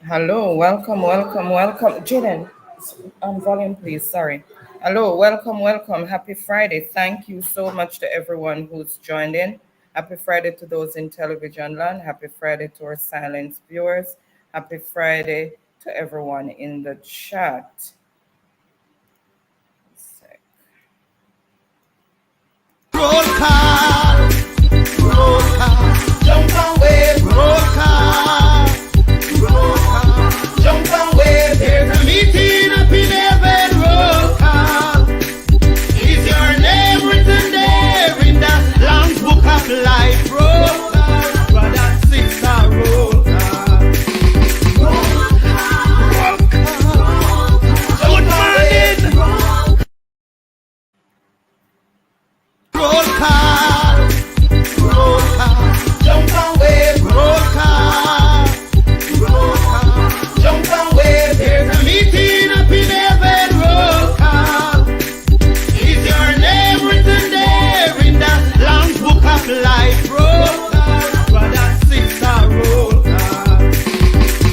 Hello, welcome. Jaden, volume please, sorry. Hello, welcome. Happy Friday. Thank you so much to everyone who's joined in. Happy Friday to those in television land. Happy Friday to our silent viewers. Happy Friday to everyone in the chat. Roll call, roll call, jump away, roll call, jump away. There's a meeting up in heaven, roll call. Is your name written there in the Lamb's Book of Life, roll call, brother, sister, roll call. Roll call, good morning. Roll call, jump away, roll call, jump away. There's a meeting up in heaven, roll call. Is your name written there in the Lamb's Book of Life, roll call, brother, sister, roll call.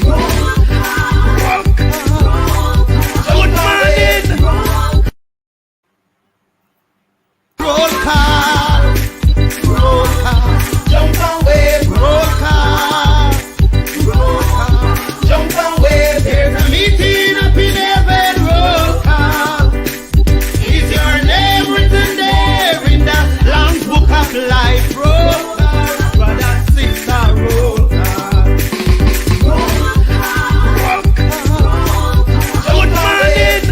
Roll call, good morning. Roll call, jump away, roll call, jump away. There's a meeting up in heaven, roll call. Is your name written there in the Lamb's Book of Life, roll call, brother, sister, roll call. Roll call, good morning.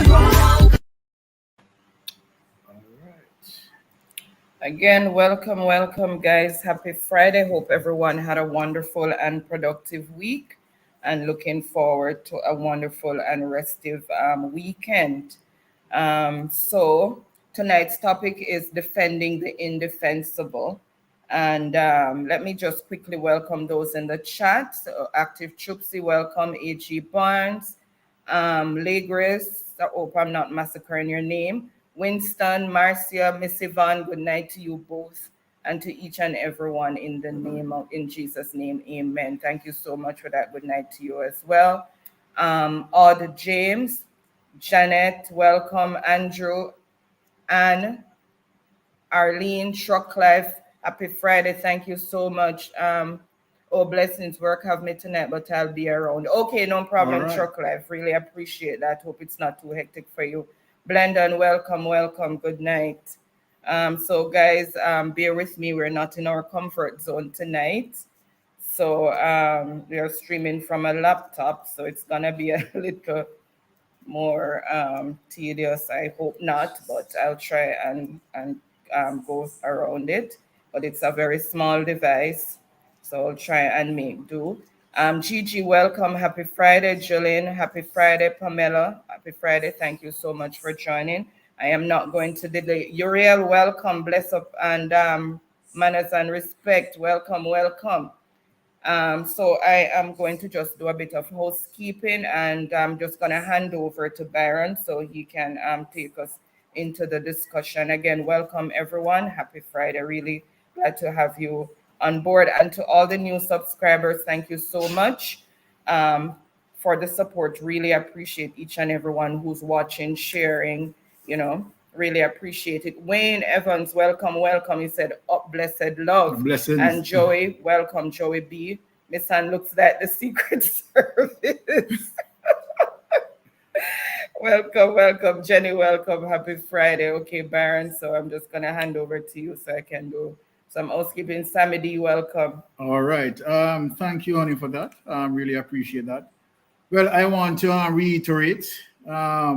Again, welcome, guys. Happy Friday. Hope everyone had a wonderful and productive week and looking forward to a wonderful and restive weekend. So, tonight's topic is defending the indefensible. And let me just quickly welcome those in the chat. So, Active Choopsy, welcome. A.G. Barnes, Legris, I hope I'm not massacring your name. Winston, Marcia, Miss Yvonne, good night to you both and to each and everyone in Jesus' name, amen. Thank you so much for that. Good night to you as well. Odd James, Janet, welcome. Andrew, Anne, Arlene, Shrocklife, happy Friday. Thank you so much. Oh, blessings, work have me tonight, but I'll be around. Okay, no problem, All right. Shrocklife. Really appreciate that. Hope it's not too hectic for you. Blendon, welcome. Good night. So guys, bear with me. We're not in our comfort zone tonight. So we are streaming from a laptop. So it's gonna be a little more tedious. I hope not, but I'll try and go around it. But it's a very small device. So I'll try and make do. Gigi, welcome. Happy Friday. Jolene, happy Friday. Pamela, happy Friday. Thank you so much for joining. I am not going to delay. Uriel, welcome. Bless up and manners and respect. Welcome. So I am going to just do a bit of housekeeping and I'm just going to hand over to Byron so he can take us into the discussion. Again, welcome everyone. Happy Friday. Really glad to have you on board. And to all the new subscribers, thank you so much for the support. Really appreciate each and everyone who's watching, sharing, really appreciate it. Wayne Evans, welcome. He said, up blessed love. Blessings. And Joey, welcome, Joey B. Miss Ann looks like the Secret Service. Welcome. Jenny, welcome. Happy Friday. Okay, Baron. So I'm just going to hand over to you so I can do some housekeeping. Sammy D, welcome. All right. Thank you, Honey, for that. Really appreciate that. Well, I want to reiterate, a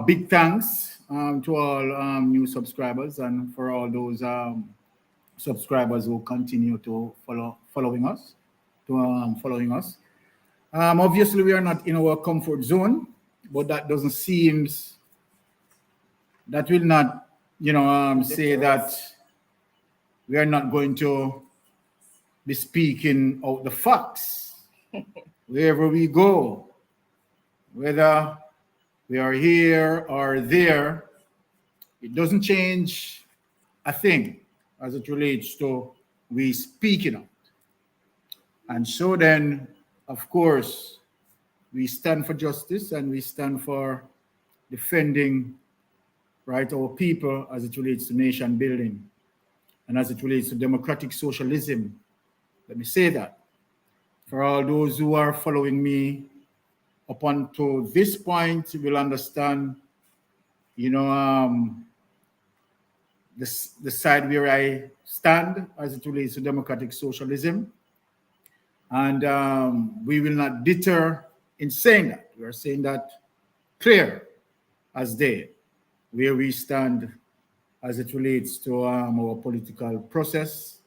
big thanks to all new subscribers and for all those subscribers who continue to following us. Obviously, we are not in our comfort zone, but that doesn't seem that will not, say that we are not going to be speaking out the facts wherever we go, whether we are here or there. It doesn't change a thing as it relates to we speaking out. And so then of course, we stand for justice and we stand for defending, right, our people as it relates to nation building and as it relates to democratic socialism. Let me say that. For all those who are following me up until this point, will understand, you know, the side where I stand as it relates to democratic socialism. And we will not deter in saying that. We are saying that clear as day, where we stand as it relates to our political process,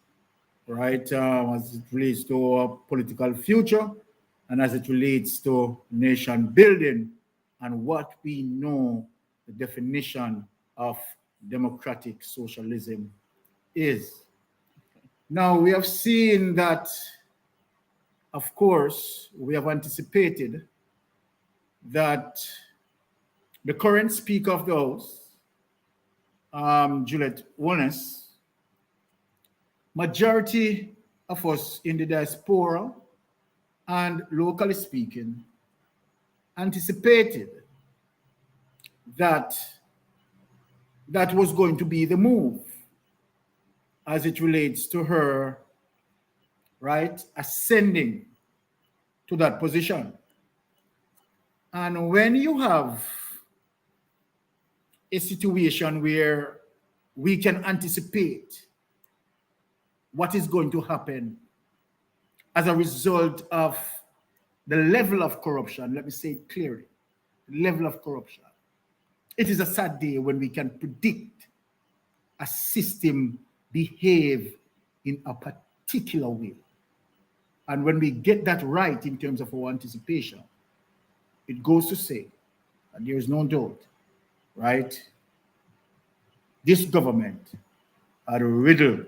right? As it relates to our political future, and as it relates to nation building, and what we know the definition of democratic socialism is. Now, we have seen that, of course, we have anticipated that the current Speaker of the House, Juliet Holness, majority of us in the diaspora and locally speaking, anticipated that that was going to be the move as it relates to her, right, ascending to that position. And when you have a situation where we can anticipate what is going to happen as a result of the level of corruption, let me say it clearly, the level of corruption. It is a sad day when we can predict a system behave in a particular way. And when we get that right in terms of our anticipation, it goes to say, and there is no doubt, right? This government are riddled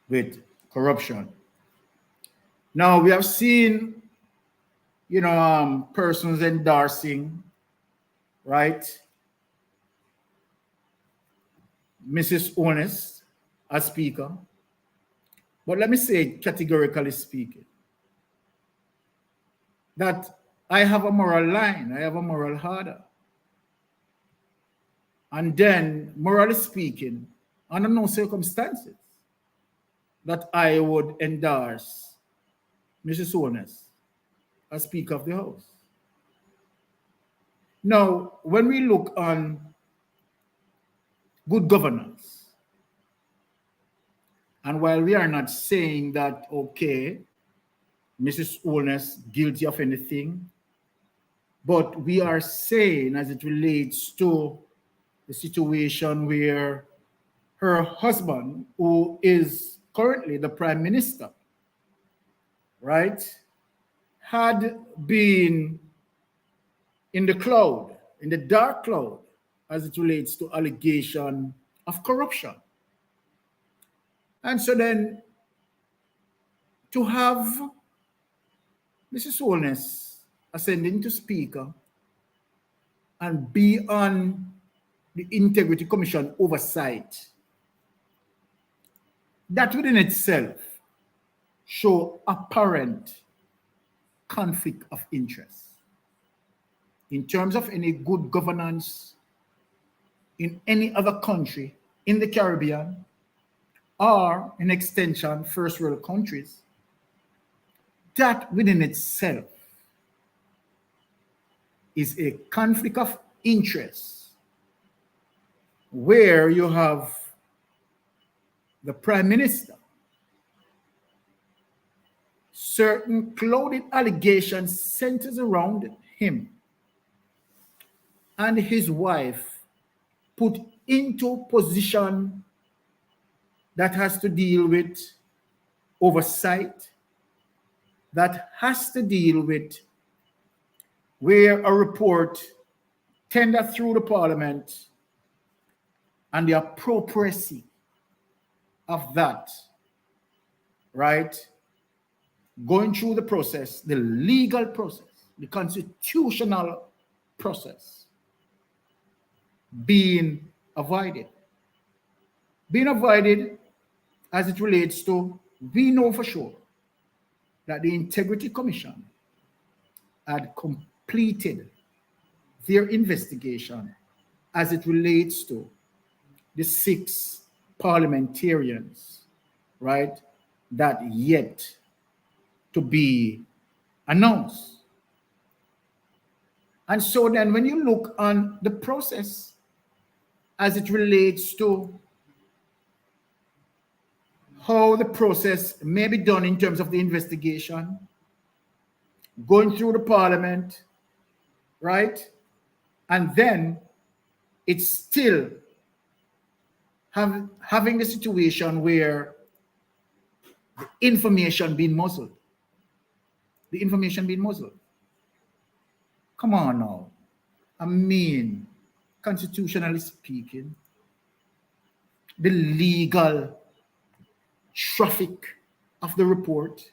with corruption. Now, we have seen, you know, persons endorsing, right, Mrs. Holness as Speaker. But let me say, categorically speaking, that I have a moral line, I have a moral order. And then, morally speaking, under no circumstances, that I would endorse Mrs. Holness as Speaker of the House. Now, when we look on good governance, and while we are not saying that, okay, Mrs. Holness guilty of anything, but we are saying as it relates to the situation where her husband, who is currently the Prime Minister, right, had been in the cloud, in the dark cloud, as it relates to allegation of corruption. And so then to have Mrs. Holness ascending to Speaker and be on the Integrity Commission oversight, that within itself show apparent conflict of interest in terms of any good governance in any other country in the Caribbean or in extension first world countries. That within itself is a conflict of interest where you have the Prime Minister, certain clouded allegations centers around him and his wife put into position that has to deal with oversight, that has to deal with where a report tendered through the Parliament and the appropriacy of that, right? Going through the process, the legal process, the constitutional process, being avoided. Being avoided as it relates to, we know for sure that the Integrity Commission had completed their investigation as it relates to the 6 parliamentarians, right, that yet to be announced. And so then when you look on the process as it relates to how the process may be done in terms of the investigation, going through the parliament, right? And then it's still having the situation where the information being muzzled. The information being muzzled. Come on now. I mean, constitutionally speaking, the legal traffic of the report,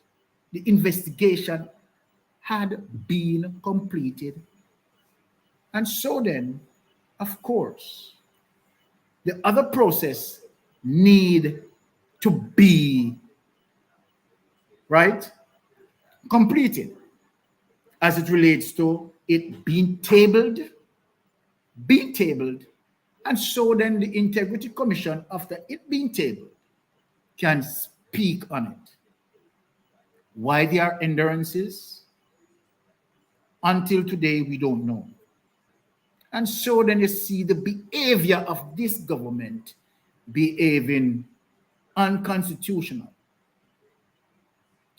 the investigation had been completed. And so then, of course, the other process need to be, right, completed as it relates to it being tabled, and so then the Integrity Commission, after it being tabled, can speak on it. Why there are hindrances? Until today, we don't know. And so then you see the behavior of this government behaving unconstitutional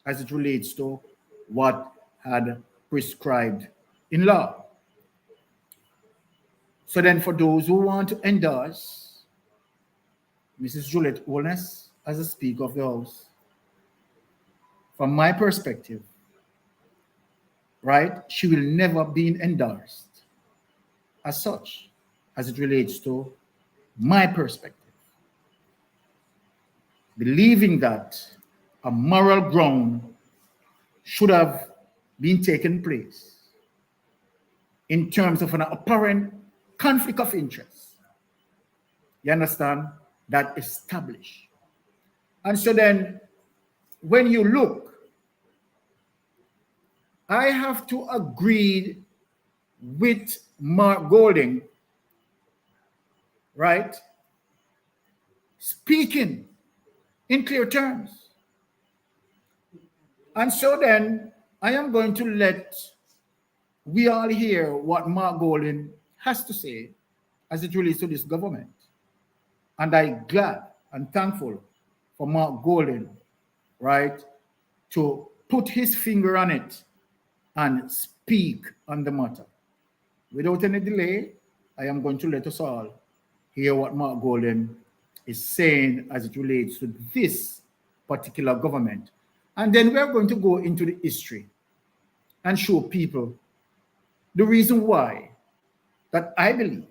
as it relates to what had prescribed in law. So then for those who want to endorse Mrs. Juliet Holness as a Speaker of the House, from my perspective, right, she will never be endorsed as such, as it relates to my perspective. Believing that a moral ground should have been taken place in terms of an apparent conflict of interest. You understand? That established. And so then, when you look, I have to agree with Mark Golding, right? Speaking in clear terms. And so then I am going to let we all hear what Mark Golding has to say as it relates to this government. And I'm glad and thankful for Mark Golding, right, to put his finger on it and speak on the matter. Without any delay, I am going to let us all hear what Mark Golding is saying as it relates to this particular government. And then we're going to go into the history and show people the reason why that I believe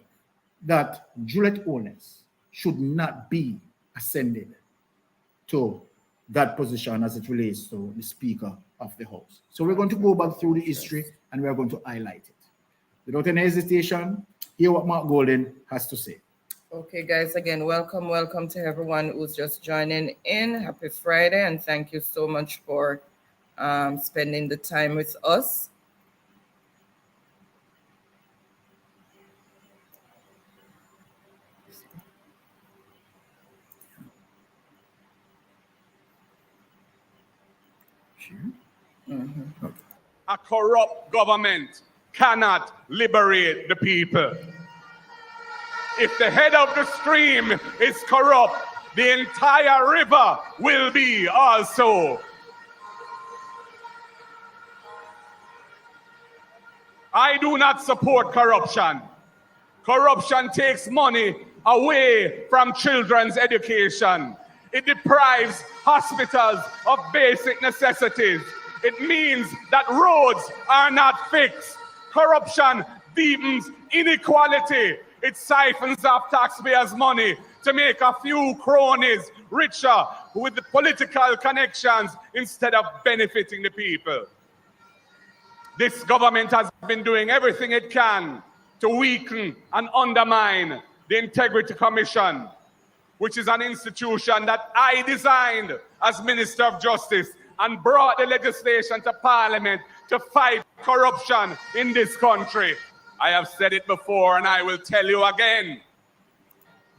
that Juliet Holness should not be ascended to that position as it relates to the Speaker of the House. So we're going to go back through the history and we're going to highlight it. Without any hesitation, hear what Mark Golding has to say. Okay, guys, again, welcome to everyone who's just joining in. Happy Friday, and thank you so much for spending the time with us. A corrupt government cannot liberate the people. If the head of the stream is corrupt, the entire river will be also. I do not support corruption. Corruption takes money away from children's education. It deprives hospitals of basic necessities. It means that roads are not fixed. Corruption deepens inequality. It siphons off taxpayers' money to make a few cronies richer with the political connections instead of benefiting the people. This government has been doing everything it can to weaken and undermine the Integrity Commission, which is an institution that I designed as Minister of Justice and brought the legislation to Parliament to fight corruption in this country. I have said it before and I will tell you again.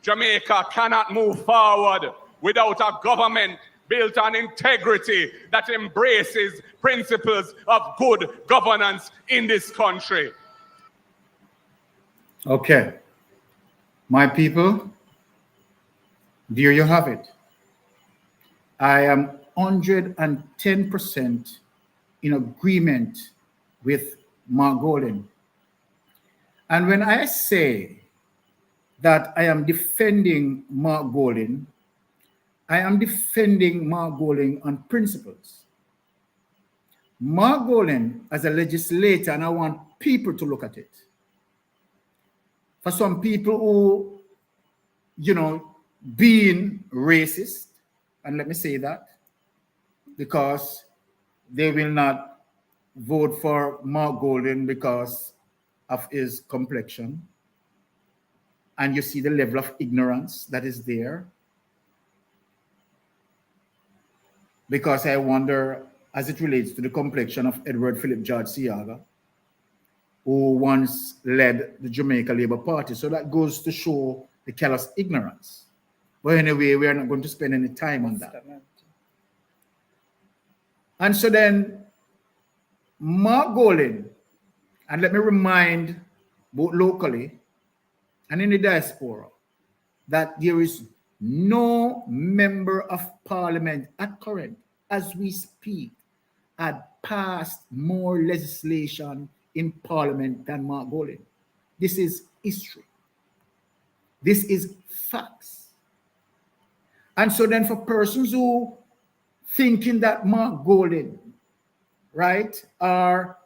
Jamaica cannot move forward without a government built on integrity that embraces principles of good governance in this country. Okay. My people, there you have it. I am 110% in agreement with Mark Golden. And when I say that I am defending Mark Golden, I am defending Mark Golden on principles. Mark Golden as a legislator, and I want people to look at it. For some people who, being racist, and let me say that, because they will not vote for Mark Golden because of his complexion. And you see the level of ignorance that is there. Because I wonder, as it relates to the complexion of Edward Philip George Siaga, who once led the Jamaica Labour Party. So that goes to show the callous ignorance. But anyway, we are not going to spend any time on that. And so then, Mark Golden, and let me remind both locally and in the diaspora that there is no member of parliament at current, as we speak, had passed more legislation in parliament than Mark Golden. This is history. This is facts. And so then for persons who thinking that Mark Golden, right, are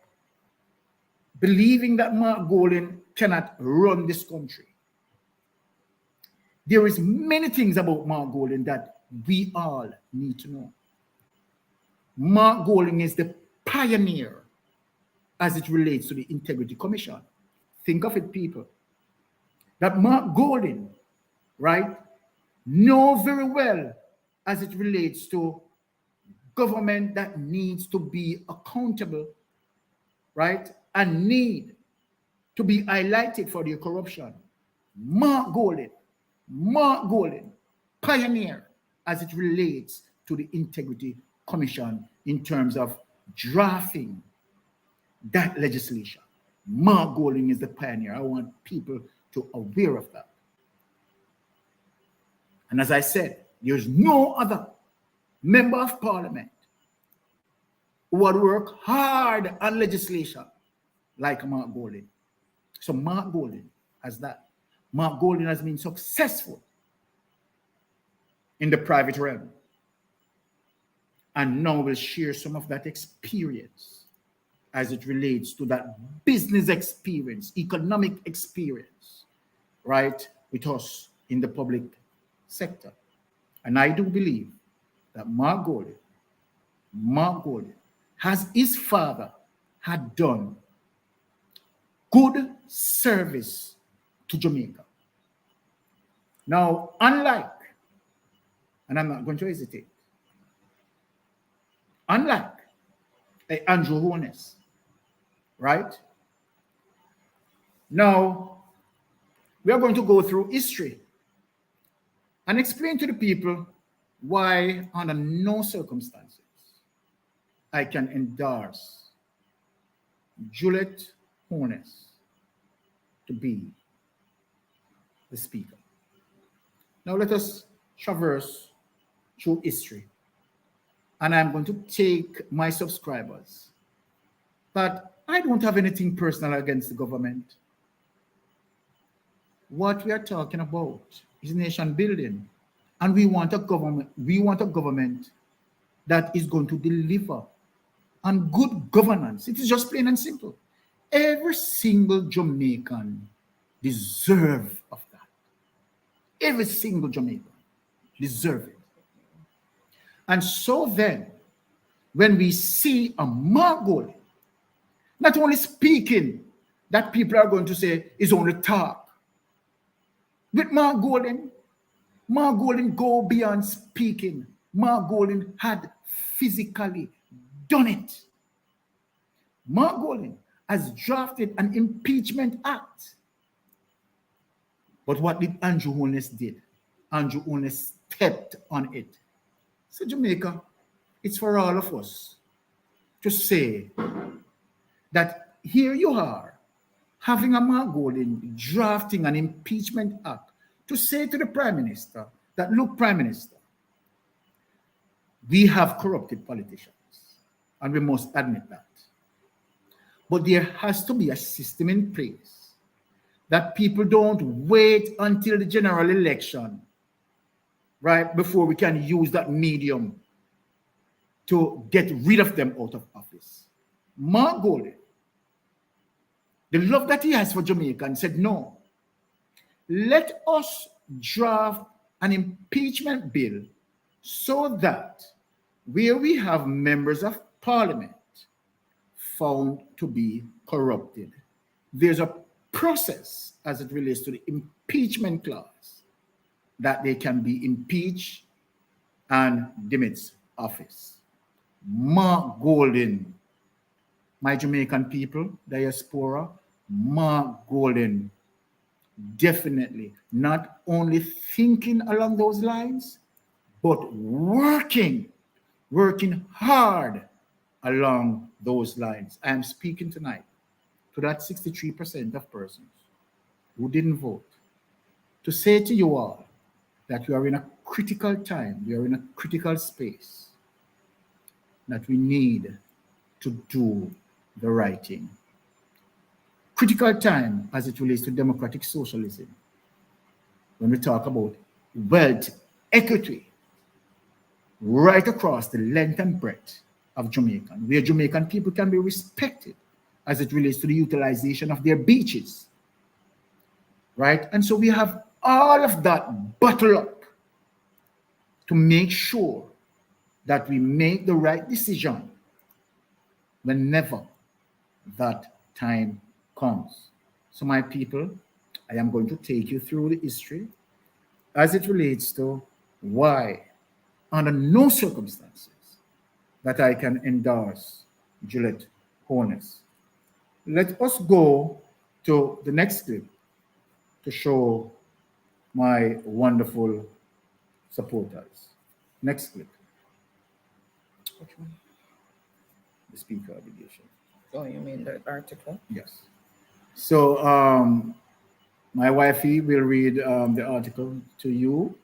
believing that Mark Golden cannot run this country, there is many things about Mark Golden that we all need to know. Mark Golden is the pioneer as it relates to the Integrity Commission. Think of it, people. That Mark Golden, right, know very well as it relates to government that needs to be accountable, right, and need to be highlighted for their corruption. Mark Golden, pioneer as it relates to the Integrity Commission in terms of drafting that legislation. Mark Golden is the pioneer. I want people to aware of that. And as I said, there's no other member of parliament who would work hard on legislation like Mark Golden. So Mark Golden has that. Mark Golden has been successful in the private realm. And now we'll share some of that experience as it relates to that business experience, economic experience, right, with us in the public sector. And I do believe that Mark Golden, as his father had done good service to Jamaica. Now, unlike, and I'm not going to hesitate, unlike Andrew Holness, right? Now, we are going to go through history and explain to the people why, under no circumstances, I can endorse Juliet Holness to be the speaker. Now let us traverse through history. And I'm going to take my subscribers. But I don't have anything personal against the government. What we are talking about is nation building. And we want a government that is going to deliver on good governance. It is just plain and simple. Every single Jamaican deserves of that. Every single Jamaican deserves it. And so then, when we see a Mark Golden, not only speaking, that people are going to say is only talk. With Mark Golden go beyond speaking. Mark Golden had physically done it. Mark Golding has drafted an impeachment act. But what did Andrew Holness did? Andrew Holness stepped on it. So Jamaica, it's for all of us to say that here you are, having a Mark Golding drafting an impeachment act to say to the Prime Minister that, look, Prime Minister, we have corrupted politicians, and we must admit that. But there has to be a system in place that people don't wait until the general election, right, before we can use that medium to get rid of them out of office. Mark Golding, the love that he has for Jamaica, said, no, let us draft an impeachment bill so that where we have members of parliament found to be corrupted, there's a process as it relates to the impeachment clause that they can be impeached and demits office. Mark Golding, my Jamaican people, diaspora, Mark Golding, definitely not only thinking along those lines, but working hard along those lines. I am speaking tonight to that 63% of persons who didn't vote, to say to you all that we are in a critical time, we are in a critical space, that we need to do the right thing. Critical time as it relates to democratic socialism. When we talk about wealth equity right across the length and breadth of Jamaica, where Jamaican people can be respected as it relates to the utilization of their beaches, right? And so we have all of that bottled up to make sure that we make the right decision whenever that time comes. So my people, I am going to take you through the history as it relates to why, under no circumstances, that I can endorse Juliet Holness. Let us go to the next clip to show my wonderful supporters. Next clip. Which one? The speaker obligation. Oh, you mean the article? Yes. So my wifey will read the article to you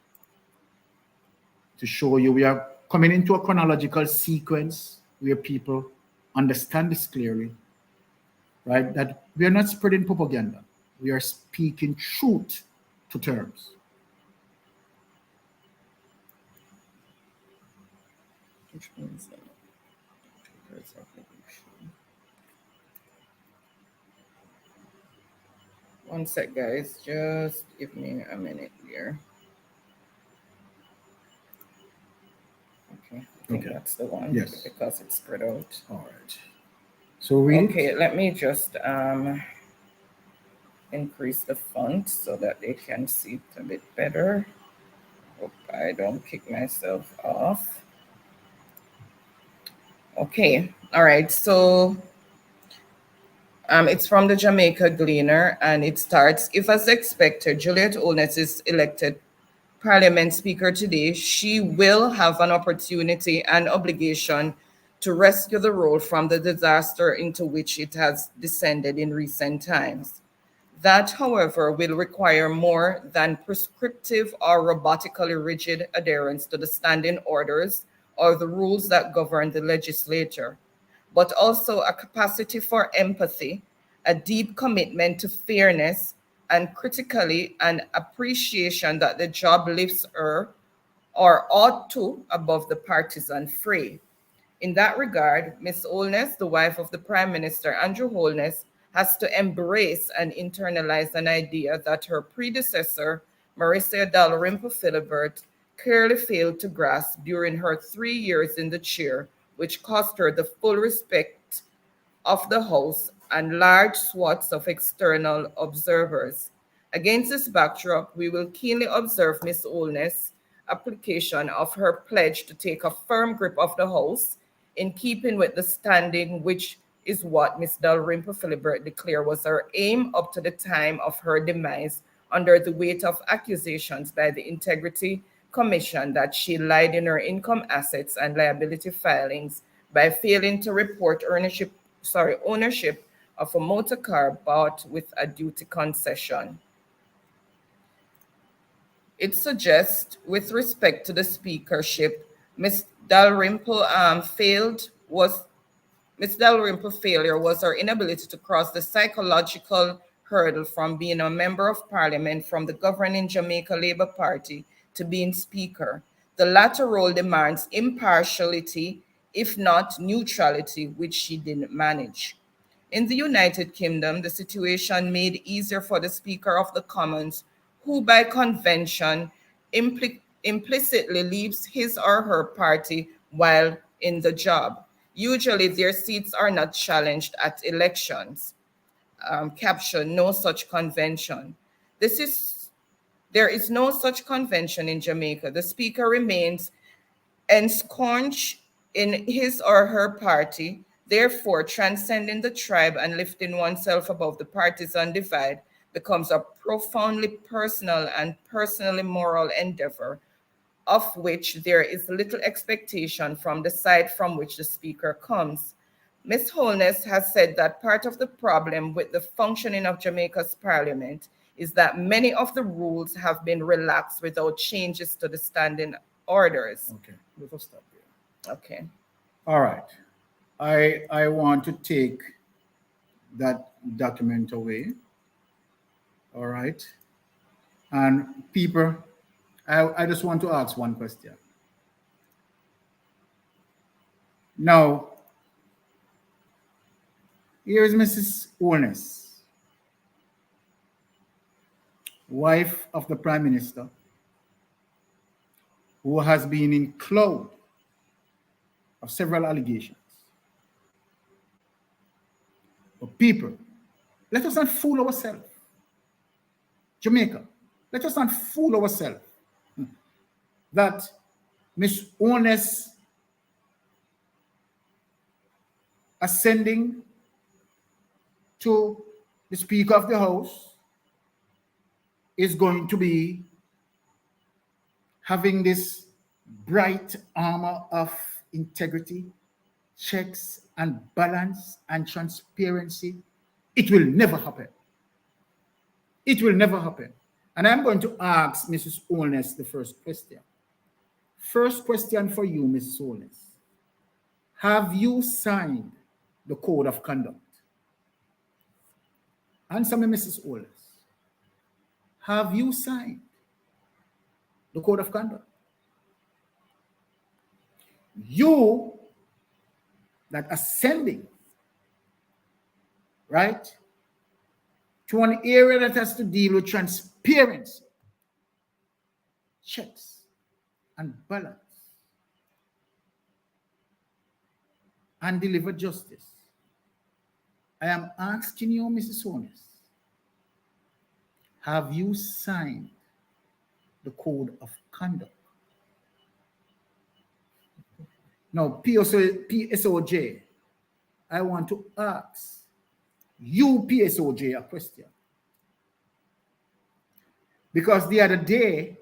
to show you we are coming into a chronological sequence where people understand this clearly, right? That we are not spreading propaganda. We are speaking truth to terms. Which means one sec, guys. Just give me a minute here. Okay, I think that's the one. Yes. Because it's spread out. All right. So read. Okay, let me just increase the font so that they can see it a bit better. Hope I don't kick myself off. Okay, all right, so it's from the Jamaica Gleaner, and it starts, if as expected, Juliet Holness is elected Parliament Speaker today, she will have an opportunity and obligation to rescue the road from the disaster into which it has descended in recent times. That, however, will require more than prescriptive or robotically rigid adherence to the standing orders or the rules that govern the legislature, but also a capacity for empathy, a deep commitment to fairness, and critically an appreciation that the job lifts her or ought to above the partisan fray. In that regard, Ms. Holness, the wife of the Prime Minister Andrew Holness, has to embrace and internalize an idea that her predecessor, Marissa Dalrymple Philibert, clearly failed to grasp during her 3 years in the chair, which cost her the full respect of the House and large swaths of external observers. Against this backdrop, we will keenly observe Ms. Holness' application of her pledge to take a firm grip of the House in keeping with the standing which is what Ms. Dalrymple Philibert declared was her aim up to the time of her demise under the weight of accusations by the Integrity Commission that she lied in her income, assets, and liability filings by failing to report ownership of a motor car bought with a duty concession. It suggests, with respect to the speakership, Ms. Dalrymple's failure was her inability to cross the psychological hurdle from being a member of parliament from the governing Jamaica Labour Party to being speaker. The latter role demands impartiality, if not neutrality, which she didn't manage. In the United Kingdom, the situation made easier for the Speaker of the Commons, who by convention implicitly leaves his or her party while in the job. Usually their seats are not challenged at elections. Caption, no such convention. There is no such convention in Jamaica. The Speaker remains ensconced in his or her party, therefore transcending the tribe and lifting oneself above the partisan divide becomes a profoundly personal and personally moral endeavor, of which there is little expectation from the side from which the speaker comes. Ms. Holness has said that part of the problem with the functioning of Jamaica's parliament is that many of the rules have been relaxed without changes to the standing orders. Okay, let us stop here. Okay. All right. I want to take that document away. All right. And people, I just want to ask one question. Now, here is Mrs. Holness, wife of the Prime Minister, who has been in cloud of several allegations. But people, let us not fool ourselves. Jamaica, let us not fool ourselves that Ms. Holness ascending to the Speaker of the House is going to be having this bright armor of integrity, checks and balance and transparency. It will never happen. It will never happen. And I'm going to ask Mrs. Holness the first question. First question for you, Mrs. Holness. Have you signed the code of conduct? Answer me, Mrs. Holness. Have you signed the code of conduct? You that ascending, right, to an area that has to deal with transparency, checks and balance, and deliver justice. I am asking you, Mrs. Holness, have you signed the code of conduct? Now, PSOJ, I want to ask you, PSOJ, a question. Because the other day,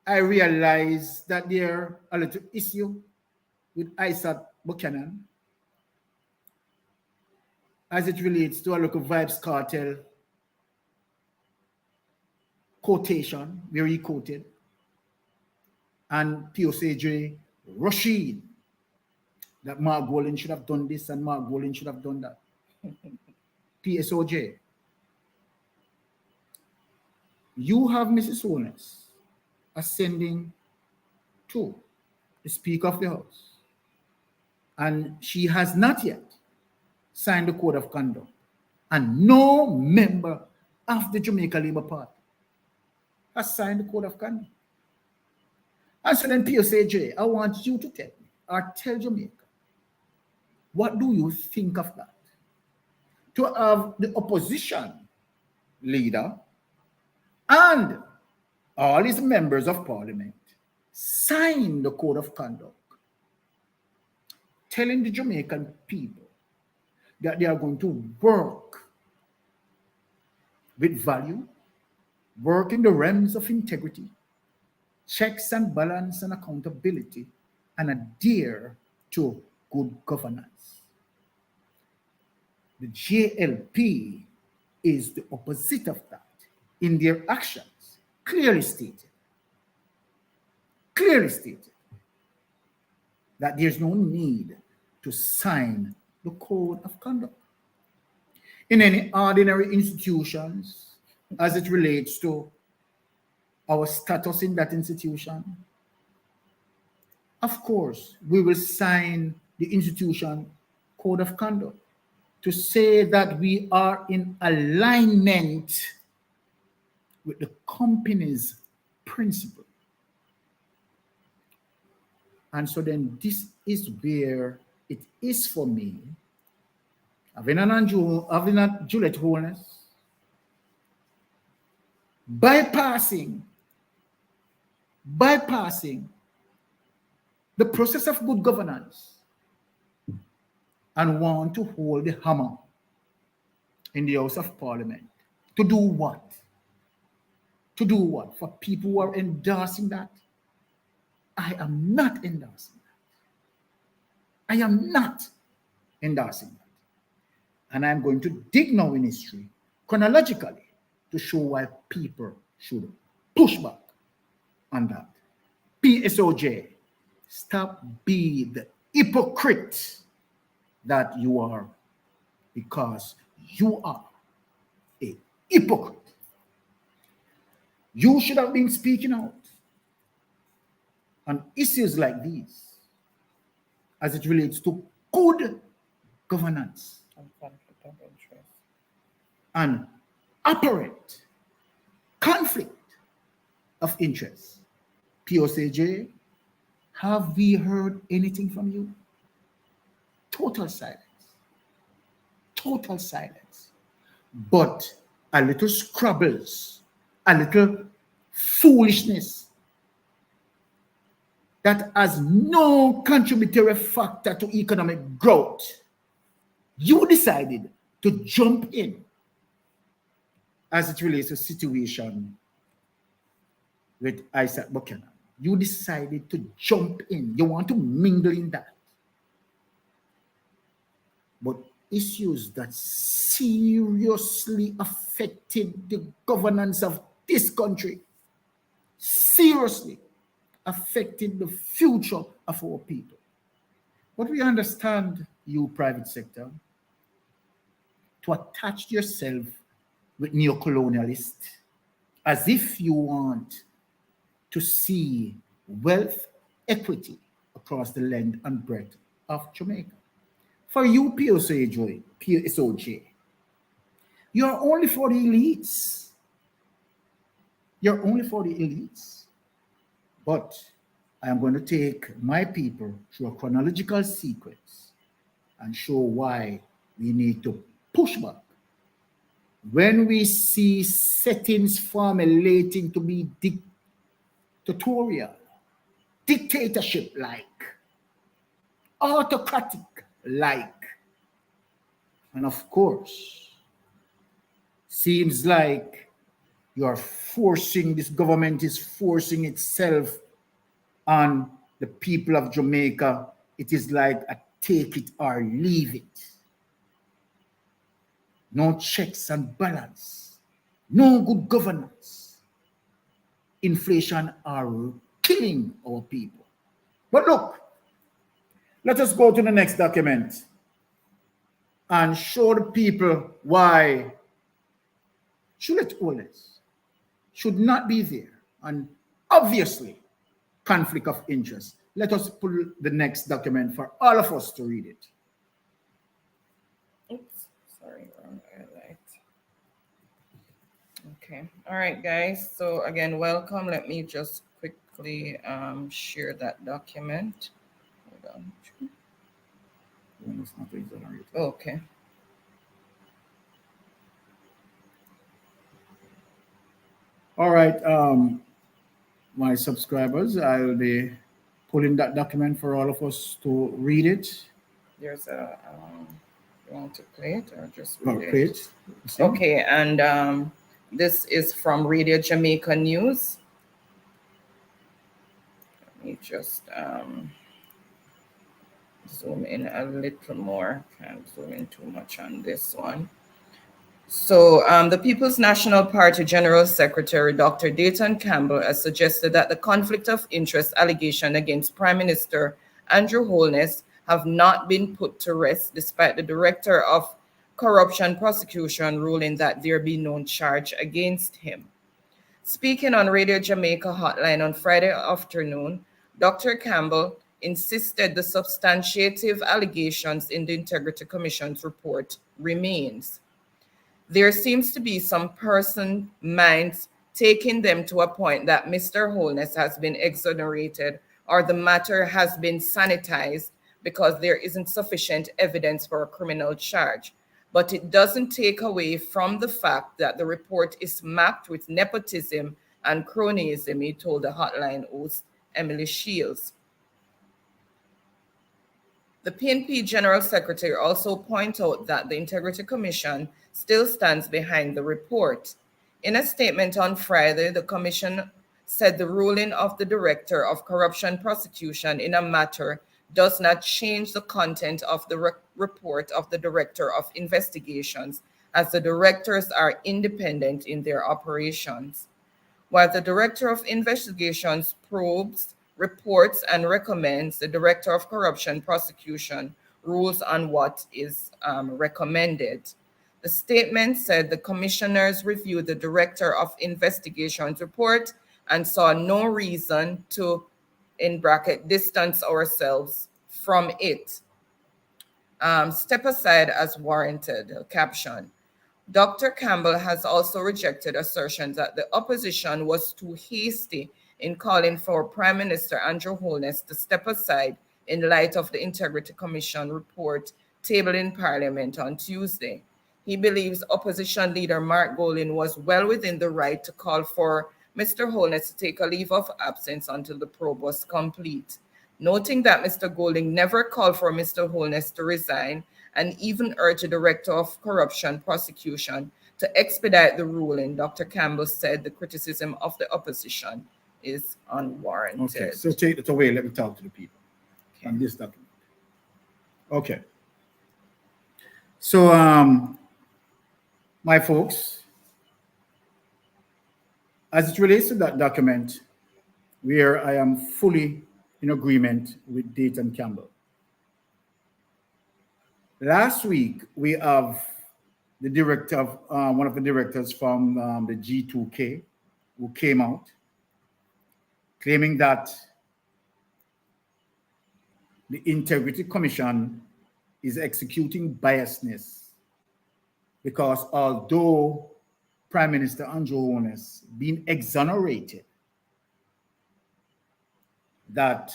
I realized that there a little issue with Isaac Buchanan as it relates to a local Vibes Cartel quotation, where he quoted, and PSOJ rushing that Mark Golan should have done this and Mark Golan should have done that. PSOJ, you have Mrs. Holness ascending to the Speaker of the House, and she has not yet signed the code of conduct, and no member of the Jamaica Labour Party has signed the code of conduct. And so then, PSOJ, I want you to tell me, or tell Jamaica, what do you think of that? To have the opposition leader and all his members of parliament sign the code of conduct, telling the Jamaican people that they are going to work with value, work in the realms of integrity, checks and balance and accountability, and adhere to good governance. The JLP is the opposite of that in their actions, clearly stated that there's no need to sign the code of conduct. In any ordinary institutions, as it relates to our status in that institution, of course, we will sign the institution code of conduct to say that we are in alignment with the company's principle. And so then this is where it is for me, having a Juliet Holness, bypassing the process of good governance and want to hold the hammer in the House of Parliament. To do what? To do what? For people who are endorsing that? I am not endorsing that. I am not endorsing that. And I'm going to dig now in history chronologically to show why people should push back on that. PSOJ, stop being the hypocrite that you are, because you are a hypocrite. You should have been speaking out on issues like these as it relates to good governance And conflict of interest. and apparent conflict of interest. PSOJ, have we heard anything from you? Total silence. Total silence. But a little scrabbles, a little foolishness that has no contributory factor to economic growth. You decided to jump in as it relates to situation with Isaac Buchanan. You decided to jump in. You want to mingle in that. But issues that seriously affected the governance of this country, seriously affected the future of our people. But we understand, you private sector, to attach yourself with neocolonialists as if you want to see wealth equity across the length and breadth of Jamaica. For you, PSOJ, you're only for the elites. You're only for the elites. But I am going to take my people through a chronological sequence and show why we need to push back when we see settings formulating to be dictatorial, dictatorship-like, autocratic-like, and of course, seems like this government is forcing itself on the people of Jamaica. It is like a take it or leave it. No checks and balance, no good governance. Inflation are killing our people. But look, let us go to the next document and show the people why Juliet Holness should not be there. And obviously, conflict of interest. Let us pull the next document for all of us to read it. Oops, sorry, wrong highlight. Okay, all right, guys. So again, welcome. Let me just quickly share that document. Hold on. Okay. All right, my subscribers, I'll be pulling that document for all of us to read it. There's a You want to play it or just Oh, read it? great. See? Okay, and this is from Radio Jamaica News. Let me just zoom in a little more. Can't zoom in too much on this one. So the People's National Party General Secretary, Dr. Dayton Campbell, has suggested that the conflict of interest allegation against Prime Minister Andrew Holness have not been put to rest, despite the Director of Corruption Prosecution ruling that there be no charge against him. Speaking on Radio Jamaica Hotline on Friday afternoon, Dr. Campbell insisted the substantiative allegations in the Integrity Commission's report remains. There seems to be some person minds taking them to a point that Mr. Holness has been exonerated or the matter has been sanitized because there isn't sufficient evidence for a criminal charge. But it doesn't take away from the fact that the report is mapped with nepotism and cronyism, he told the hotline host, Emily Shields. The PNP General Secretary also pointed out that the Integrity Commission still stands behind the report. In a statement on Friday, the Commission said the ruling of the Director of Corruption Prosecution in a matter does not change the content of the report of the Director of Investigations, as the directors are independent in their operations. While the Director of Investigations probes, reports, and recommends, the Director of Corruption Prosecution rules on what is recommended. The statement said the commissioners reviewed the Director of Investigations report and saw no reason to, in bracket, distance ourselves from it. Step aside as warranted, caption. Dr. Campbell has also rejected assertions that the opposition was too hasty in calling for Prime Minister Andrew Holness to step aside in light of the Integrity Commission report tabled in Parliament on Tuesday. He believes opposition leader Mark Golding was well within the right to call for Mr. Holness to take a leave of absence until the probe was complete, noting that Mr. Golding never called for Mr. Holness to resign and even urged the Director of Corruption Prosecution to expedite the ruling. Dr. Campbell said the criticism of the opposition is unwarranted. Okay, so take it away. Let me talk to the people on this document. Okay. So, my folks, as it relates to that document, where I am fully in agreement with Dayton Campbell. Last week, we have the director of one of the directors from the G2K who came out claiming that the Integrity Commission is executing biasness because although Prime Minister Andrew Holness being exonerated, that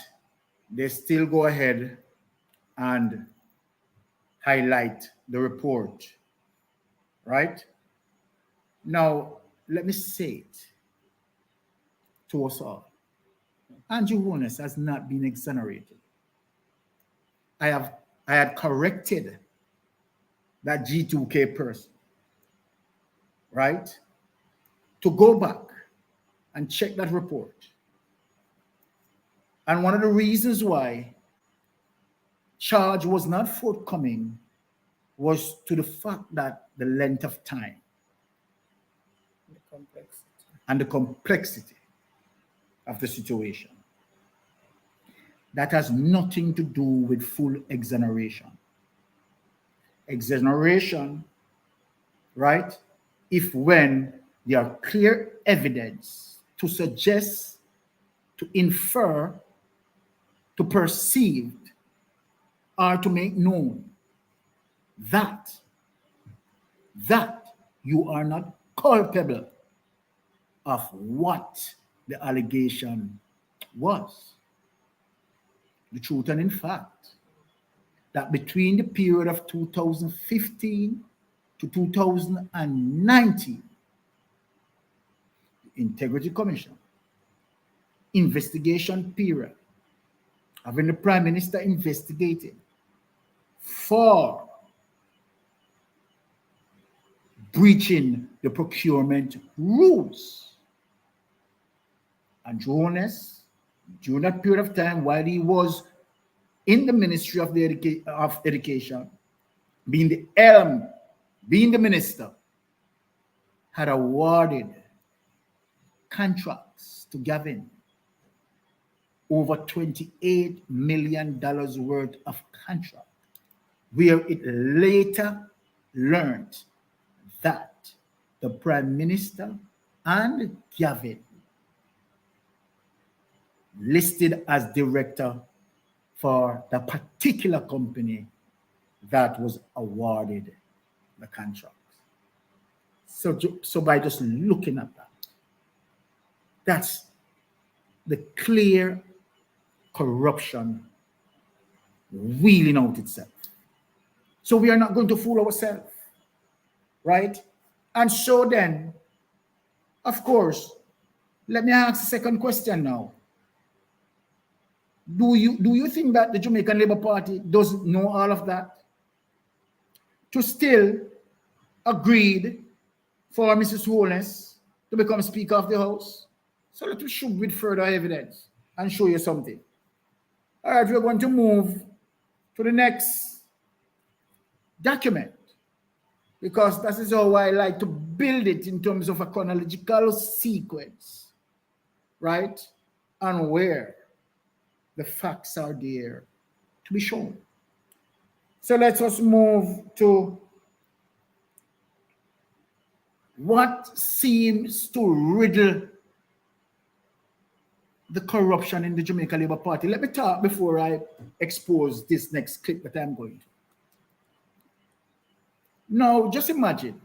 they still go ahead and highlight the report, right? Now, let me say it to us all. Andrew Holness has not been exonerated. I had corrected that G2K person, right? To go back and check that report. And one of the reasons why charge was not forthcoming was to the fact that the length of time and the complexity of the situation. That has nothing to do with full exoneration. Exoneration, right? If when there are clear evidence to suggest, to infer, to perceive, or to make known that you are not culpable of what the allegation was. The truth and in fact, that between the period of 2015 to 2019, the Integrity Commission investigation period, having the Prime Minister investigated for breaching the procurement rules. And Holness, during that period of time, while he was in the Ministry of Education, being the helm, being the minister, had awarded contracts to Gavin, over $28 million worth of contract, where it later learned that the Prime Minister and Gavin listed as director for the particular company that was awarded the contracts. So by just looking at that, that's the clear corruption wheeling out itself. So we are not going to fool ourselves, right? And so then, of course, let me ask the second question now. Do you think that the Jamaican Labour Party doesn't know all of that? To still agreed for Mrs. Holness to become Speaker of the House? So let us show with further evidence and show you something. All right, we're going to move to the next document, because that is how I like to build it in terms of a chronological sequence, right? And where the facts are there to be shown. So let us move to what seems to riddle the corruption in the Jamaica Labour Party. Let me talk before I expose this next clip that I'm going to. Now, just imagine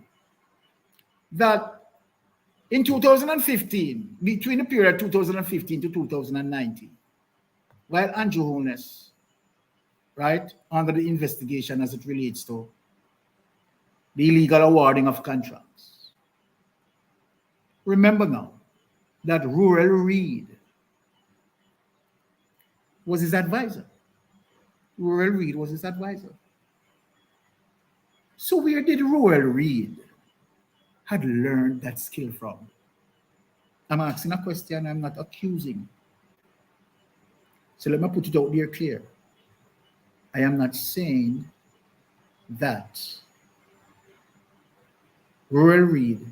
that in 2015, between the period 2015 to 2019, while Andrew Holness, right, under the investigation as it relates to the illegal awarding of contracts. Remember now that Rural Reid was his advisor. Rural Reid was his advisor. So where did Rural Reid had learned that skill from? I'm asking a question, I'm not accusing. So let me put it out there clear. I am not saying that Rural Reid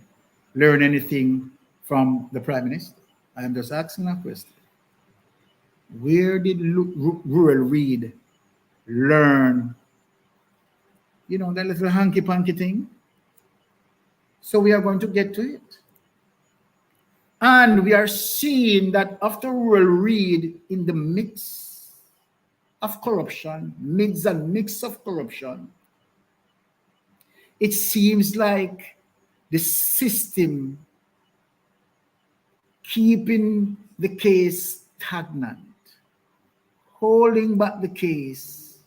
learned anything from the Prime Minister. I am just asking a question. Where did Rural Reid learn, you know, that little hanky-panky thing? So we are going to get to it. And we are seeing that after Rural Reid, in the midst of corruption, midst and mix of corruption, it seems like the system keeping the case stagnant, holding back the case.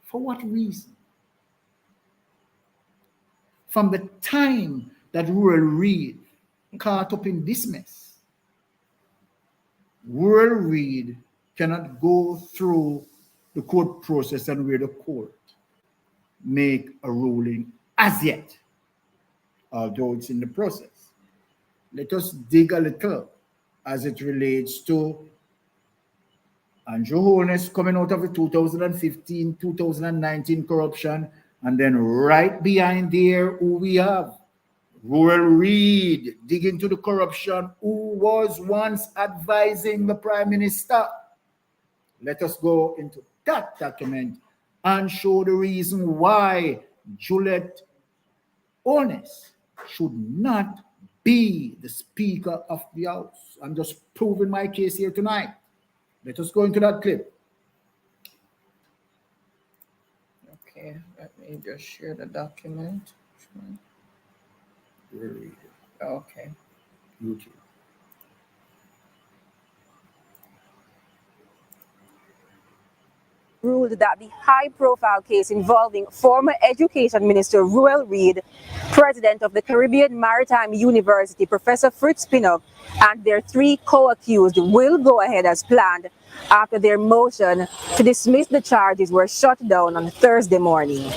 For what reason? From the time that Rural Reid caught up in this mess, Rural Reid cannot go through the court process and where the court make a ruling as yet, although it's in the process. Let us dig a little as it relates to Andrew Holness coming out of the 2015-2019 corruption, and then right behind there, who we have? Rural Reid digging into the corruption, who was once advising the Prime Minister. Let us go into that document and show the reason why Juliet Holness should not be the Speaker of the House. I'm just proving my case here tonight. Let us go into that clip. Okay, let me just share the document. Okay. YouTube. Ruled that the high-profile case involving former Education Minister Rural Reid, President of the Caribbean Maritime University, Professor Fritz Pinnock, and their three co-accused will go ahead as planned after their motion to dismiss the charges were shut down on Thursday morning.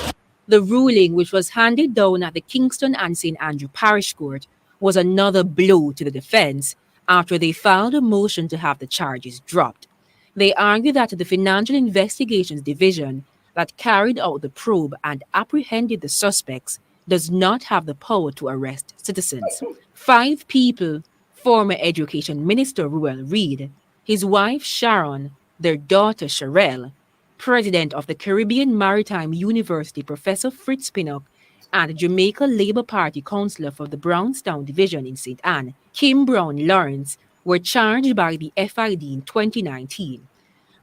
The ruling, which was handed down at the Kingston and St. Andrew Parish Court, was another blow to the defense after they filed a motion to have the charges dropped. They argue that the Financial Investigations Division that carried out the probe and apprehended the suspects does not have the power to arrest citizens. 5 people, former Education Minister Ruel Reid, his wife Sharon, their daughter Sherelle, President of the Caribbean Maritime University Professor Fritz Pinnock, and Jamaica Labour Party councillor for the Brownstown Division in St. Anne, Kim Brown Lawrence, were charged by the FID in 2019.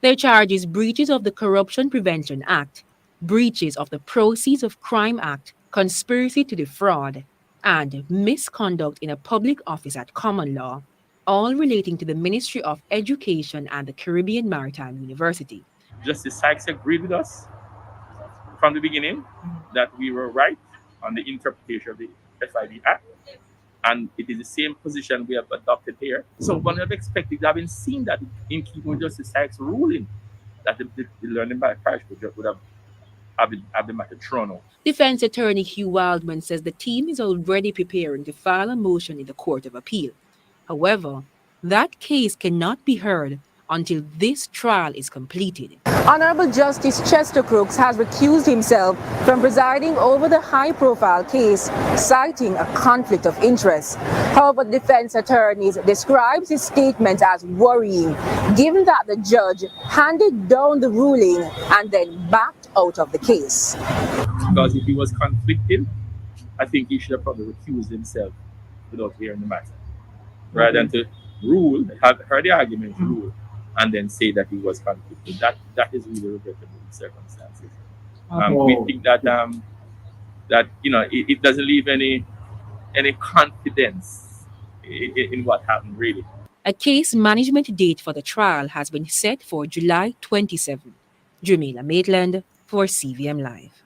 Their charges breaches of the Corruption Prevention Act, breaches of the Proceeds of Crime Act, conspiracy to defraud, and misconduct in a public office at common law, all relating to the Ministry of Education and the Caribbean Maritime University. Justice Sykes agreed with us from the beginning that we were right on the interpretation of the FID Act, and it is the same position we have adopted here. So one would have expected, having seen that in keeping with Justice Sykes' ruling, that the learning by parish would have the matter thrown out. Defense attorney Hugh Wildman says the team is already preparing to file a motion in the Court of Appeal. However, that case cannot be heard until this trial is completed. Honorable Justice Chester Crooks has recused himself from presiding over the high-profile case, citing a conflict of interest. However, defense attorneys describes his statement as worrying, given that the judge handed down the ruling and then backed out of the case. Because if he was conflicted, I think he should have probably recused himself without hearing the matter, rather than to rule, have heard the argument, rule, and then say that he was conflicted. That is really regrettable in circumstances. We think that it doesn't leave any confidence in what happened really. A case management date for the trial has been set for July 27. Jamila Maitland for CVM Live.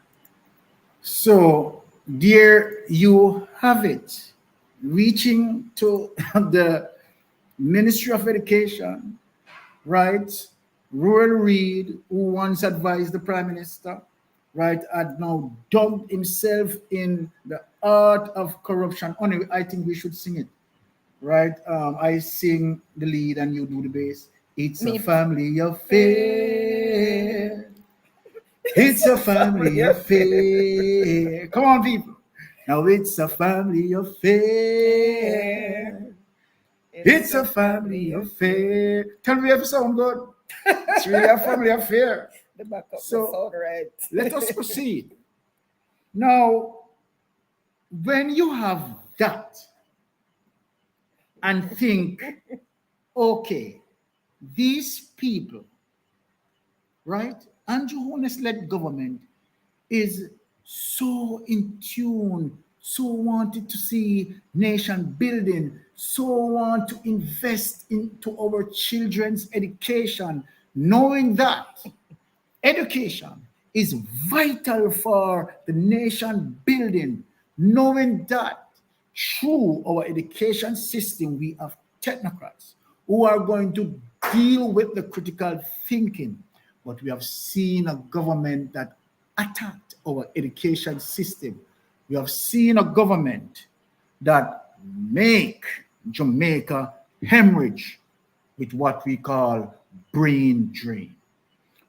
So, there you have it. Reaching to the Ministry of Education, right? Ruel Reid, who once advised the Prime Minister, right, had now dubbed himself in the art of corruption. Only I think we should sing it, right? I sing the lead and you do the bass. It's a family affair. It's a family affair. Come on, people. Now it's a family affair. It's a family affair. Can we have sound good? It's really a family affair. The backup So, was all right. Let us proceed. Now, when you have that and think, okay, these people, right? Andrew Holness-led government is so in tune, so wanted to see nation building, so want to invest into our children's education, knowing that education is vital for the nation building, knowing that through our education system, we have technocrats who are going to deal with the critical thinking. But we have seen a government that attacked our education system. We have seen a government that make Jamaica hemorrhage with what we call brain drain.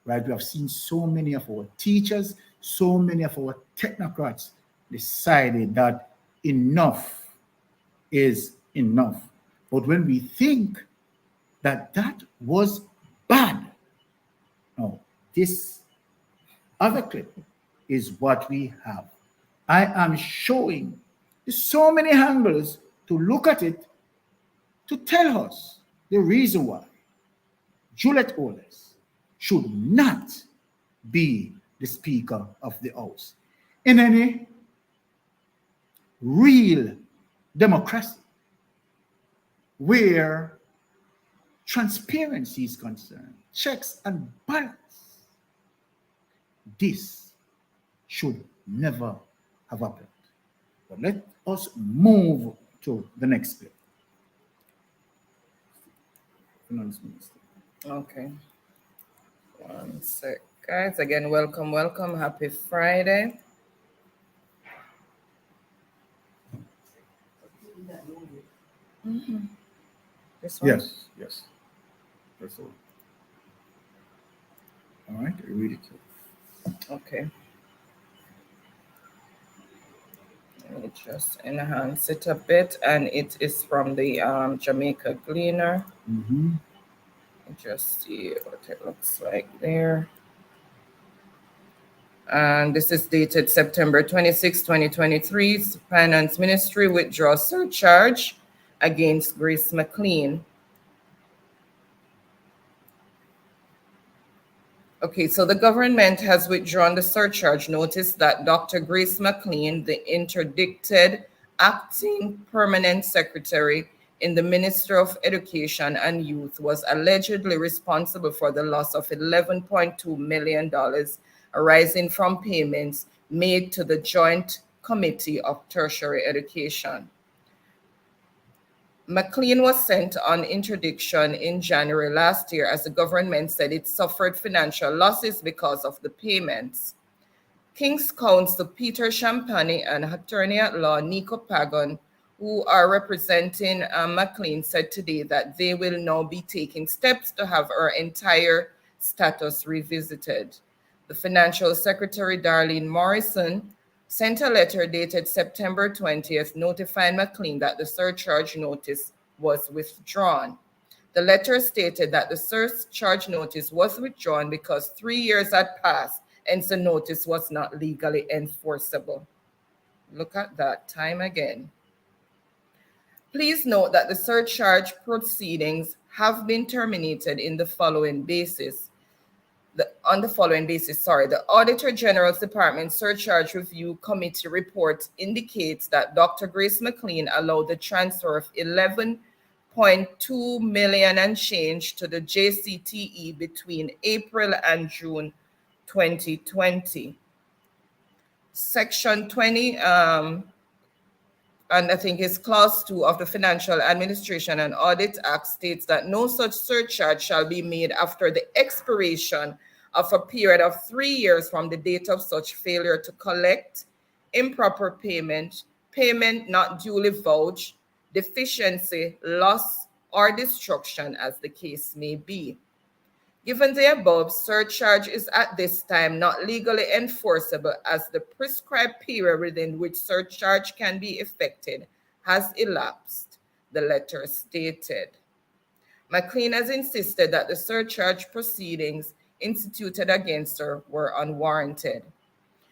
Right? We have seen so many of our teachers, so many of our technocrats decided that enough is enough. But when we think that that was bad, no, this other clip is what we have. I am showing so many angles to look at it to tell us the reason why Juliet Holness should not be the Speaker of the House in any real democracy where transparency is concerned, checks and balance. This should never have happened. But let us move to the next clip. Finance Minister. Okay. One sec. Guys, again, welcome. Happy Friday. This one? Yes, yes. That's all. All right, I read it. Okay. Let me just enhance it a bit, and it is from the Jamaica Gleaner. Just see what it looks like there. And this is dated September 26, 2023. Finance Ministry withdraws surcharge against Grace McLean. Okay, so the government has withdrawn the surcharge notice that Dr. Grace McLean, the interdicted acting permanent secretary in the Ministry of Education and Youth, was allegedly responsible for the loss of $11.2 million arising from payments made to the Joint Committee of Tertiary Education. McLean was sent on interdiction in January last year as the government said it suffered financial losses because of the payments. King's Counsel Peter Champagne and attorney at law Nico Pagan, who are representing McLean, said today that they will now be taking steps to have her entire status revisited. The Financial Secretary Darlene Morrison sent a letter dated September 20th notifying McLean that the surcharge notice was withdrawn. The letter stated that the surcharge notice was withdrawn because 3 years had passed and the notice was not legally enforceable. Look at that, time again. Please note that the surcharge proceedings have been terminated on the following basis. The Auditor General's Department Surcharge Review Committee report indicates that Dr. Grace McLean allowed the transfer of $11.2 million and change to the JCTE between April and June 2020. Section 20, and I think it's Clause 2 of the Financial Administration and Audit Act states that no such surcharge shall be made after the expiration of a period of 3 years from the date of such failure to collect, improper payment, payment not duly vouched, deficiency, loss, or destruction, as the case may be. Given the above, surcharge is at this time not legally enforceable as the prescribed period within which surcharge can be effected has elapsed, the letter stated. McLean has insisted that the surcharge proceedings instituted against her were unwarranted.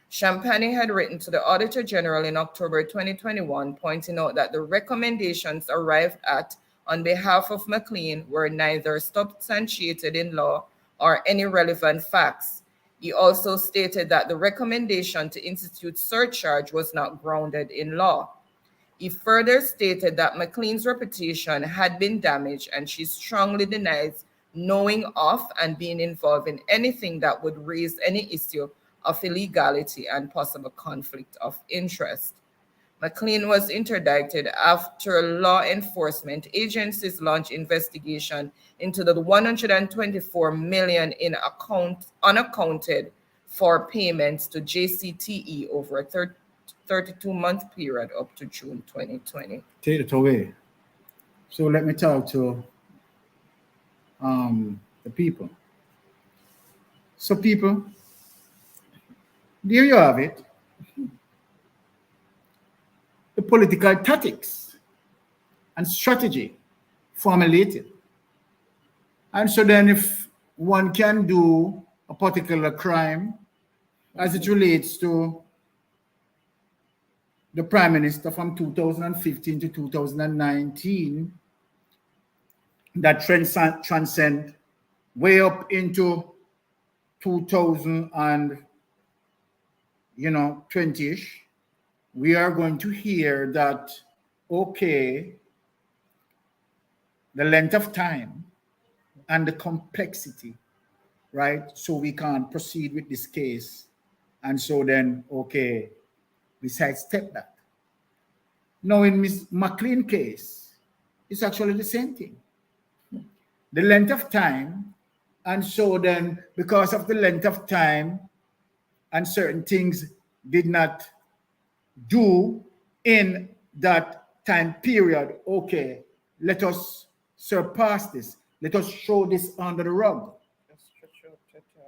Champagne had written to the Auditor General in October 2021, pointing out that the recommendations arrived at on behalf of McLean were neither substantiated in law or any relevant facts. He also stated that the recommendation to institute surcharge was not grounded in law. He further stated that McLean's reputation had been damaged and she strongly denies knowing of and being involved in anything that would raise any issue of illegality and possible conflict of interest. McLean was interdicted after law enforcement agencies launched investigation into the $124 million in unaccounted for payments to JCTE over a 32-month period up to June 2020. Take it away. So let me talk to the people. So people, there you have it. The political tactics and strategy formulated. And so then if one can do a particular crime as it relates to the Prime Minister from 2015 to 2019, that transcend way up into 2020-ish, we are going to hear that, okay, the length of time and the complexity, right? So we can't proceed with this case. And so then, okay, we sidestep that. Now in Ms. McLean case, it's actually the same thing. The length of time, and so then because of the length of time and certain things did not do in that time period, okay, let us surpass this. Let us show this under the rug.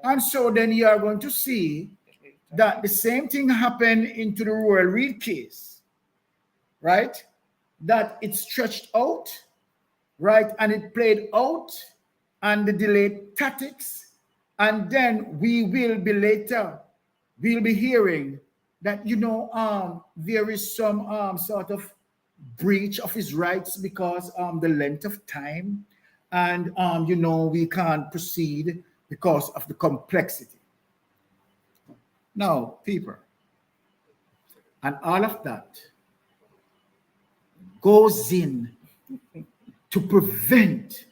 And so then you are going to see that the same thing happened into the Royal Reed case, right? That it stretched out, right? And it played out, and the delayed tactics. And then we will be later, we'll be hearing that, there is some sort of breach of his rights because the length of time, and we can't proceed because of the complexity. Now, people, and all of that goes in to prevent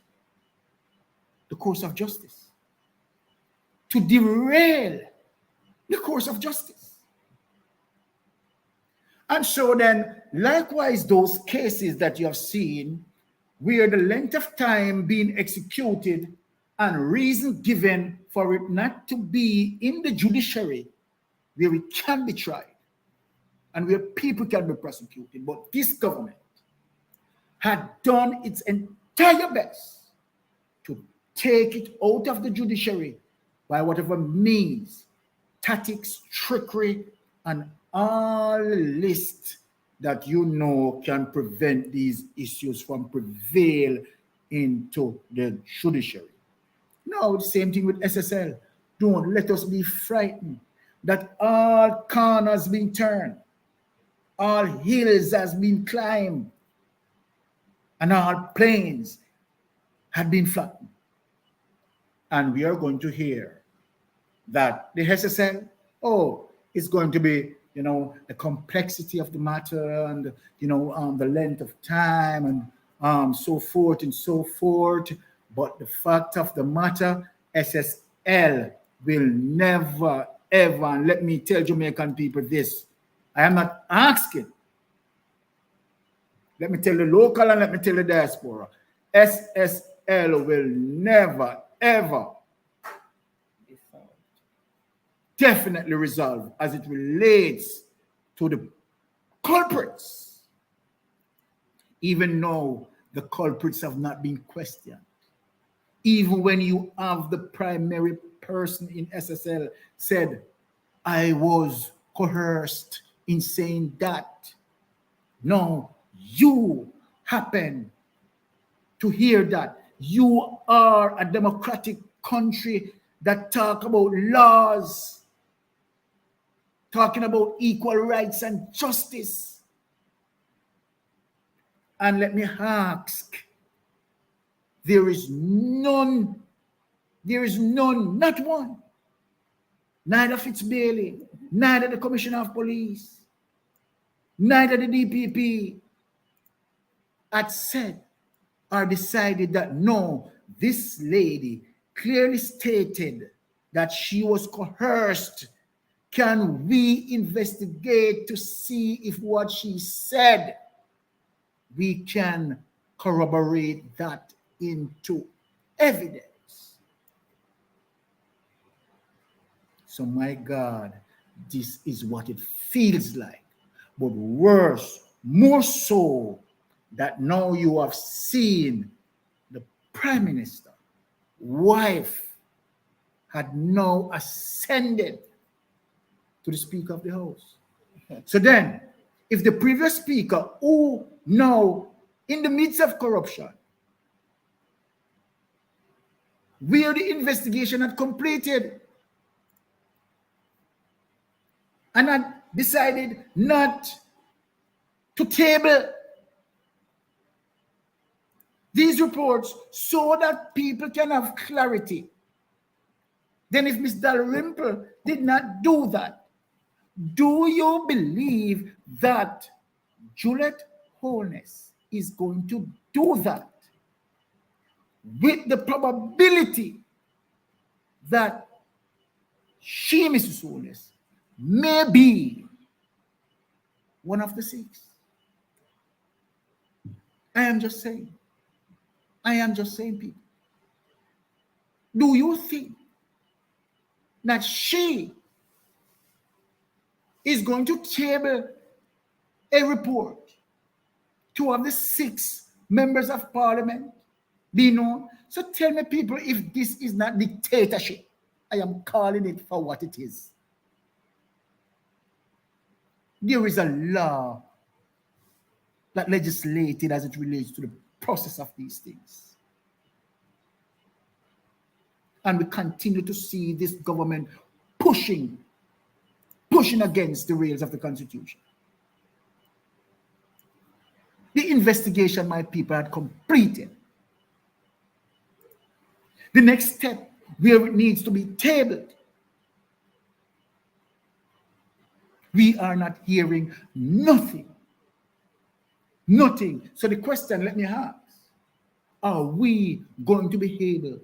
the course of justice, to derail the course of justice. And so then, likewise, those cases that you have seen where the length of time being executed and reason given for it not to be in the judiciary where it can be tried and where people can be prosecuted. But this government had done its entire best to take it out of the judiciary by whatever means, tactics, trickery, and all list that can prevent these issues from prevail into the judiciary. Now, the same thing with SSL. Don't let us be frightened that all corners been turned, all hills has been climbed, and all plains had been flattened. And we are going to hear that the SSL, it's going to be, the complexity of the matter and, the length of time and so forth and so forth. But the fact of the matter, SSL will never, ever, and let me tell Jamaican people this, I am not asking. Let me tell the local and let me tell the diaspora, SSL will never, ever definitely resolve as it relates to the culprits, even though the culprits have not been questioned. Even when you have the primary person in SSL said, I was coerced in saying that. No, you happen to hear that. You are a democratic country that talk about laws, talking about equal rights and justice. And let me ask, there is none, not one, neither Fitzbailey, neither the Commissioner of Police, neither the DPP had said or decided that no, this lady clearly stated that she was coerced. Can we investigate to see if what she said, we can corroborate that into evidence? So my God, this is what it feels like. But worse, more so, that now you have seen the Prime Minister, wife, had now ascended to the Speaker of the House. So then, if the previous Speaker, who now in the midst of corruption, where the investigation had completed, and had decided not to table these reports so that people can have clarity, then if Ms. Dalrymple did not do that, do you believe that Juliet Holness is going to do that with the probability that she, Mrs. Holness, may be one of the six? I am just saying, people. Do you think that she is going to table a report to have the six members of parliament be known. So tell me, people, if this is not dictatorship, I am calling it for what it is. There is a law that legislated as it relates to the process of these things. And we continue to see this government pushing against the rails of the Constitution. The investigation my people had completed. The next step where it needs to be tabled. We are not hearing nothing. Nothing. So the question, let me ask, are we going to be able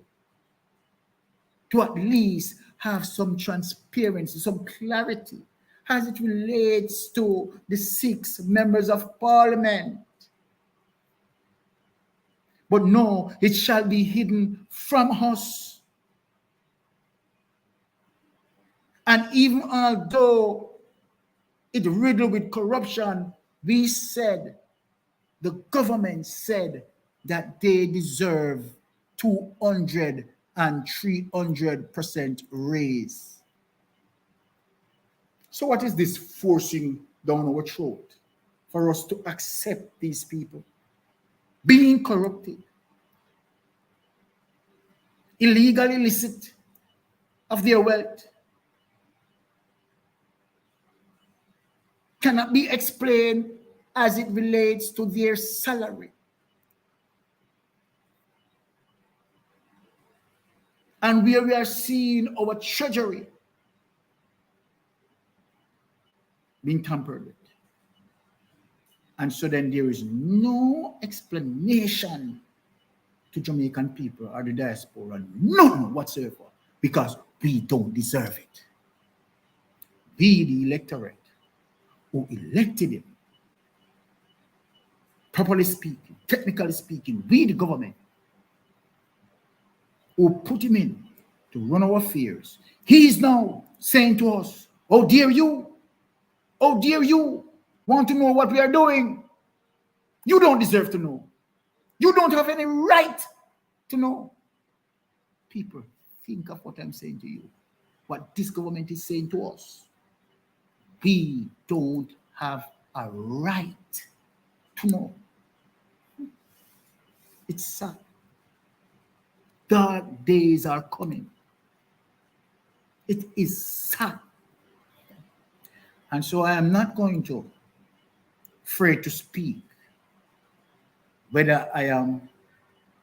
to at least have some transparency, some clarity as it relates to the 6 members of parliament? But no, it shall be hidden from us. And even although it riddled with corruption, we said, the government said that they deserve 200 and 300% raise. So what is this forcing down our throat for us to accept these people being corrupted, illegal, illicit of their wealth, cannot be explained as it relates to their salary? And where we are seeing our treasury being tampered with. And so then there is no explanation to Jamaican people or the diaspora, none whatsoever, because we don't deserve it. We, the electorate, who elected him, properly speaking, technically speaking, we, the government, who put him in to run our affairs, he is now saying to us, oh dear you, want to know what we are doing? You don't deserve to know. You don't have any right to know. People, think of what I'm saying to you, what this government is saying to us. We don't have a right to know. It's sad. Dark days are coming. It is sad. And so I am not going to afraid to speak, whether I am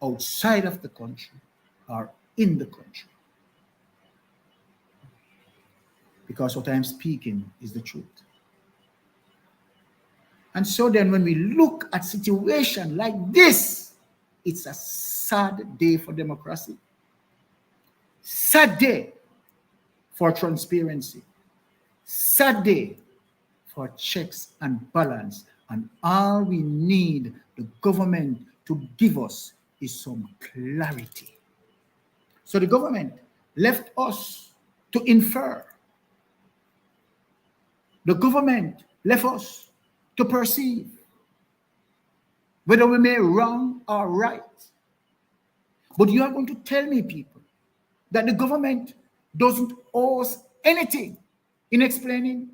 outside of the country or in the country. Because what I am speaking is the truth. And so then when we look at situation like this, it's a sad day for democracy. Sad day for transparency. Sad day for checks and balance. And all we need the government to give us is some clarity. So the government left us to infer. The government left us to perceive whether we may wrong or right. But you are going to tell me, people, that the government doesn't owe us anything in explaining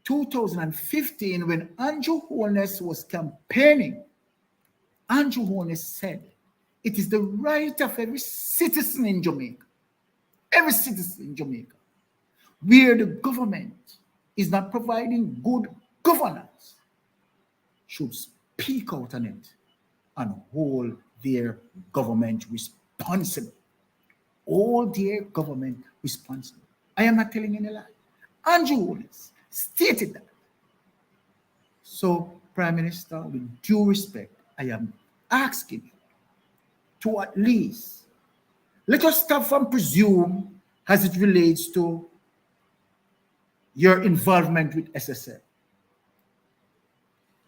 2015, when Andrew Holness was campaigning. Andrew Holness said, it is the right of every citizen in Jamaica, where the government is not providing good governance, should speak out on it and hold their government responsible. Hold their government responsible. I am not telling any lie. Andrew Holness stated that. So, Prime Minister, with due respect, I am asking you to at least let us stop from presume as it relates to your involvement with SSL.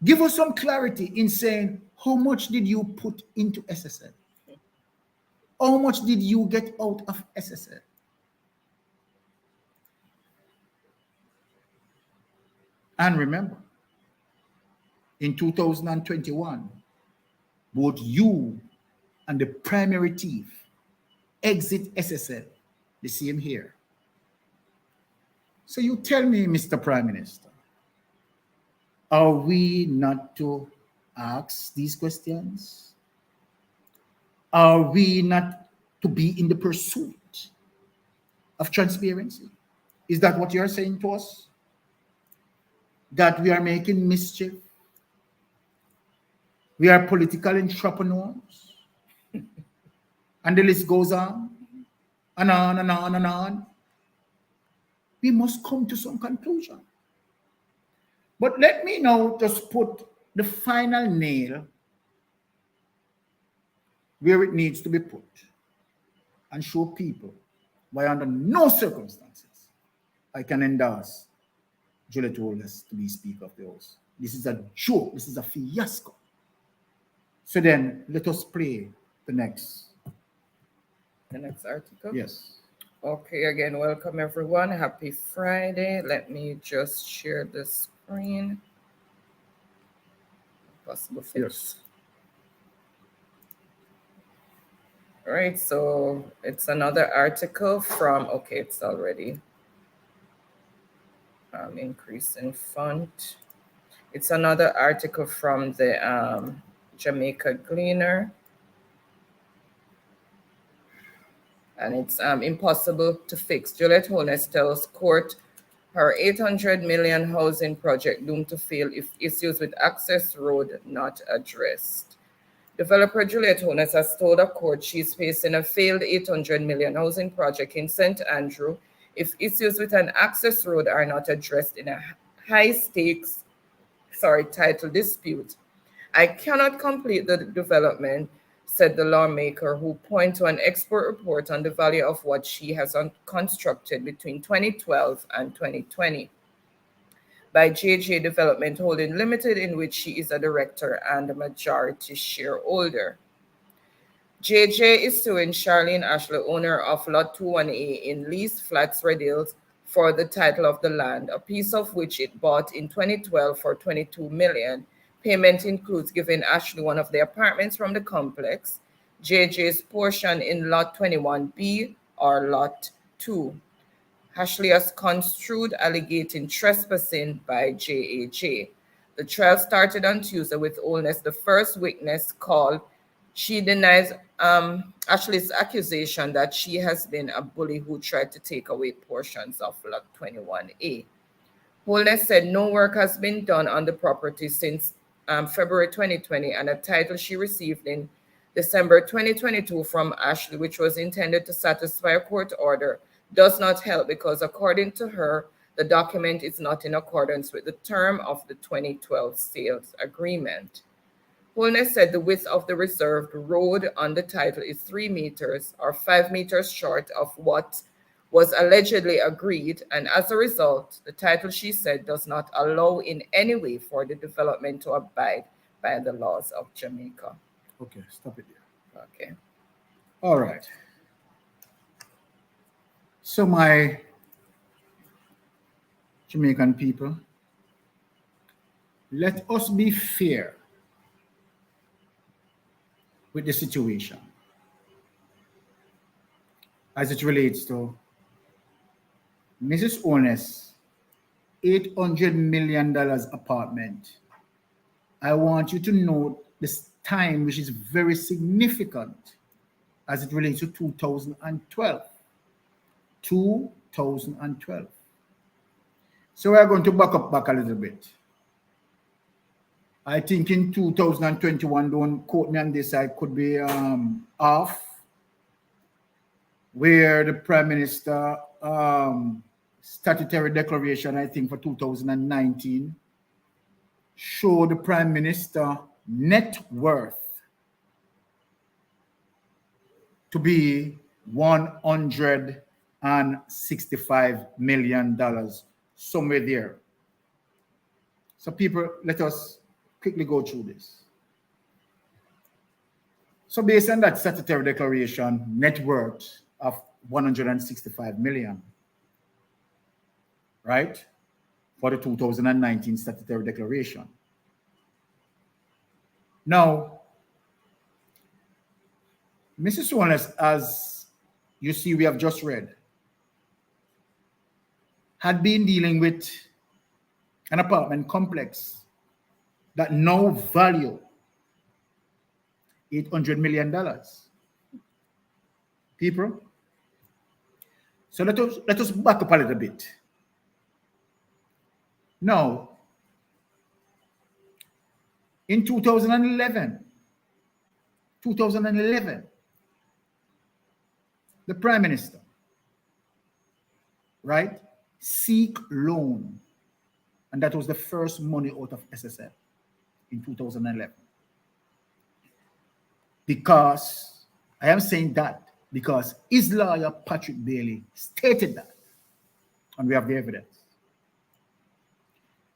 Give us some clarity in saying, how much did you put into SSL? How much did you get out of SSL? And remember, in 2021, both you and the primary thief exit SSL, the same here. So you tell me, Mr. Prime Minister, are we not to ask these questions? Are we not to be in the pursuit of transparency? Is that what you're saying to us? That we are making mischief? We are political entrepreneurs? And the list goes on and on and on and on. We must come to some conclusion. But let me now just put the final nail where it needs to be put and show people why under no circumstances I can endorse Juliet Holness to be Speaker of the House. This is a joke. This is a fiasco. So then let us play the next article. Yes. Okay, again, welcome everyone. Happy Friday. Let me just share the screen. Possible fix. Yes. All right, so it's another article from, okay, it's already increase in font. It's another article from the Jamaica Gleaner. And it's impossible to fix. Juliet Holness tells court her 800 million housing project doomed to fail if issues with access road not addressed. Developer Juliet Holness has told a court she's facing a failed 800 million housing project in St. Andrew if issues with an access road are not addressed in a high-stakes, title dispute. I cannot complete the development, said the lawmaker, who pointed to an expert report on the value of what she has constructed between 2012 and 2020 by JJ Development Holding Limited, in which she is a director and a majority shareholder. JJ is suing Charlene Ashley, owner of Lot 21A in Leased Flats, Red Hills, for the title of the land, a piece of which it bought in 2012 for $22 million. Payment includes giving Ashley one of the apartments from the complex, JJ's portion in Lot 21B or Lot 2. Ashley has construed alleging trespassing by JAJ. The trial started on Tuesday with Holness, the first witness, called. She denies Ashley's accusation that she has been a bully who tried to take away portions of Lot 21A. Holness said no work has been done on the property since February 2020, and a title she received in December 2022 from Ashley, which was intended to satisfy a court order, does not help because, according to her, the document is not in accordance with the term of the 2012 sales agreement. Holness said the width of the reserved road on the title is 3 meters or 5 meters short of what was allegedly agreed, and as a result, the title, she said, does not allow in any way for the development to abide by the laws of Jamaica. Okay, stop it there. Okay. All right. So my Jamaican people, let us be fair with the situation as it relates to Mrs. Holness' $800 million apartment. I want you to note this time, which is very significant as it relates to 2012. 2012. So we are going to back a little bit. I think in 2021, don't quote me on this, I could be off, where the Prime Minister statutory declaration, I think for 2019, showed the Prime Minister net worth to be $165 million, somewhere there. So people, let us quickly go through this. So based on that statutory declaration, net worth of 165 million, right? For the 2019 statutory declaration. Now, Mrs. Holness, as you see, we have just read, had been dealing with an apartment complex that now value $800 million. People, so let us back up a little bit. Now, in 2011, the Prime Minister, right, seek loan, and that was the first money out of SSL in 2011. Because, I am saying that because his lawyer, Patrick Bailey, stated that, and we have the evidence,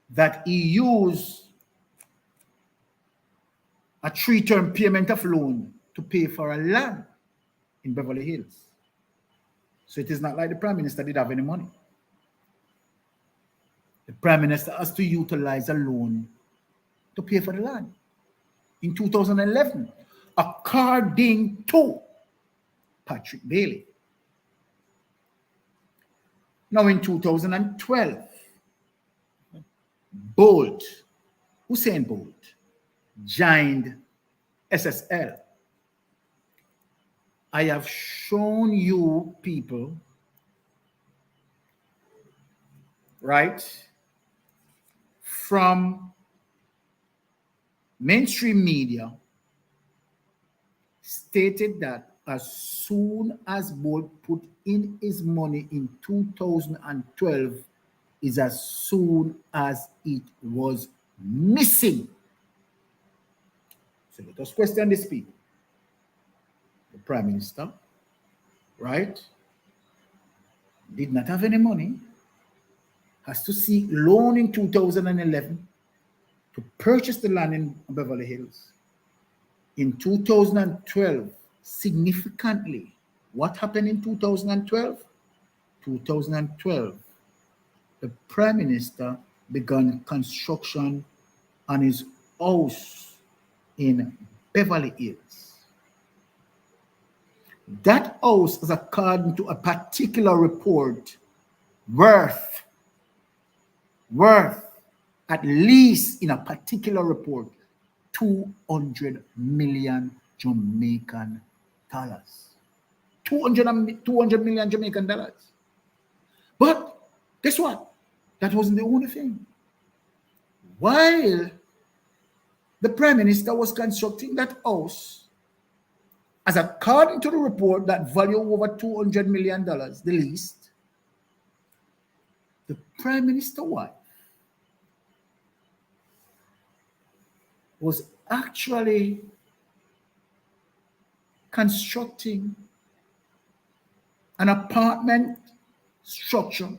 that he used a 3-term payment of loan to pay for a land in Beverly Hills. So it is not like the Prime Minister did have any money. The Prime Minister has to utilize a loan to pay for the land in 2011, according to Patrick Bailey. Now in 2012, Usain Bolt, joined SSL. I have shown you people, right, from mainstream media stated that as soon as Bolt put in his money in 2012 is as soon as it was missing. So let us question these people. The Prime Minister, right, did not have any money, has to seek loan in 2011 to purchase the land in Beverly Hills. In 2012, significantly, what happened in 2012? 2012, the Prime Minister began construction on his house in Beverly Hills. That house is, according to a particular report, worth at least in a particular report 200 million Jamaican dollars. 200 million Jamaican dollars. But guess what? That wasn't the only thing. While the Prime Minister was constructing that house, as according to the report that value over $200 million, the least, the Prime Minister wife was actually constructing an apartment structure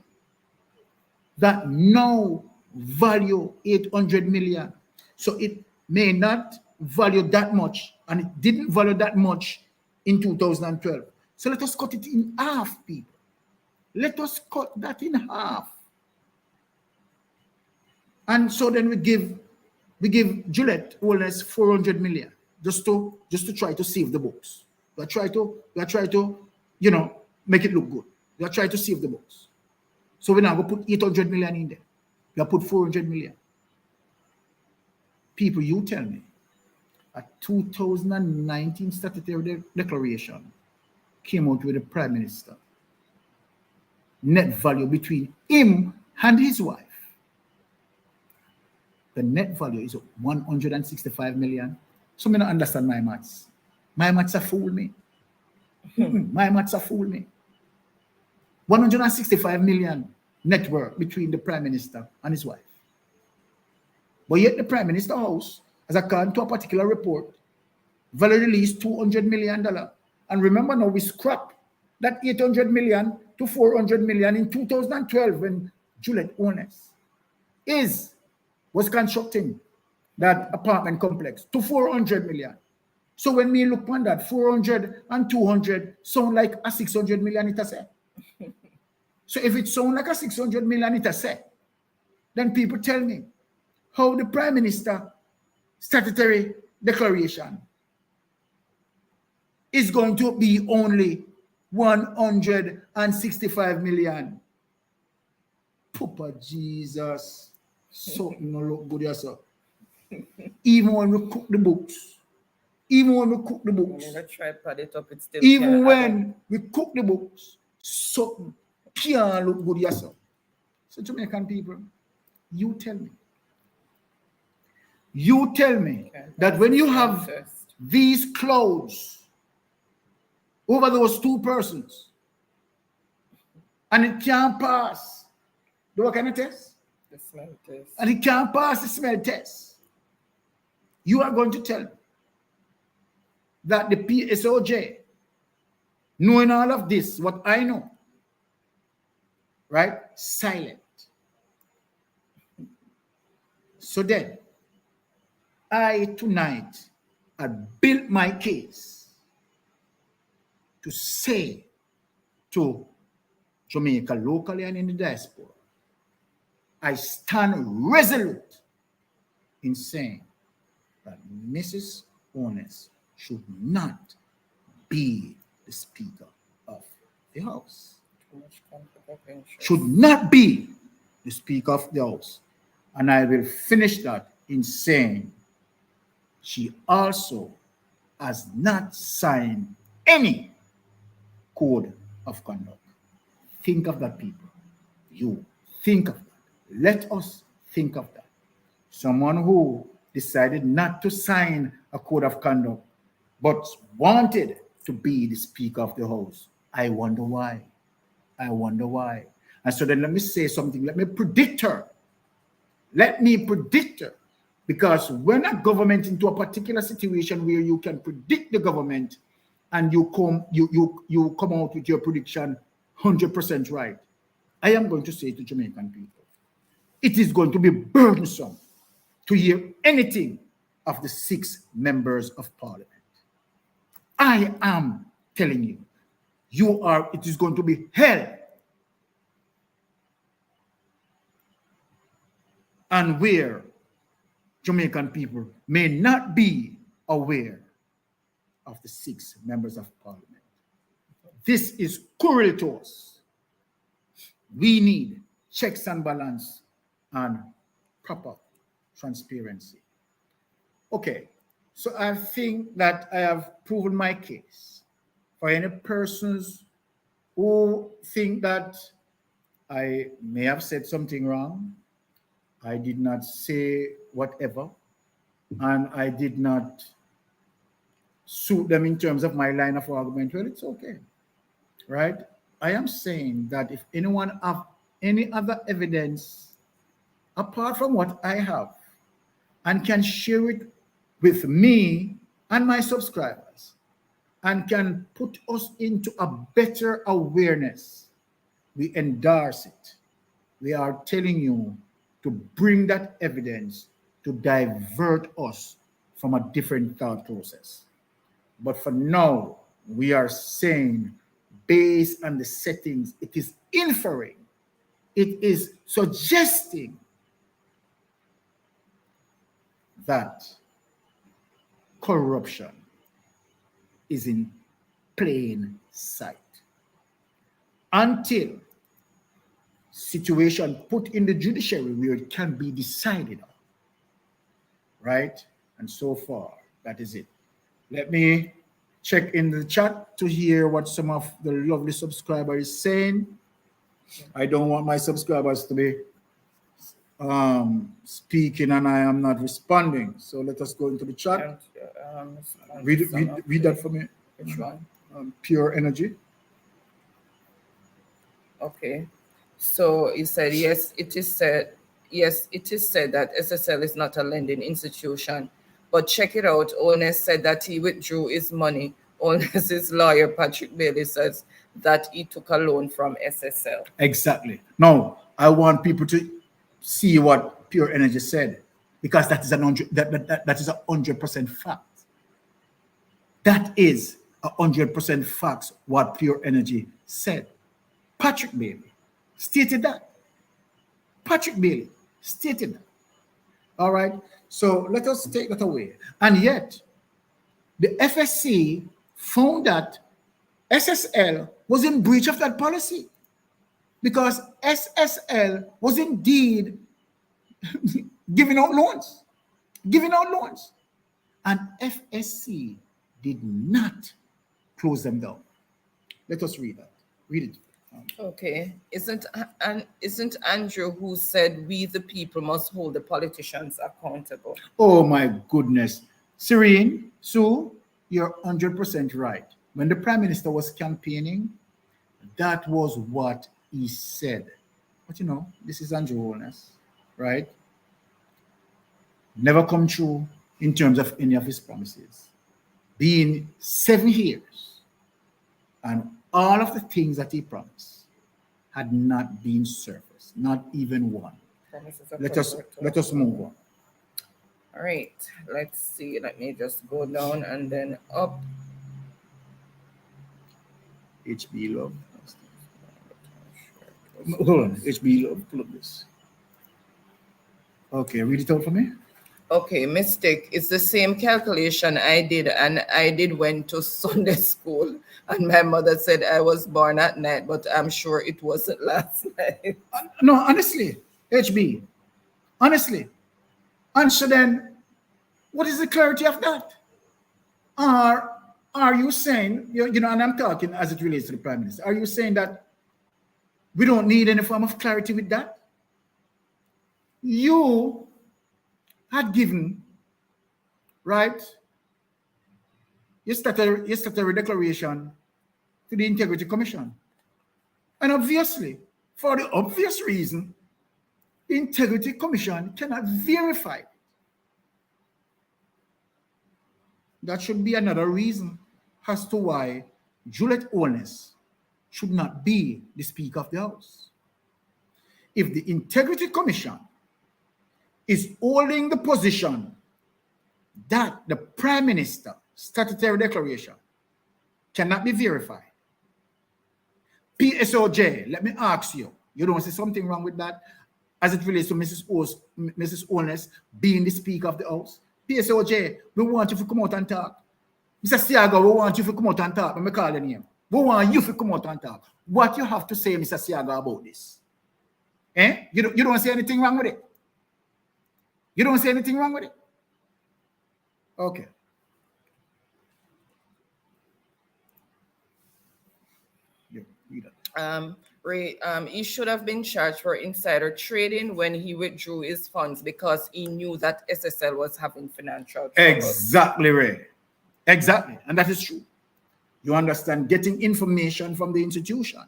that now value 800 million. So it may not value that much, and it didn't value that much in 2012. So let us cut it in half, people. Let us cut that in half. And so then we give Juliet Holness 400 million just to try to save the books. We try to make it look good. We try to save the books. So we're now going to put 800 million in there. We put 400 million. People, you tell me, a 2019 statutory declaration came out with the Prime Minister. Net value between him and his wife. The net value is 165 million. So I don't understand my maths. My maths are fool me. My maths are fool me. 165 million net worth between the Prime Minister and his wife. But yet the Prime Minister house, as according to a particular report, value released $200 million. And remember now, we scrapped that 800 million to 400 million in 2012 when Juliet Holness was constructing that apartment complex to 400 million. So when we look on that, 400 and 200 sound like a 600 million it a say. So if it sound like a 600 million it a say, then people tell me how the Prime Minister statutory declaration is going to be only 165 million. Papa Jesus. Something no look good yourself. Even when we cook the books. When you try pad it up, it still Even can't when we cook the books, something can't look good yourself. So Jamaican people, you tell me Okay. that when you have First. these clouds over those two persons and it can't pass the what kind of test? The smell test. And it can't pass the smell test, you are going to tell me that the PSOJ, knowing all of this, what I know, right, silent. So then, I tonight had built my case to say to Jamaica locally and in the diaspora, I stand resolute in saying that Mrs. Holness should not be the Speaker of the House. Too much conflict of interest. Should not be the Speaker of the House. And I will finish that in saying she also has not signed any code of conduct. Think of that, people. You think of that. Let us think of that. Someone who decided not to sign a code of conduct but wanted to be the Speaker of the House. I wonder why. And so then let me say something. Let me predict her. Because when a government into a particular situation where you can predict the government and you come out with your prediction 100% right, I am going to say to Jamaican people, it is going to be burdensome to hear anything of the 6 members of parliament. I am telling you, it is going to be hell. And where Jamaican people may not be aware of the 6 members of parliament. This is cruel to us. We need checks and balance and proper transparency. Okay, so I think that I have proven my case. For any persons who think that I may have said something wrong, I did not say whatever, and I did not suit them in terms of my line of argument, well, it's okay, right? I am saying that if anyone have any other evidence apart from what I have and can share it with me and my subscribers and can put us into a better awareness, we endorse it. We are telling you to bring that evidence to divert us from a different thought process. But for now, we are saying, based on the settings, it is inferring, it is suggesting that corruption is in plain sight. Until situation put in the judiciary where it can be decided on, right? And so far, that is it. Let me check in the chat to hear what some of the lovely subscribers is saying. I don't want my subscribers to be speaking and I am not responding. So let us go into the chat. Read that for me. Which one? Pure energy. Okay. So he said, yes, it is said that SSL is not a lending institution. But check it out. Holness said that he withdrew his money. Holness's lawyer, Patrick Bailey, says that he took a loan from SSL. Exactly. Now, I want people to see what Pure Energy said, because that is that is 100% fact. That is 100% facts what Pure Energy said. Patrick Bailey stated that. All right. So let us take that away. And yet, the FSC found that SSL was in breach of that policy because SSL was indeed giving out loans. And FSC did not close them down. Let us read that. Read it. Okay. Isn't Andrew who said we the people must hold the politicians accountable? Oh my goodness. Serene, Sue, you're 100% right. When the Prime Minister was campaigning, that was what he said. But you know, this is Andrew Holness, right? Never come true in terms of any of his promises. Being 7 years and all of the things that he promised had not been surfaced, not even one. Let us move on. All right, let's see. Let me just go down and then up. HB Love. Hold on, HB Love, pull up this. Okay, read it out for me. Okay, mistake. It's the same calculation I did, and I did went to Sunday school, and my mother said I was born at night, but I'm sure it wasn't last night. No, honestly, HB, honestly. And so then, what is the clarity of that? Are you saying, you know, and I'm talking as it relates to the Prime Minister, are you saying that we don't need any form of clarity with that? You had given, right, your statutory declaration to the Integrity Commission. And obviously, for the obvious reason, the Integrity Commission cannot verify it. That should be another reason as to why Juliet Holness should not be the Speaker of the House. If the Integrity Commission is holding the position that the Prime Minister statutory declaration cannot be verified, PSOJ, let me ask you, you don't see something wrong with that as it relates to Mrs. Holness being the Speaker of the House? PSOJ, we want you to come out and talk. Mr. Siaga, we want you to come out and talk. Let me call your name. We want you to come out and talk. What you have to say, Mr. Siaga, about this? You don't see anything wrong with it? You don't see anything wrong with it? Okay. He should have been charged for insider trading when he withdrew his funds because he knew that SSL was having financial trouble. Exactly, Ray. Exactly. And that is true. You understand, getting information from the institution,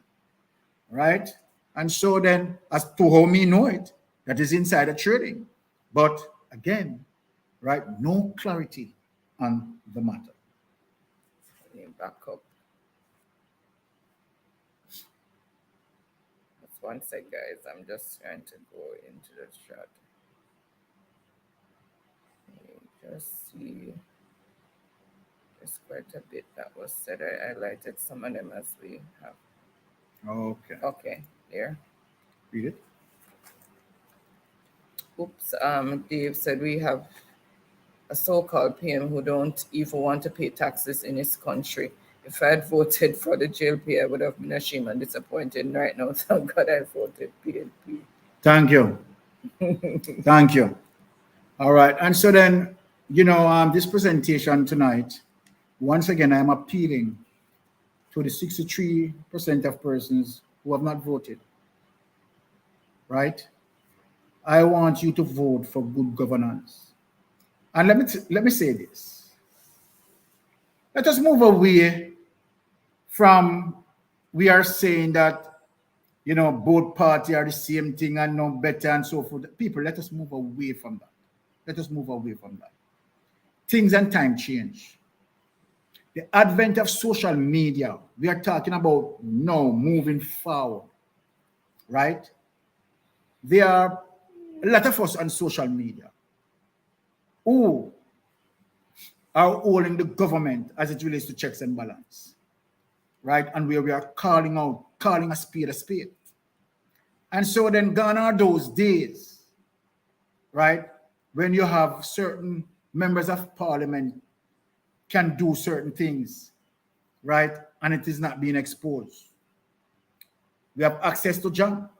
right? And so then, as to how me know it, that is insider trading. But again, right, no clarity on the matter. Let me back up. Just one sec, guys. I'm just trying to go into the chat. Just see. There's quite a bit that was said. I highlighted some of them as we have. Okay. Okay, there. Read it. Oops, Dave said we have a so-called PM who don't even want to pay taxes in his country. If I had voted for the jail pay, I would have been ashamed and disappointed. Right now, thank God I voted PNP. Thank you. Thank you. All right. And so then, you know, this presentation tonight, once again, I'm appealing to the 63% of persons who have not voted. Right? I want you to vote for good governance. And let me say this. Let us move away from we are saying that, you know, both parties are the same thing and no better and so forth. People, let us move away from that. Let us move away from that. Things and time change. The advent of social media, we are talking about now moving forward, right? There are a lot of us on social media who are holding the government as it relates to checks and balance, right? And where we are calling a spade a spade. And so then gone are those days, right? When you have certain members of parliament can do certain things right? And it is not being exposed. We have access to John.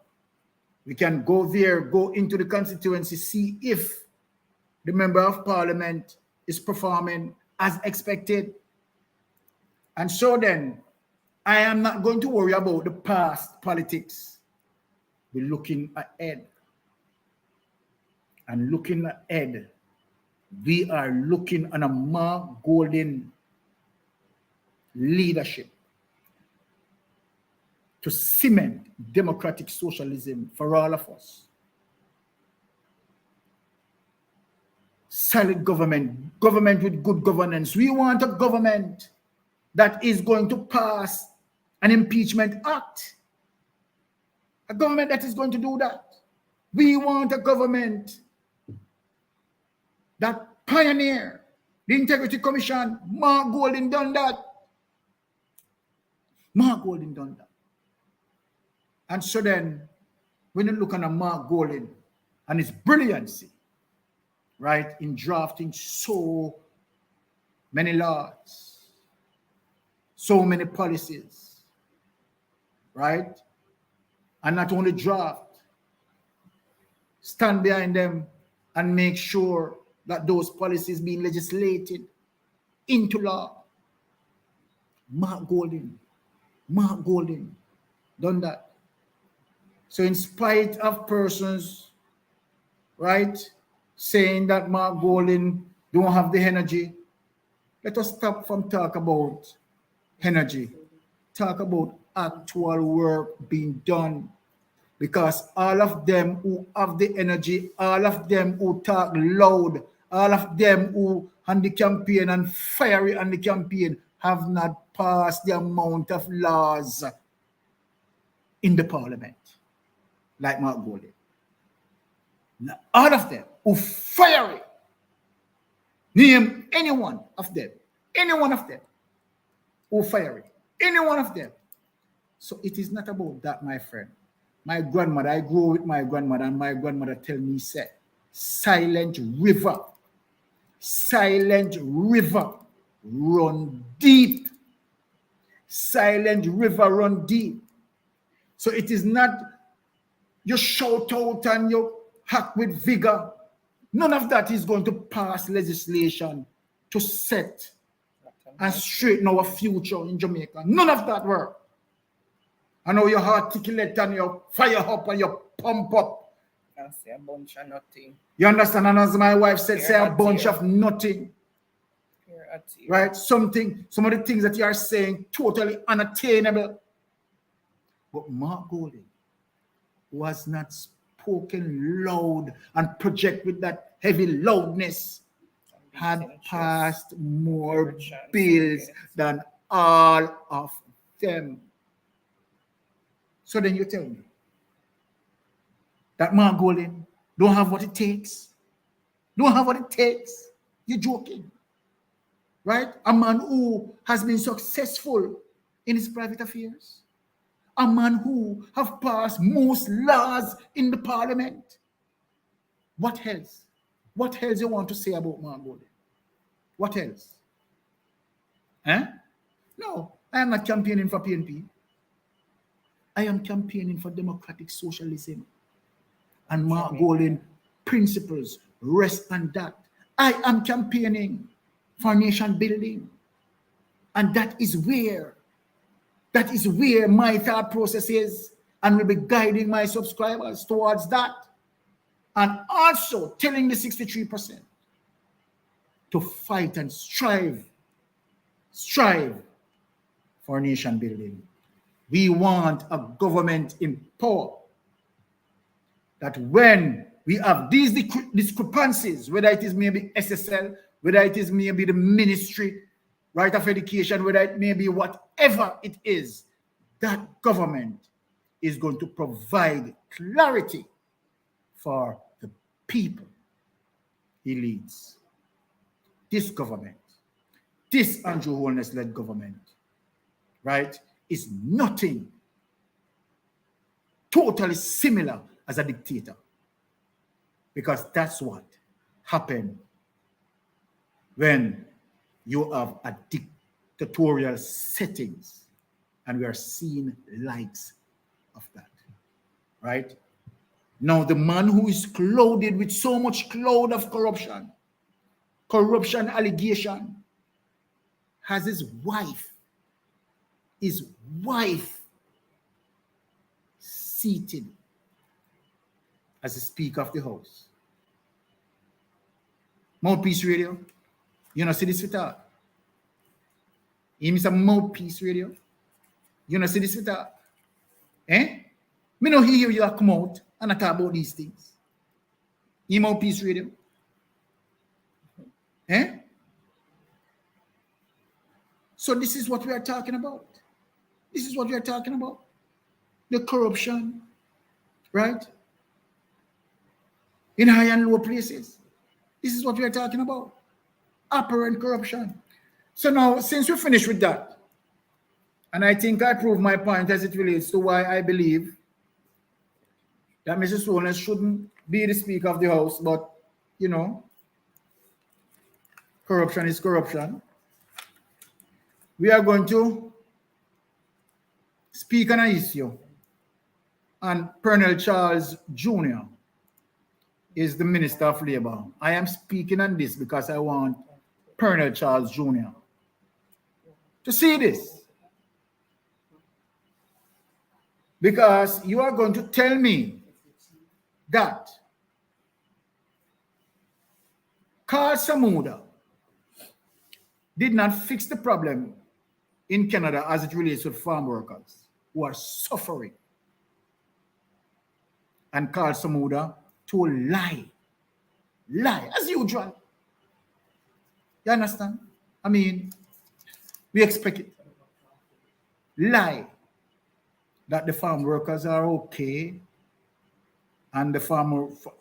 We can go there, go into the constituency, see if the member of parliament is performing as expected. And so then, I am not going to worry about the past politics. We're looking ahead. And looking ahead, we are looking on a more golden leadership to cement democratic socialism for all of us. Solid government, government with good governance. We want a government that is going to pass an impeachment act. A government that is going to do that. We want a government that pioneer the Integrity Commission. Mark Golding done that. Mark Golding done that. And so then, when you look at Mark Golding and his brilliancy, right, in drafting so many laws, so many policies, right? And not only draft, stand behind them and make sure that those policies being legislated into law. Mark Golding done that. So in spite of persons, right, saying that Mark Golding don't have the energy, let us stop from talk about energy. Talk about actual work being done. Because all of them who have the energy, all of them who talk loud, all of them who on the campaign and fiery on the campaign have not passed the amount of laws in the parliament like Mark Golding. Now, all of them who fiery. Name any one of them who fiery. Any one of them. So it is not about that, my friend. My grandmother, I grew with my grandmother, and my grandmother tell me, say, silent river run deep. Silent river run deep. So it is not you shout out and you hack with vigor. None of that is going to pass legislation to set and straighten our future in Jamaica. None of that work. I know you articulate and you fire up and you pump up. I say a bunch of nothing. You understand? And as my wife said, say a bunch of nothing. Right? Some of the things that you are saying totally unattainable. But Mark Golding was not spoken loud and project with that heavy loudness, had passed more bills than all of them. So then you tell me that Mark Golding don't have what it takes. Don't have what it takes. You're joking. Right? A man who has been successful in his private affairs. A man who have passed most laws in the parliament. What else? What else you want to say about Mark Golding? What else? No, I am not campaigning for PNP. I am campaigning for democratic socialism. And Mark Golding principles rest on that. I am campaigning for nation building. And that is where my thought process is, and will be guiding my subscribers towards that. And also telling the 63% to fight and strive for nation building. We want a government in power that when we have these discrepancies, whether it is maybe SSL, whether it is maybe the ministry, right, of education, whether it may be whatever it is, that government is going to provide clarity for the people he leads. This government, this Andrew Holness-led government, right, is nothing totally similar as a dictator. Because that's what happened when you have a tutorial settings, and we are seeing likes of that, right? Now, the man who is clothed with so much cloud of corruption allegation, has his wife seated as the Speaker of the House. Mouthpiece Radio, you know, see this with her. You miss a Mouthpiece Radio, you know, see this with her. Eh? Me no hear you come out and I talk about these things. You Mouthpiece Radio. Eh? So this is what we are talking about. This is what we are talking about. The corruption, right? In high and low places. This is what we are talking about. Apparent corruption. So now, since we're finished with that, and I think I proved my point as it relates to why I believe that Mrs. Holness shouldn't be the Speaker of the House, but, you know, corruption is corruption. We are going to speak on an issue, and Colonel Charles Jr. is the Minister of Labor. I am speaking on this because I want Colonel Charles Jr. to see this. Because you are going to tell me that Carl Samuda did not fix the problem in Canada as it relates to farm workers who are suffering. And Carl Samuda told lie as usual. You understand? I mean, we expect it. Lie that the farm workers are okay and the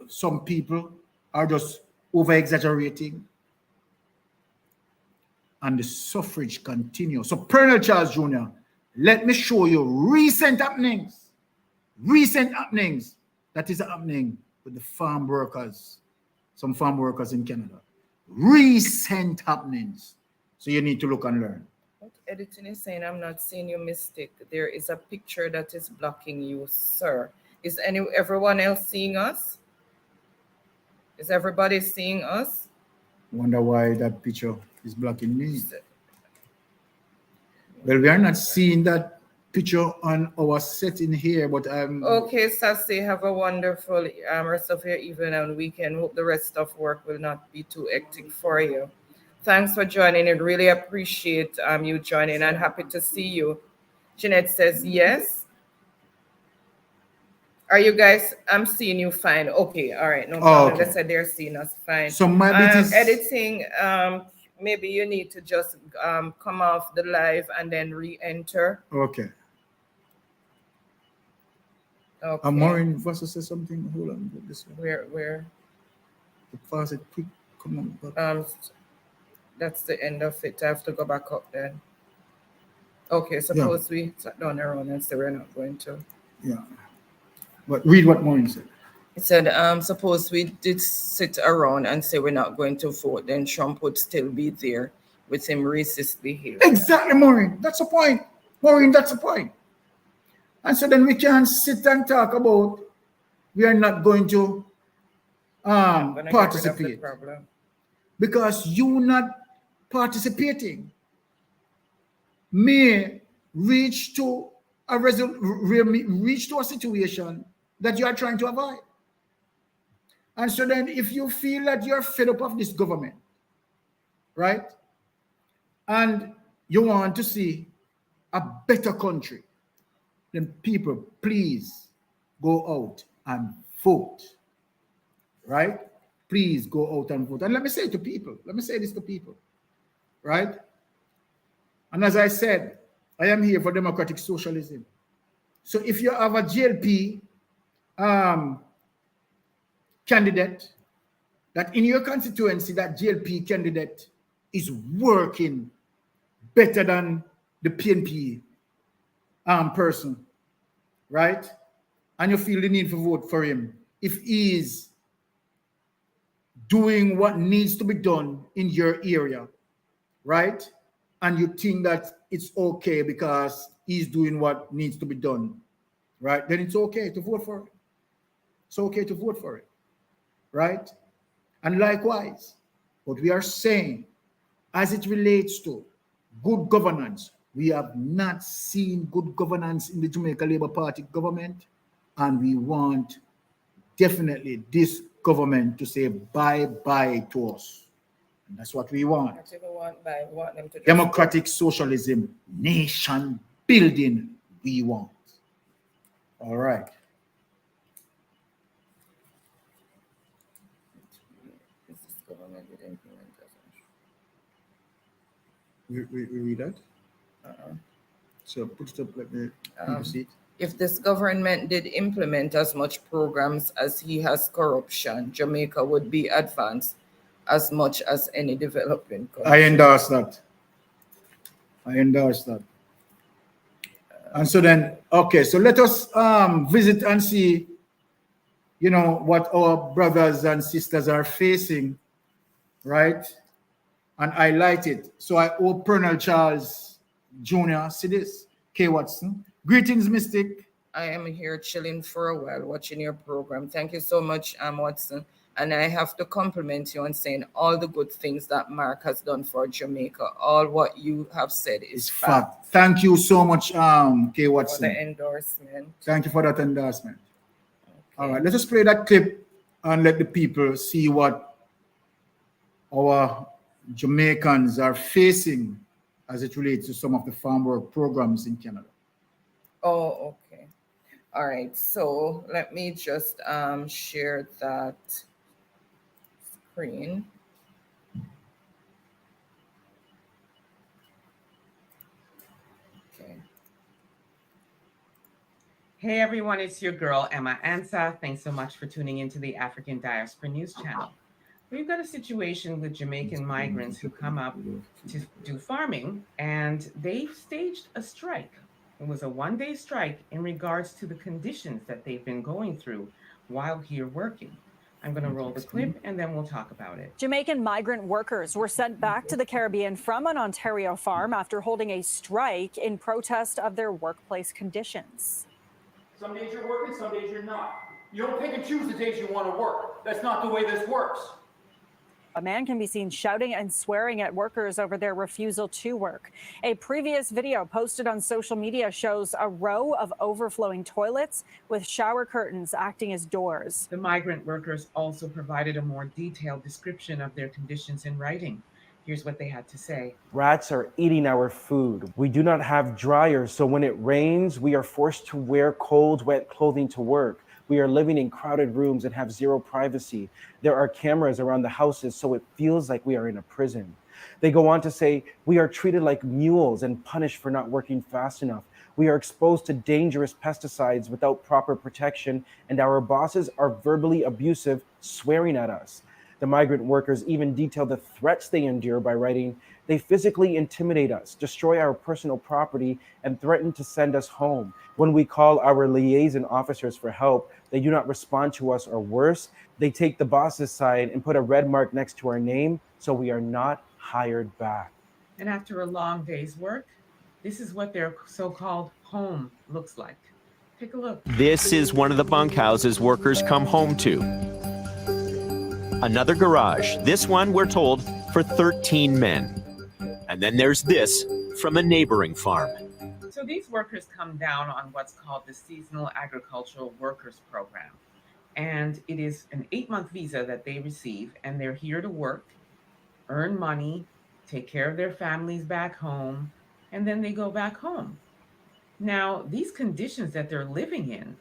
some people are just over-exaggerating. And the suffrage continues. So, Colonel Charles Jr., let me show you recent happenings that is happening with the farm workers, some farm workers in Canada. Recent happenings. So you need to look and learn. What editing is saying, I'm not seeing your mistake. There is a picture that is blocking you, sir. Is everyone else seeing us? Is everybody seeing us? Wonder why that picture is blocking me. Well, we are not seeing that picture on our setting here, but I'm... Okay, Sassy, have a wonderful rest of your evening and weekend. Hope the rest of work will not be too hectic for you. Thanks for joining. I really appreciate you joining and happy to see you. Jeanette says yes. Are you guys? I'm seeing you fine. Okay, all right, no problem. Okay. They said they're seeing us fine. So my bit is editing. Maybe you need to just come off the live and then re-enter. okay. Okay. Maureen wants to say something. Hold on, this one. Where? The faucet, quick, come on. That's the end of it. I have to go back up then. Okay, suppose we sat down around and say we're not going to. Yeah. But read what Maureen said. It said, suppose we did sit around and say we're not going to vote, then Trump would still be there with him racist behavior. Exactly, Maureen. That's the point. Maureen, that's the point. And so then we can sit and talk about we are not going to participate. Because you not participating may reach to a situation that you are trying to avoid. And so then if you feel that you're fed up of this government, right? And you want to see a better country, then people, please go out and vote, right? Please go out and vote. And let me say this to people, right? And as I said, I am here for democratic socialism. So if you have a GLP candidate, that in your constituency, that GLP candidate is working better than the PNP person, right? And you feel the need to vote for him. If he is doing what needs to be done in your area, right? and you think that it's okay because he's doing what needs to be done, right? Then it's okay to vote for it. It's okay to vote for it, right? And likewise, what we are saying as it relates to good governance, we have not seen good governance in the Jamaica Labour Party government, and we want definitely this government to say bye-bye to us. And that's what we want. Want them to Democratic socialism, nation building, we want. All right. We read that? So put it up, let me see. If this government did implement as much programs as he has corruption, Jamaica would be advanced as much as any developing country. I endorse that. And so then, okay, so let us visit and see, you know, what our brothers and sisters are facing, right? And highlight it. So I owe Colonel Charles Jr. see this. K. Watson. Greetings, Mystic. I am here chilling for a while, watching your program. Thank you so much, Watson. And I have to compliment you on saying all the good things that Mark has done for Jamaica. All what you have said is fact. Thank you so much, K. Watson. For the endorsement. Thank you for that endorsement. Okay. All right, let us play that clip and let the people see what our Jamaicans are facing as it relates to some of the farm work programs in Canada. Oh, okay. All right. So let me just share that screen. Okay. Hey everyone, it's your girl Emma Ansa. Thanks so much for tuning into the African Diaspora News Channel. We've got a situation with Jamaican migrants who come up to do farming, and they've staged a strike. It was a one-day strike in regards to the conditions that they've been going through while here working. I'm going to roll the clip and then we'll talk about it. Jamaican migrant workers were sent back to the Caribbean from an Ontario farm after holding a strike in protest of their workplace conditions. Some days you're working, some days you're not. You don't pick and choose the days you want to work. That's not the way this works. A man can be seen shouting and swearing at workers over their refusal to work. A previous video posted on social media shows a row of overflowing toilets with shower curtains acting as doors. The migrant workers also provided a more detailed description of their conditions in writing. Here's what they had to say. Rats are eating our food. We do not have dryers, so when it rains, we are forced to wear cold, wet clothing to work. We are living in crowded rooms and have zero privacy. There are cameras around the houses, so it feels like we are in a prison. They go on to say, we are treated like mules and punished for not working fast enough. We are exposed to dangerous pesticides without proper protection, and our bosses are verbally abusive, swearing at us. The migrant workers even detail the threats they endure by writing, they physically intimidate us, destroy our personal property, and threaten to send us home. When we call our liaison officers for help, they do not respond to us, or worse, they take the boss's side and put a red mark next to our name, so we are not hired back. And after a long day's work, this is what their so-called home looks like. Take a look. This is one of the bunkhouses workers come home to. Another garage, this one, we're told, for 13 men. And then there's this from a neighboring farm. So these workers come down on what's called the Seasonal Agricultural Workers Program. And it is an 8-month visa that they receive, and they're here to work, earn money, take care of their families back home, and then they go back home. Now, these conditions that they're living in,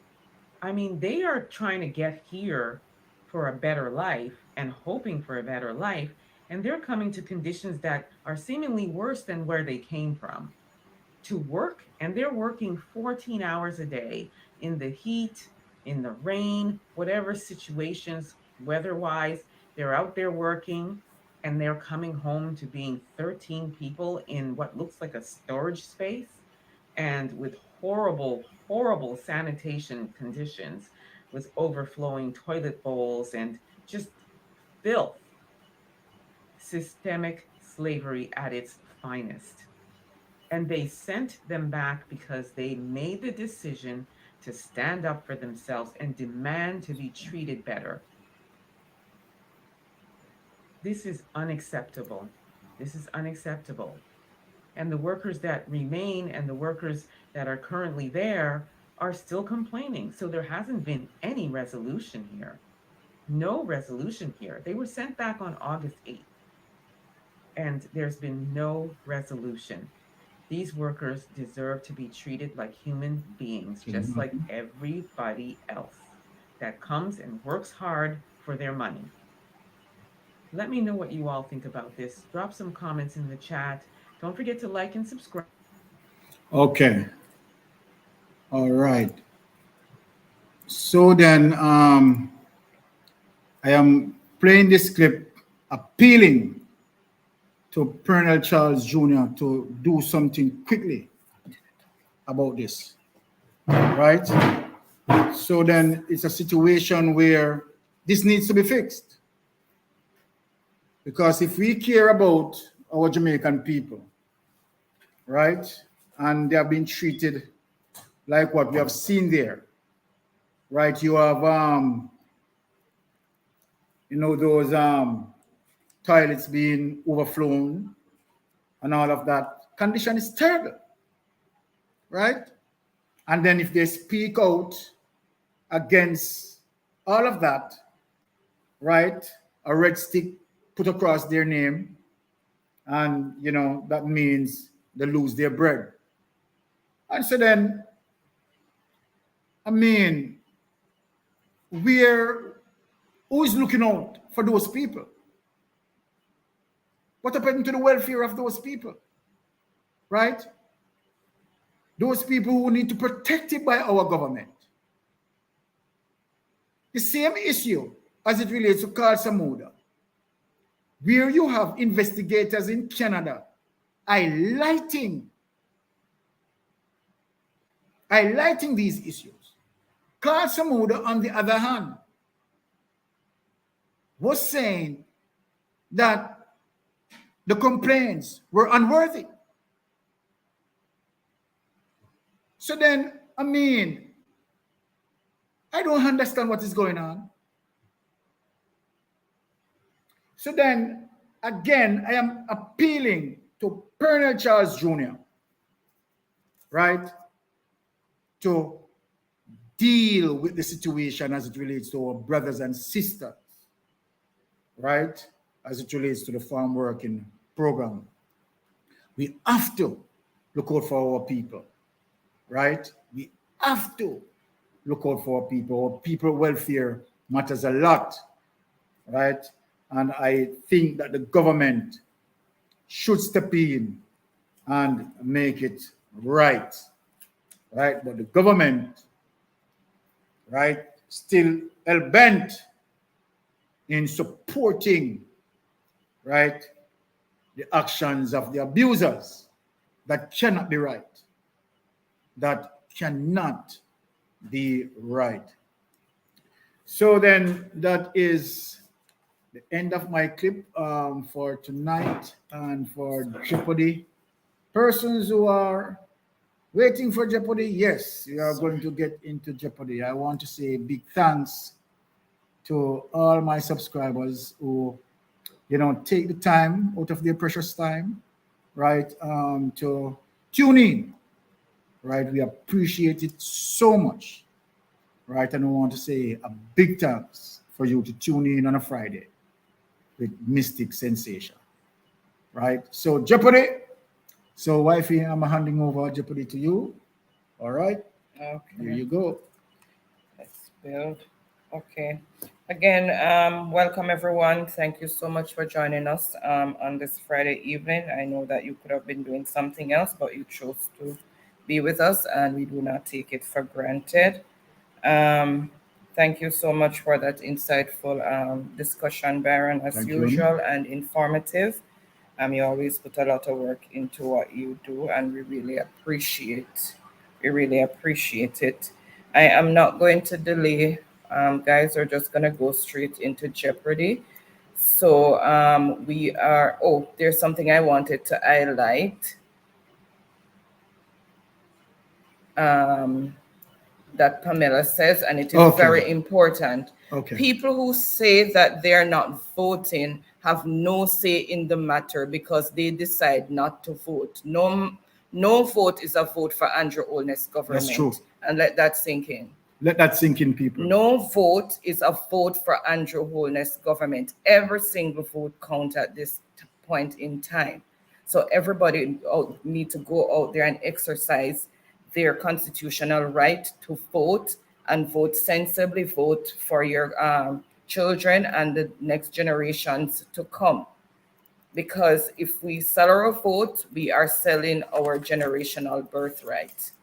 I mean, they are trying to get here for a better life and hoping for a better life, and they're coming to conditions that are seemingly worse than where they came from to work, and they're working 14 hours a day in the heat, in the rain, whatever situations, weather-wise, they're out there working, and they're coming home to being 13 people in what looks like a storage space, and with horrible, horrible sanitation conditions, with overflowing toilet bowls and just filth. Systemic slavery at its finest. And they sent them back because they made the decision to stand up for themselves and demand to be treated better. This is unacceptable. This is unacceptable. And the workers that remain and the workers that are currently there are still complaining. So there hasn't been any resolution here. No resolution here. They were sent back on August 8th. And there's been no resolution. These workers deserve to be treated like human beings, just like everybody else that comes and works hard for their money. Let me know what you all think about this. Drop some comments in the chat. Don't forget to like and subscribe. Okay. All right. So then I am playing this clip appealing to Colonel Charles Jr. to do something quickly about this, right? So then it's a situation where this needs to be fixed. Because if we care about our Jamaican people, right, and they have been treated like what we have seen there, right? You have, those toilets being overflown and all of that. Condition is terrible, right? And then if they speak out against all of that, right, a red stick put across their name, and that means they lose their bread. And so then, who is looking out for those people? What happened to the welfare of those people? Right? Those people who need to be protected by our government. The same issue as it relates to Carl Samuda, where you have investigators in Canada highlighting these issues. Carl Samuda, on the other hand, was saying that the complaints were unworthy. So then, I don't understand what is going on. So then, again, I am appealing to Colonel Charles Jr., right, to deal with the situation as it relates to our brothers and sisters, right, as it relates to the farm working program. We have to look out for our people, right? We have to look out for our people. Our people welfare matters a lot, right? And I think that the government should step in and make it right, right? But the government, right, still hell-bent in supporting, right, the actions of the abusers. That cannot be right. That cannot be right. So then that is the end of my clip for tonight and for Jeopardy. Persons who are waiting for Jeopardy, yes, you are going to get into Jeopardy. I want to say big thanks to all my subscribers who, take the time out of their precious time, right, to tune in, right? We appreciate it so much, right? And I want to say a big thanks for you to tune in on a Friday with Mystic Sensation, right? So Jeopardy. So wifey, I'm handing over Jeopardy to you. All right. Okay. Here you go. Let's build. Okay. Again, welcome everyone. Thank you so much for joining us on this Friday evening. I know that you could have been doing something else, but you chose to be with us, and we do not take it for granted. Thank you so much for that insightful discussion, Baron, as usual, and informative. You always put a lot of work into what you do, and we really appreciate it. I am not going to delay. Guys, we're just going to go straight into Jeopardy. So there's something I wanted to highlight. that Pamela says, and it is Okay. very important. Okay. People who say that they're not voting have no say in the matter because they decide not to vote. No vote is a vote for Andrew Holness government. That's true. And let that sink in. Let that sink in, people. No vote is a vote for Andrew Holness government. Every single vote counts at this point in time. So everybody need to go out there and exercise their constitutional right to vote and vote sensibly, vote for your children and the next generations to come. Because if we sell our vote, we are selling our generational birthright.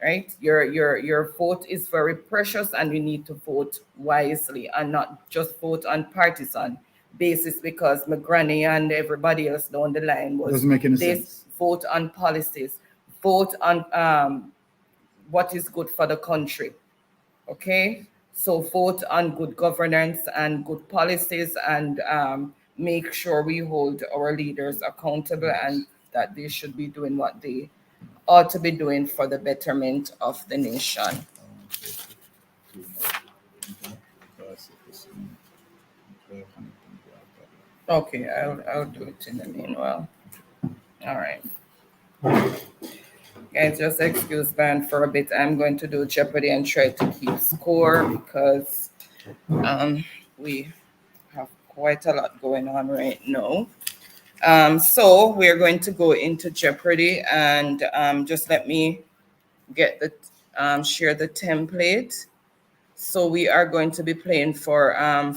Right? Your vote is very precious, and you need to vote wisely and not just vote on partisan basis because my granny and everybody else down the line was doesn't make any sense. Vote on policies, vote on what is good for the country. Okay, so vote on good governance and good policies, and make sure we hold our leaders accountable and that they should be doing what they ought to be doing for the betterment of the nation. Okay, I'll do it in the meanwhile. All right. Guys, just excuse Van for a bit. I'm going to do Jeopardy and try to keep score because we have quite a lot going on right now. So we're going to go into Jeopardy, and just let me get the share the template. So we are going to be playing for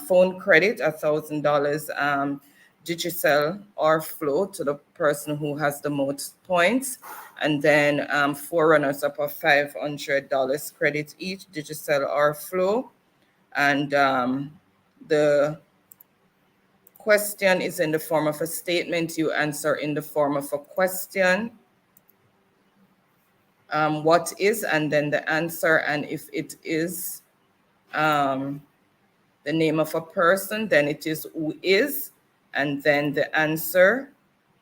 phone credit, $1,000 Digicel or Flow to the person who has the most points, and then 4 runners up of $500 credit each, Digicel or Flow, and the question is in the form of a statement. You answer in the form of a question. What is, and then the answer, and if it is the name of a person, then it is who is, and then the answer.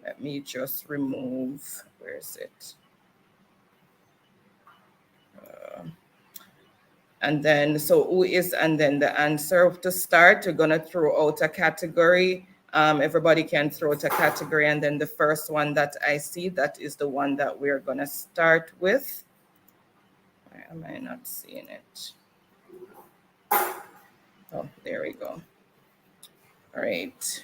Let me just remove, where is it? And then, so who is, and then the answer. To start, we're gonna throw out a category. Everybody can throw out a category, and then the first one that I see, that is the one that we're gonna start with. Why am I not seeing it? Oh, there we go. All right.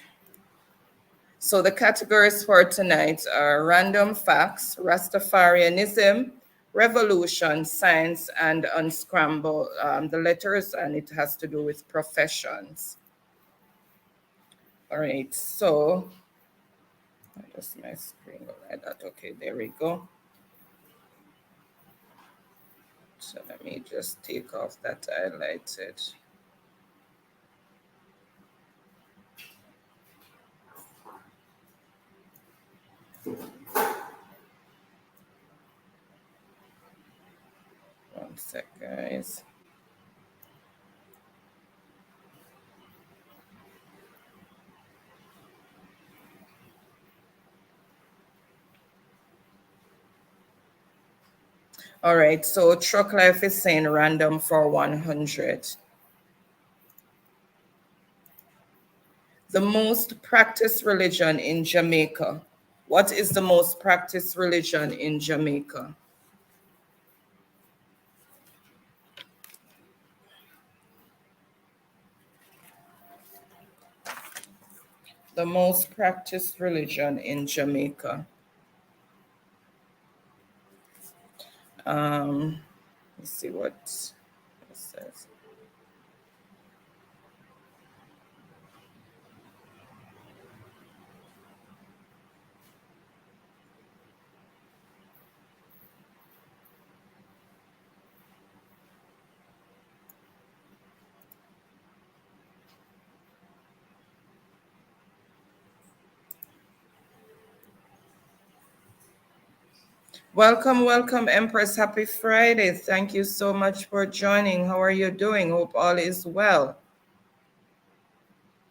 So the categories for tonight are random facts, Rastafarianism, revolution, science, and unscramble the letters, and it has to do with professions. All right, so I just my screen go like that. Okay, there we go. So let me just take off that highlighted. One sec, guys. All right, so Truck Life is saying random for 100. The most practiced religion in Jamaica. What is the most practiced religion in Jamaica? The most practiced religion in Jamaica. Let's see what it says. Welcome, welcome, Empress. Happy Friday. Thank you so much for joining. How are you doing? Hope all is well.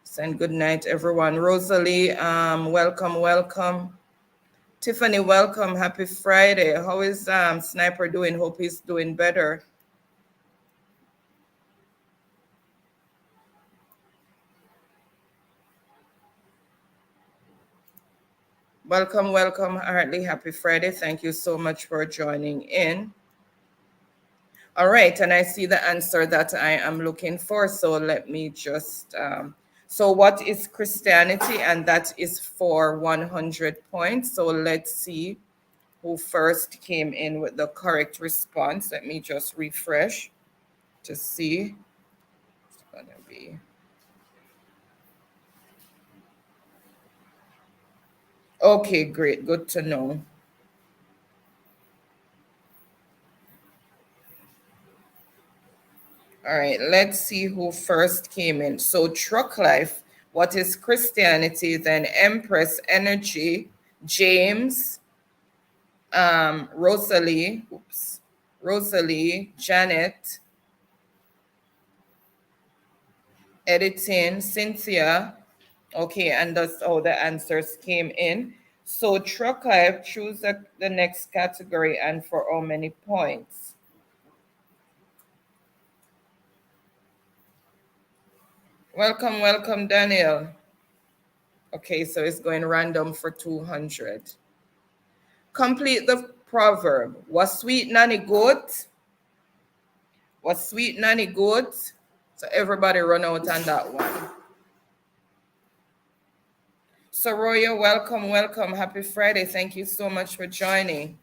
Send good night, everyone. Rosalie, welcome, welcome. Tiffany, welcome. Happy Friday. How is Sniper doing? Hope he's doing better. Welcome, welcome, Hartley. Happy Friday. Thank you so much for joining in. All right, and I see the answer that I am looking for. So let me just, so what is Christianity? And that is for 100 points. So let's see who first came in with the correct response. Let me just refresh to see. It's gonna be. Okay, great, good to know. All right, let's see who first came in. So Truck Life, what is Christianity? Then Empress Energy, James, Rosalie, Janet, Editing, Cynthia. Okay, and that's how the answers came in. So Truck Life, choose the next category and for how many points? Welcome, welcome, Daniel. Okay, so it's going random for 200. Complete the proverb. Was sweet nanny good? Was sweet nanny good? So everybody run out on that one. Soroya, welcome, welcome. Happy Friday. Thank you so much for joining.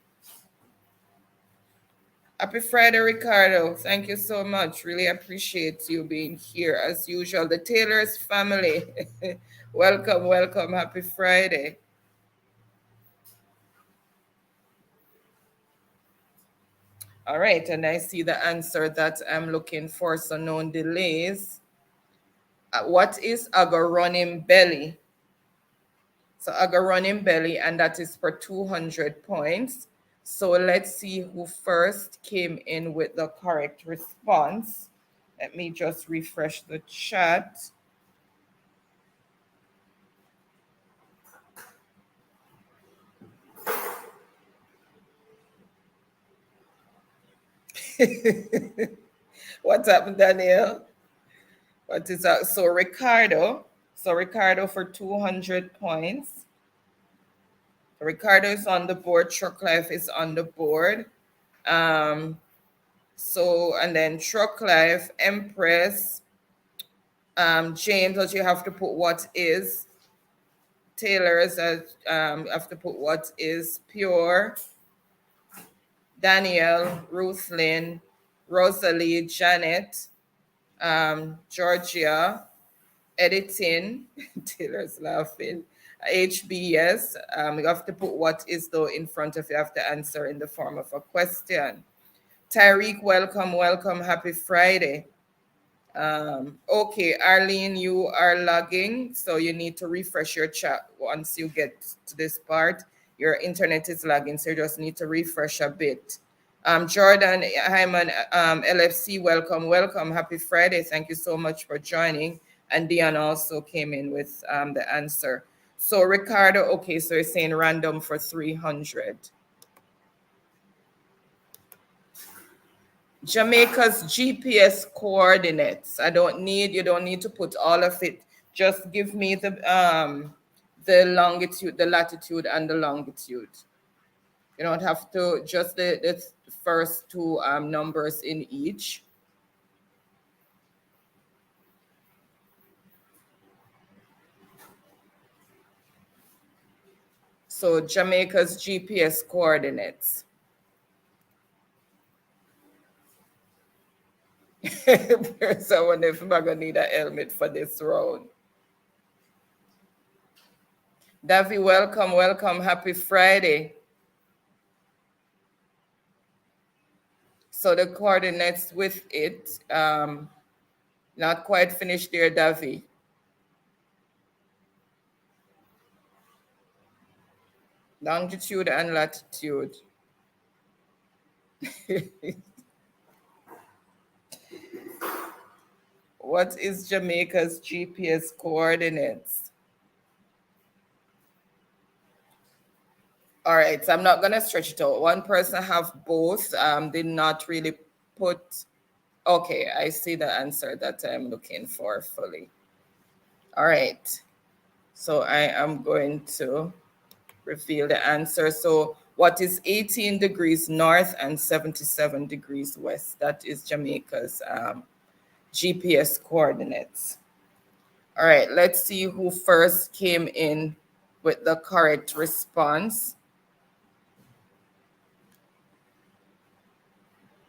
Happy Friday, Ricardo. Thank you so much. Really appreciate you being here as usual. The Taylor's family. Welcome, welcome. Happy Friday. All right, and I see the answer that I'm looking for, so no delays. What is aga running belly? So aga running belly, and that is for 200 points. So let's see who first came in with the correct response. Let me just refresh the chat. What's up, Daniel? What is that? So Ricardo. So Ricardo for 200 points. Ricardo is on the board. Truck Life is on the board. So, and then Truck Life, Empress, James, that you have to put what is. Taylor's, have to put what is. Pure. Daniel, Ruthlyn, Rosalie, Janet, Georgia, Editing, Taylor's laughing, HBS, you have to put what is though in front of you, have to answer in the form of a question. Tyreek, welcome, welcome, happy Friday. Okay, Arlene, you are logging, so you need to refresh your chat once you get to this part. Your internet is lagging, so you just need to refresh a bit. Jordan Hyman, LFC, welcome, welcome, happy Friday. Thank you so much for joining. And Dion also came in with the answer. So Ricardo, okay, so you're saying random for 300. Jamaica's GPS coordinates. You don't need to put all of it. Just give me the longitude, the latitude and the longitude. You don't have to, just the first two numbers in each. So Jamaica's GPS coordinates. So I wonder if I'm gonna need a helmet for this road. Davi, welcome, welcome, happy Friday. So the coordinates with it, not quite finished there, Davi. Longitude and latitude. What is Jamaica's GPS coordinates? All right, so I'm not gonna stretch it out. One person have both. Did not really put. Okay, I see the answer that I'm looking for fully. All right, so I am going to reveal the answer. So what is 18 degrees north and 77 degrees west? That is Jamaica's GPS coordinates. All right, let's see who first came in with the correct response.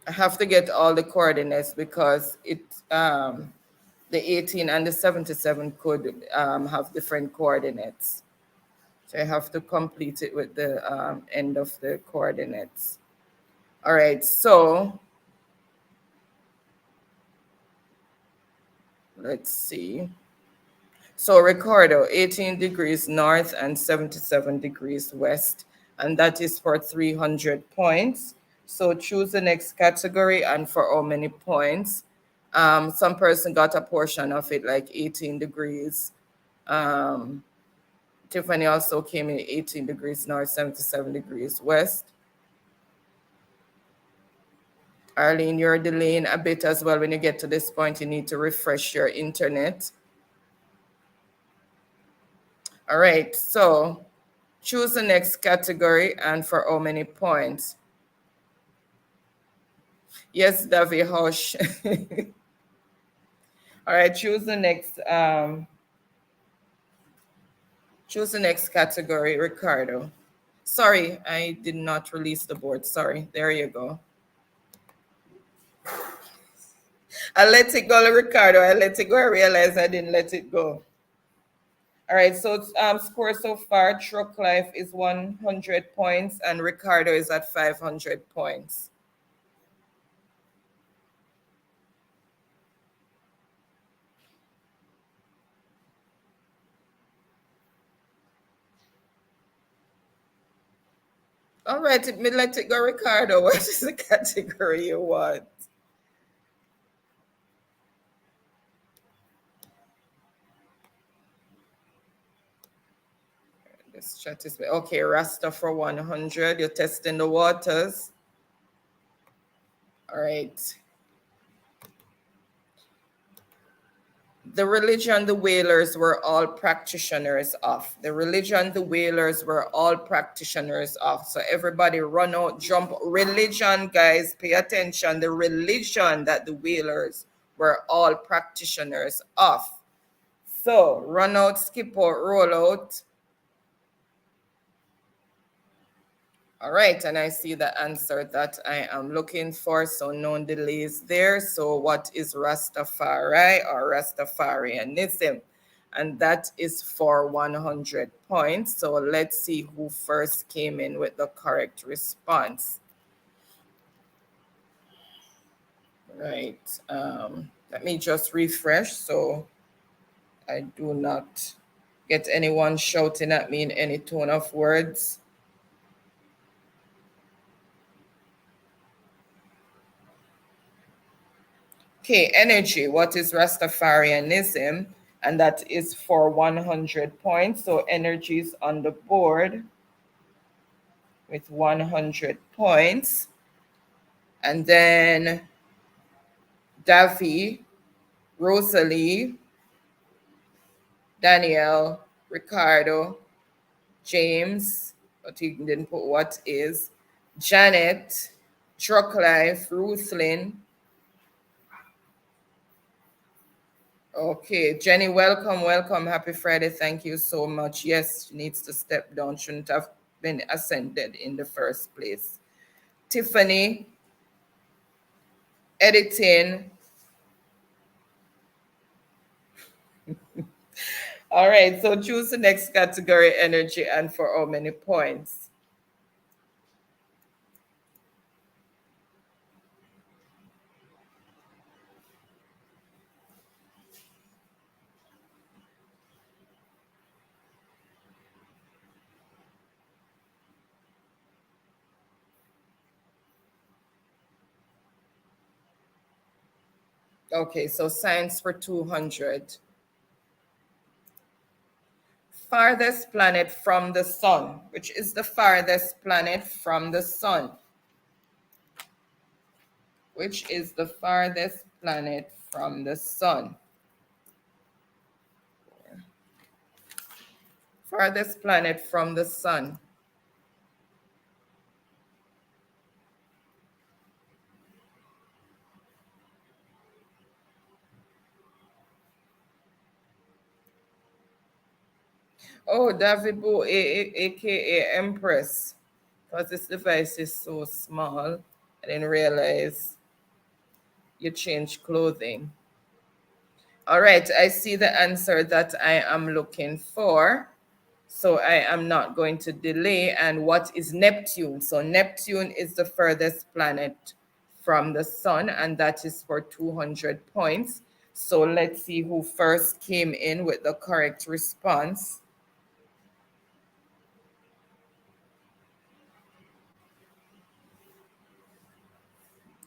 I have to get all the coordinates because the 18 and the 77 could have different coordinates. So I have to complete it with the end of the coordinates. All right, so let's see. So Ricardo, 18 degrees north and 77 degrees west, and that is for 300 points. So choose the next category and for how many points. Some person got a portion of it, like 18 degrees. Tiffany also came in 18 degrees north, 77 degrees west. Arlene, you're delaying a bit as well. When you get to this point, you need to refresh your internet. All right, so choose the next category and for how many points. Yes, Davy Hosh. All right, choose the next category, Ricardo. Sorry, I did not release the board. Sorry, there you go. I let it go, Ricardo. I let it go. I realized I didn't let it go. All right, so score so far, Truck Life is 100 points and Ricardo is at 500 points. All right, me let it go, Ricardo. What is the category you want? This chat is okay. Rasta for 100. You're testing the waters. All right. The religion the whalers were all practitioners of. The religion the whalers were all practitioners of. So everybody run out, jump. Religion, guys, pay attention. The religion that the whalers were all practitioners of. So run out, skip out, roll out. All right, and I see the answer that I am looking for, so no delays there. So what is Rastafari or Rastafarianism? And that is for 100 points. So let's see who first came in with the correct response. Right, let me just refresh so I do not get anyone shouting at me in any tone of words. Okay, energy. What is Rastafarianism? And that is for 100 points. So energy is on the board with 100 points. And then Davy, Rosalie, Danielle, Ricardo, James, but he didn't put what is, Janet, Truck Life, Ruthlin. Okay, Jenny, welcome, welcome. Happy Friday. Thank you so much. Yes, she needs to step down. Shouldn't have been ascended in the first place. Tiffany, editing. All right, so choose the next category, energy, and for how many points? Okay, so science for 200. farthest planet from the sun. Which is the farthest planet from the sun? Which is the farthest planet from the sun? Farthest planet from the sun. Oh, David Bo, aka Empress. Because this device is so small, I didn't realize you changed clothing. All right, I see the answer that I am looking for. So I am not going to delay. And what is Neptune? So Neptune is the furthest planet from the sun, and that is for 200 points. So let's see who first came in with the correct response.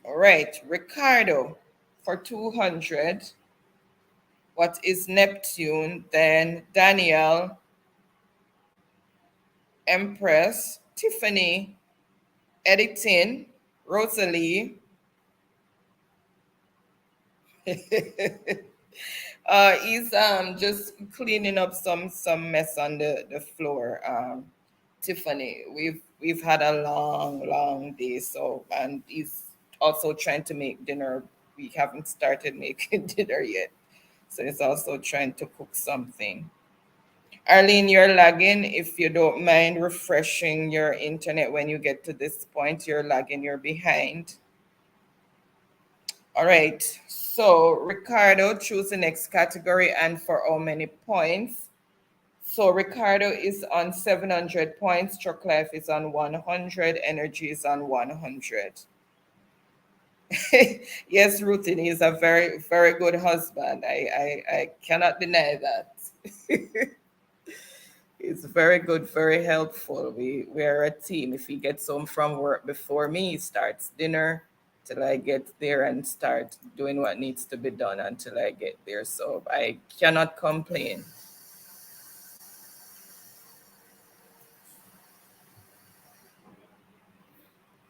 All right, Ricardo for 200. What is Neptune? Then Daniel, Empress, Tiffany, Editing, Rosalie. He's just cleaning up some mess on the floor. Tiffany, we've had a long day, so, and he's also trying to make dinner. We haven't started making dinner yet, so he's also trying to cook something. Arlene, you're lagging. If you don't mind refreshing your internet when you get to this point, you're lagging, you're behind. All right, so Ricardo, choose the next category and for how many points. So Ricardo is on 700 points, Truck Life is on 100, Energy is on 100. Yes, Ruthie is a very, very good husband. I cannot deny that. He's very good, very helpful. We're a team. If he gets home from work before me, he starts dinner till I get there and start doing what needs to be done until I get there. So I cannot complain.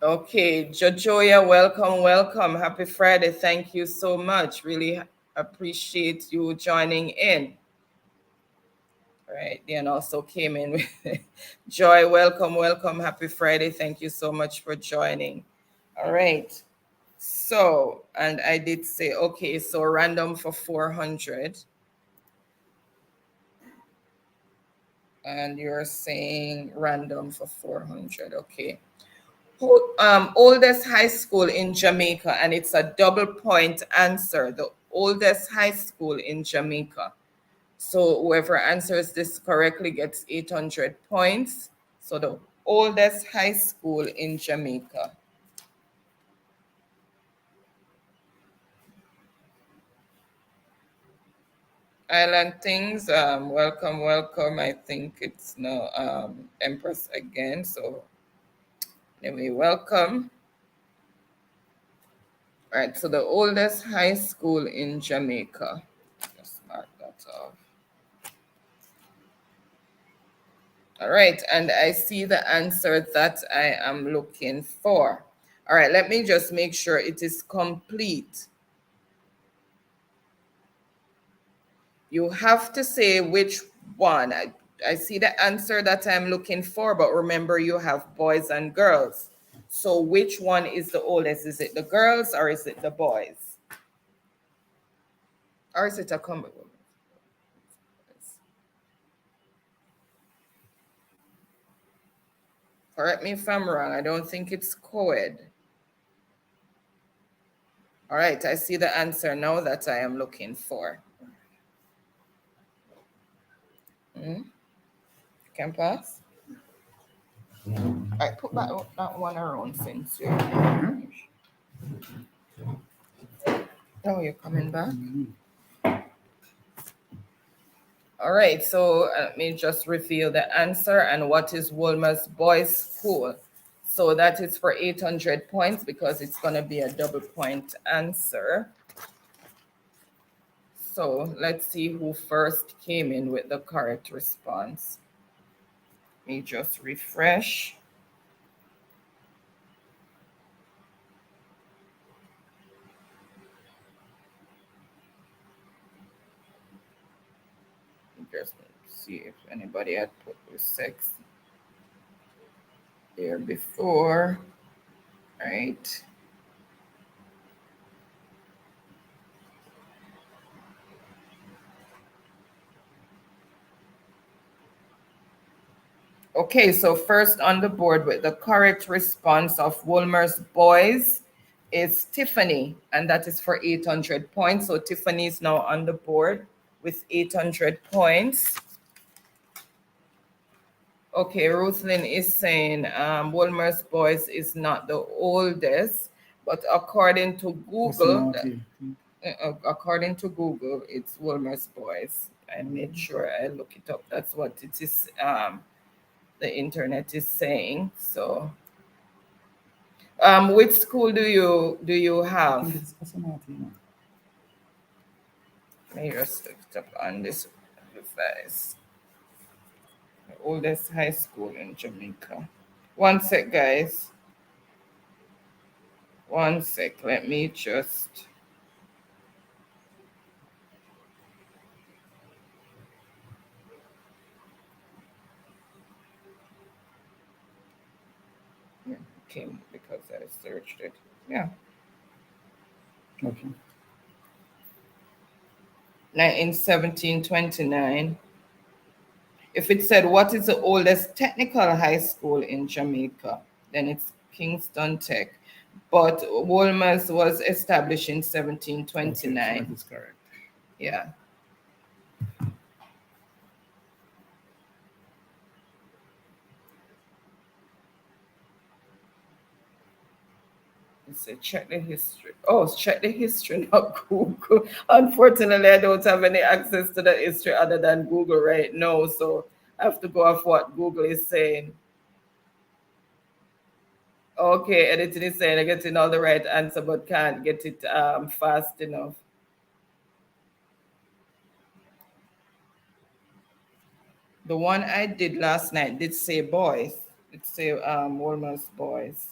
Okay, Jojoya, welcome. Happy Friday. Thank you so much. Really appreciate you joining in. All right, Dan also came in with Joy, welcome. Happy Friday. Thank you so much for joining. All right. So, and I did say, okay, so random for 400. And you're saying random for 400, okay. Oldest high school in Jamaica, and it's a double point answer. The oldest high school in Jamaica. So whoever answers this correctly gets 800 points. So the oldest high school in Jamaica. Island Things, welcome. I think it's now Empress again. So anyway, welcome. All right, so the oldest high school in Jamaica. Just mark that off. All right, and I see the answer that I am looking for. All right, let me just make sure it is complete. You have to say which one. I see the answer that I'm looking for, but remember you have boys and girls. So which one is the oldest? Is it the girls or is it the boys? Or is it a combination? Correct me if I'm wrong. I don't think it's co-ed. All right, I see the answer now that I am looking for. Can pass? All right, put that one around since you're... Oh, you're coming back? All right, so let me just reveal the answer. And what is Wolmer's Boys School? So that is for 800 points because it's going to be a double point answer. So let's see who first came in with the correct response. Let me just refresh. Just see if anybody had put the sex there before. All right. Okay, so first on the board with the correct response of Wolmer's boys is Tiffany, and that is for 800 points. So Tiffany is now on the board with 800 points. Okay, Ruthlyn is saying Wolmer's boys is not the oldest, but according to Google, it's Wolmer's boys. I made sure I look it up. That's what it is. The internet is saying. So, which school do you have? Let me just look it up on this device. The oldest high school in Jamaica. One sec, guys. One sec. Let me just. Yeah, came because I searched it. Yeah. Okay. In 1729. If it said what is the oldest technical high school in Jamaica, then it's Kingston Tech. But Wolmer's was established in 1729. Okay, so that is correct. Yeah. Say check the history. Oh, check the history, not Google. Unfortunately, I don't have any access to the history other than Google right now, so I have to go off what Google is saying. Okay, editing is saying I'm getting all the right answer, but can't get it fast enough. The one I did last night did say boys. It say Wolmer's boys.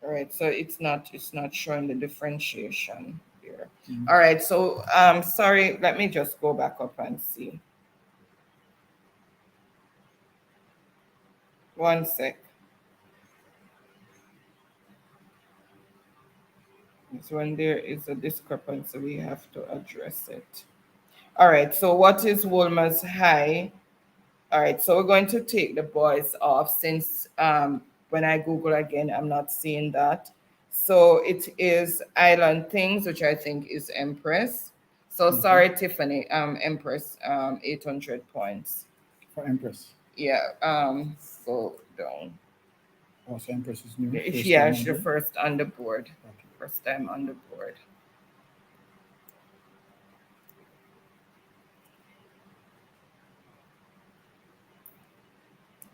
All right, so it's not showing the differentiation here. Mm-hmm. All right, so sorry, let me just go back up and see. One sec. So when there is a discrepancy, we have to address it. All right, so what is Wolmer's high? All right, so we're going to take the boys off since when I Google again, I'm not seeing that. So it is Island Things, which I think is Empress. So sorry, Tiffany, Empress, 800 points. For Empress. Yeah, go down. Oh, so Empress is new. Yeah, she's the first on the board. Okay. First time on the board.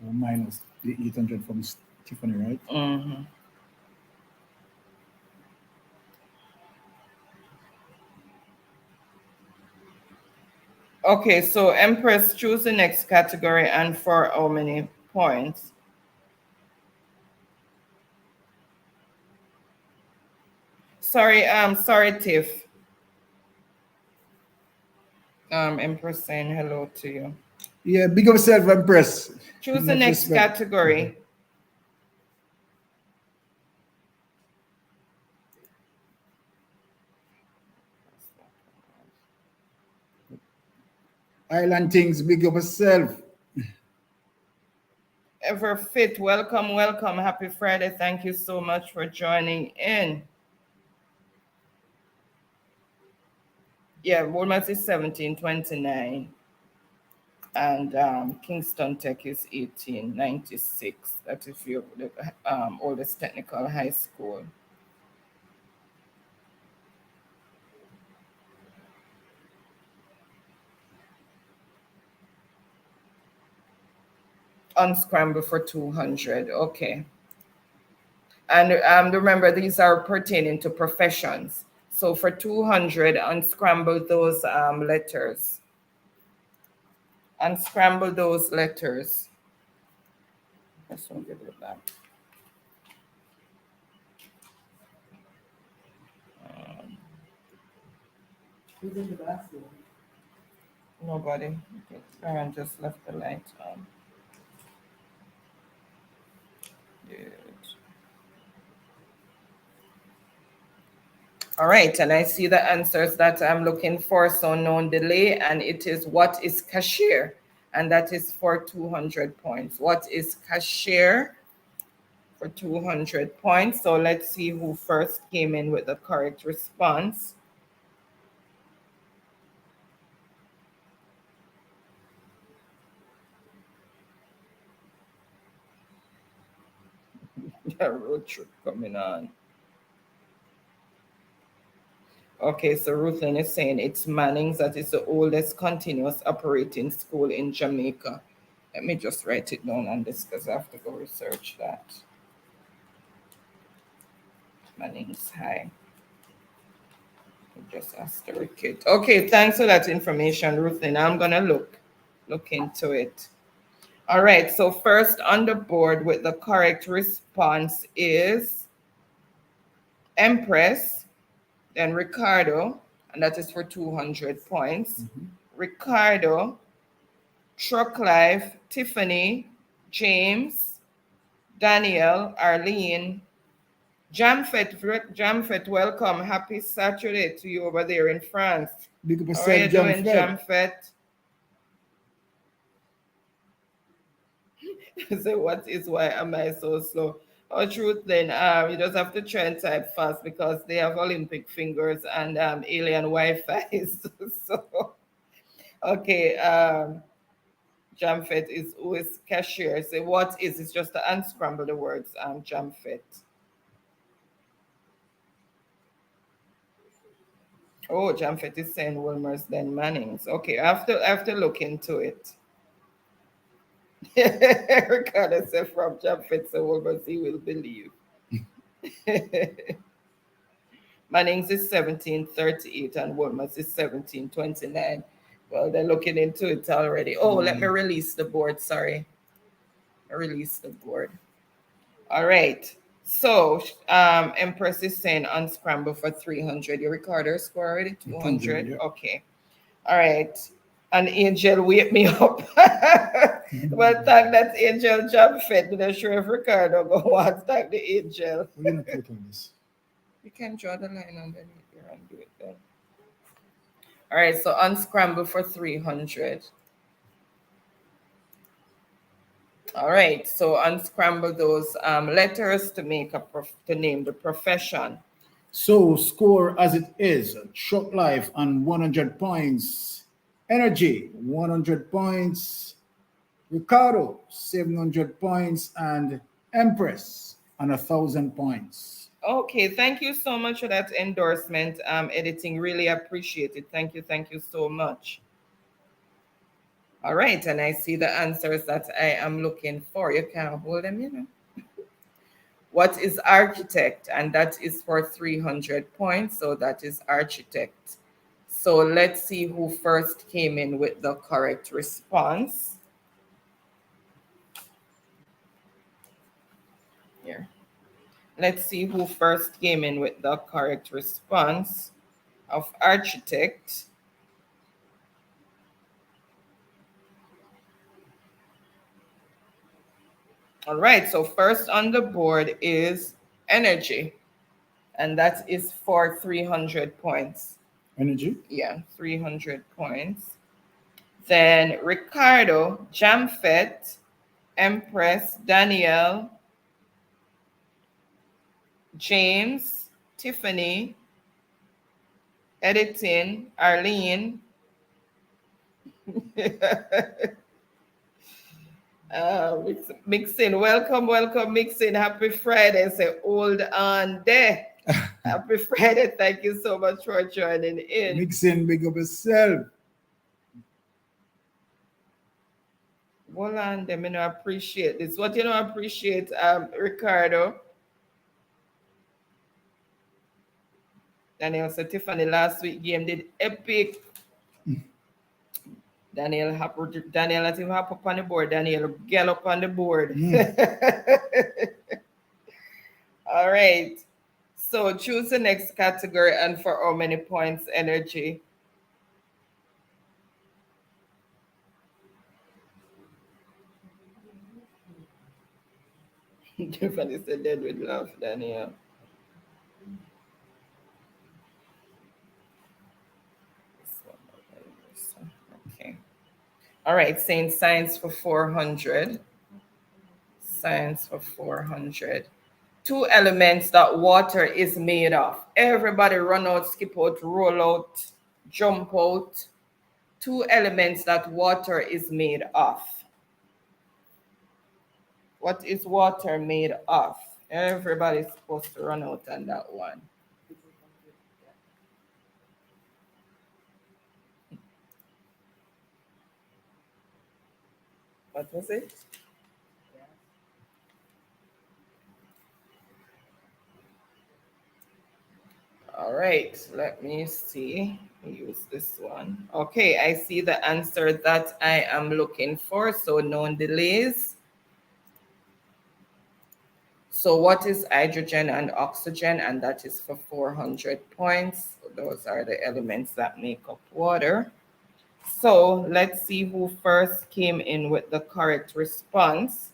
Minus the 800 from Tiffany, right? Mm-hmm. Okay, so Empress, choose the next category and for how many points? Sorry, Tiff. Empress saying hello to you. Yeah, big up yourself, Empress. Choose the next category. Island Things, big up yourself. Ever Fit, welcome. Happy Friday. Thank you so much for joining in. Yeah, Wolmer's is 1729. And Kingston Tech is 1896. That is the oldest technical high school. unscramble for 200. Okay. And remember, these are pertaining to professions. So for 200, unscramble those letters. Unscramble those letters. This one, give it back. Who's in the bathroom? Nobody. Okay. Karen just left the light on. Good. All right, and I see the answers that I'm looking for, so no delay, and it is what is cashier, and that is for 200 points. What is cashier for 200 points? So let's see who first came in with the correct response. Road trip coming on. Okay, so Ruthlin is saying it's Manning's, that is the oldest continuous operating school in Jamaica. Let me just write it down on this because I have to go research that. Manning's High. Just asterisk it. Okay, thanks for that information, Ruthlin. I'm gonna look into it. All right, so first on the board with the correct response is Empress, then Ricardo, and that is for 200 points. Ricardo, Truck Life, Tiffany, James, Daniel, Arlene, Jamfet, welcome. Happy Saturday to you over there in France. Big up How are you yourself, doing, Jamfet? So what is why am I so slow? Oh, truth then, you just have to try and type fast because they have Olympic fingers and alien Wi-Fi. So, okay, Jamfet is who is cashier. So what is, it's just to unscramble the words, Jamfet. Oh, Jamfet is saying Wilmer's then Manning's. Okay, I have to look into it. Ricardo said from Jamfet to Wilmer's, he will believe. Manning's is 1738 and Wilmer's is 1729. Well, they're looking into it already. Oh, let me release the board. Sorry. I released the board. All right. So, Empress is saying unscramble for 300. Your Ricardo score already? 200? Yeah. Okay. All right. And Angel, wake me up. Well, thank that Angel Jamfet. I'm not sure if Ricardo go on. Thank the Angel. We're going to click on this. You can draw the line underneath here and do it then. All right, so unscramble for 300. All right, so unscramble those letters to make to name the profession. So score as it is: Truck Life on 100 points, Energy 100 points, Ricardo 700 points, and Empress on 1,000 points. Okay, thank you so much for that endorsement, editing. Really appreciate it. Thank you so much. All right, and I see the answers that I am looking for. You can hold them, you know. What is architect? And that is for 300 points. So that is architect. So let's see who first came in with the correct response. Here. Let's see who first came in with the correct response of architect. All right, so first on the board is energy, and that is for 300 points. Energy? Yeah, 300 points. Then Ricardo, Jamfet, Empress, Danielle, James, Tiffany, editing, Arlene, Mixing, welcome, Mixing. Happy Friday. Say, hold on there. Happy Friday. Thank you so much for joining in. Mixing, big up yourself. Hold on, them you know appreciate this. What you know appreciate, Ricardo? Daniel said Tiffany last week game did epic. Daniel let him hop up on the board. Daniel gallop on the board. All right. So choose the next category and for how many points energy. Tiffany said dead with love, Daniel. Okay. All right, saying science for 400. Science for 400. 2 elements that water is made of. Everybody run out, skip out, roll out, jump out. 2 elements that water is made of. What is water made of? Everybody's supposed to run out on that one. What was it? All right, let me see. Use this one. Okay, I see the answer that I am looking for, so no delays. So what is hydrogen and oxygen? And that is for 400 points. So those are the elements that make up water. So let's see who first came in with the correct response.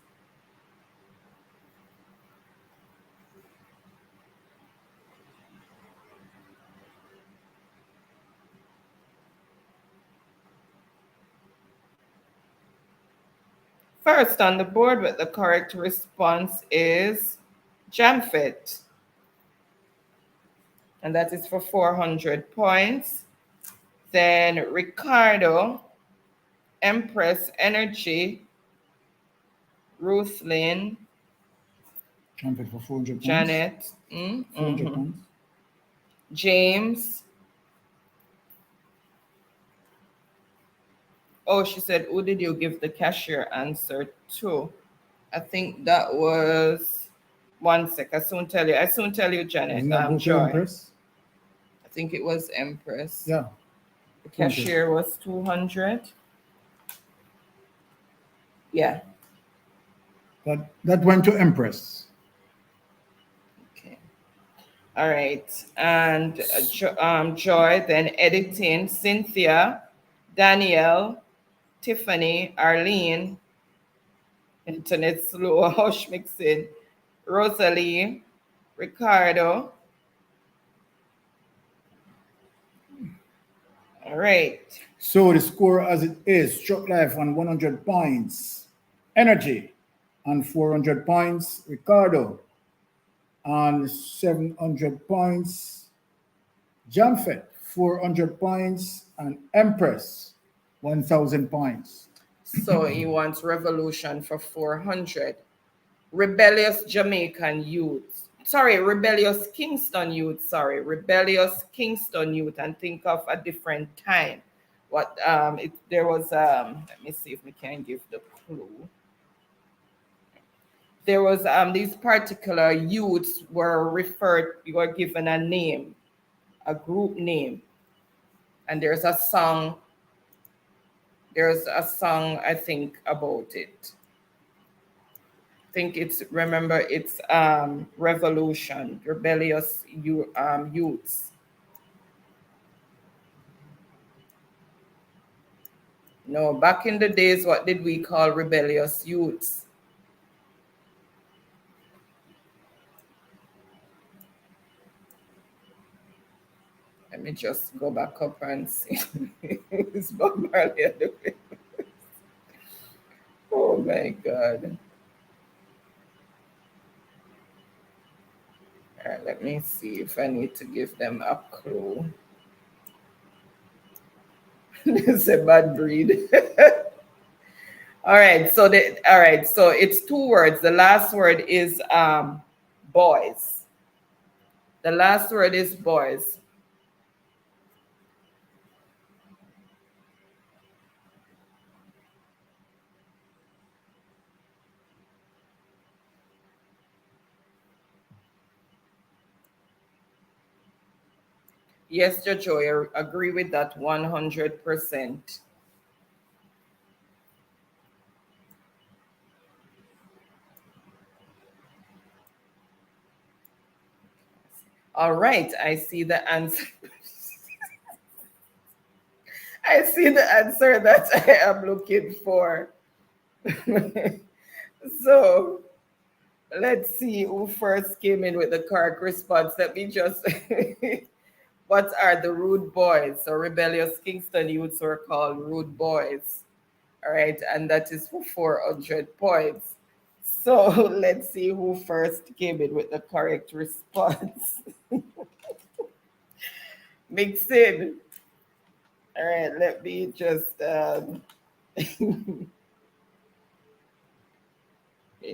First on the board with the correct response is Jamfit. And that is for 400 points. Then Ricardo, Empress Energy, Ruth Lynn, Jamfit for 400 points. Janet, 400 points. James. Oh, she said, who did you give the cashier answer to? I think that was, one sec, I soon tell you, Janet. Joy. Empress? I think it was Empress. Yeah. The cashier was 200. Yeah. That went to Empress. Okay. All right. And Joy, then editing, Cynthia, Danielle, Tiffany, Arlene, internet slow, hush mixing, Rosalie, Ricardo. All right. So the score as it is, Struck Life on 100 points, Energy on 400 points, Ricardo on 700 points, Jamfet 400 points, and Empress 1,000 points. So he wants revolution for 400. Rebellious Jamaican youth. Sorry, rebellious Kingston youth. Sorry, rebellious Kingston youth. And think of a different time. What there was let me see if we can give the clue. There was these particular youths were given a name, a group name. And there's a song I think about it. I think it's revolution, rebellious youths. No, back in the days, what did we call rebellious youths? Let me just go back up and see. It's Bob Marley at the way. Oh my God. All right, let me see if I need to give them a clue. It's a bad breed. All right, so it's 2 words. The last word is boys. The last word is boys. Yes, Jojo, I agree with that 100%. All right, I see the answer. I see the answer that I am looking for. So let's see who first came in with the correct response. Let me just, what are the rude boys? So rebellious Kingston youths were called rude boys. All right, and that is for 400 points. So let's see who first came in with the correct response. Mix in. All right, let me just let me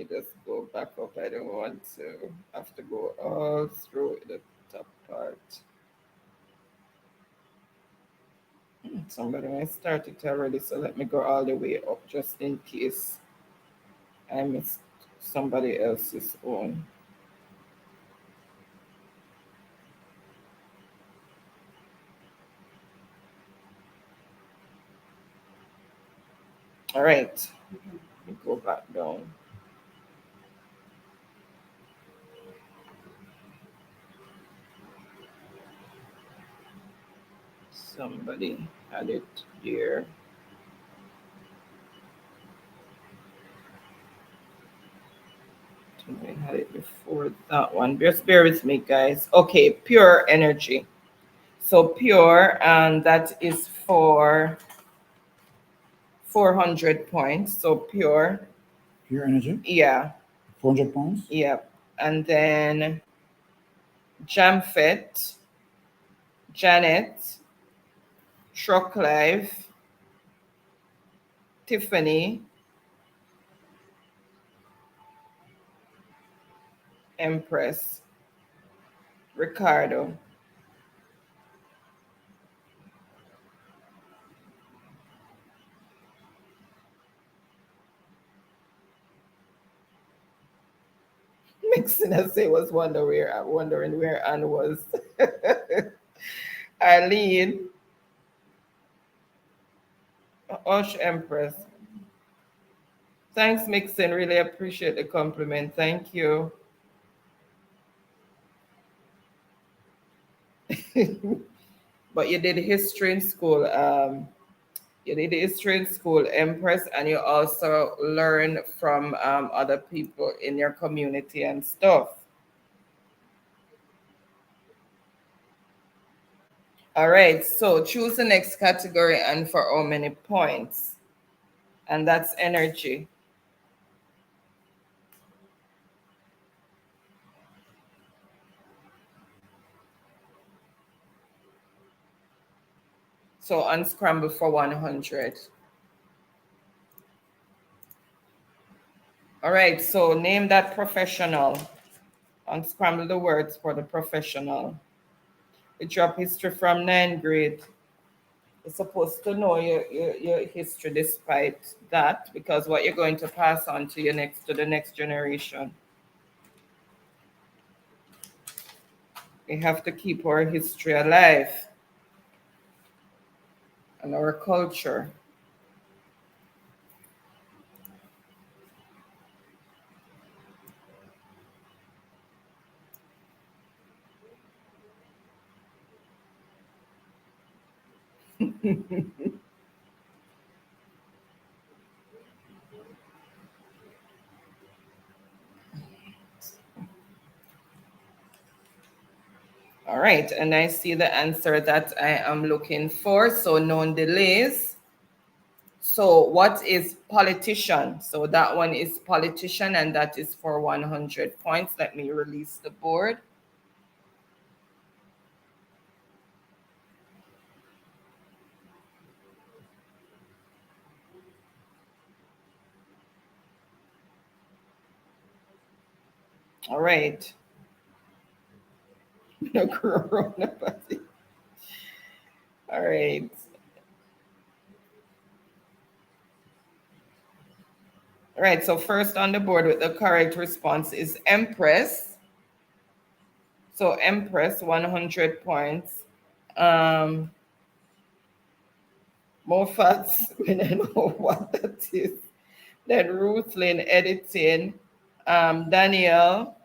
just go back up. I don't want to have to go all through the top part. Somebody might start it already, so let me go all the way up just in case I missed somebody else's own. All right, let me go back down. Somebody had it here. I had it before that one. Just bear with me, guys. Okay, pure energy. So pure, and that is for 400 points. So pure. Pure energy. Yeah. 400 pounds. Yep. And then Jamfet, Janet, Truck Life, Tiffany, Empress, Ricardo. Mixing as I was wondering where Anne was. Eileen, Osh Empress. Thanks, Mixon. Really appreciate the compliment. Thank you. But you did history in school. You did history in school, Empress, and you also learn from other people in your community and stuff. All right, so choose the next category and for how many points? And that's energy. So unscramble for 100. All right, so name that professional. Unscramble the words for the professional. You drop history from 9th grade. You're supposed to know your history despite that, because what you're going to pass on to the next generation. We have to keep our history alive and our culture. All right, and I see the answer that I am looking for, so known delays. So what is politician? So that one is politician, and that is for 100 points. Let me release the board. All right. No coronavirus. All right. All right, so first on the board with the correct response is Empress. So Empress, 100 points. Moffat's, we don't know what that is. Then Ruthlin editing, Danielle,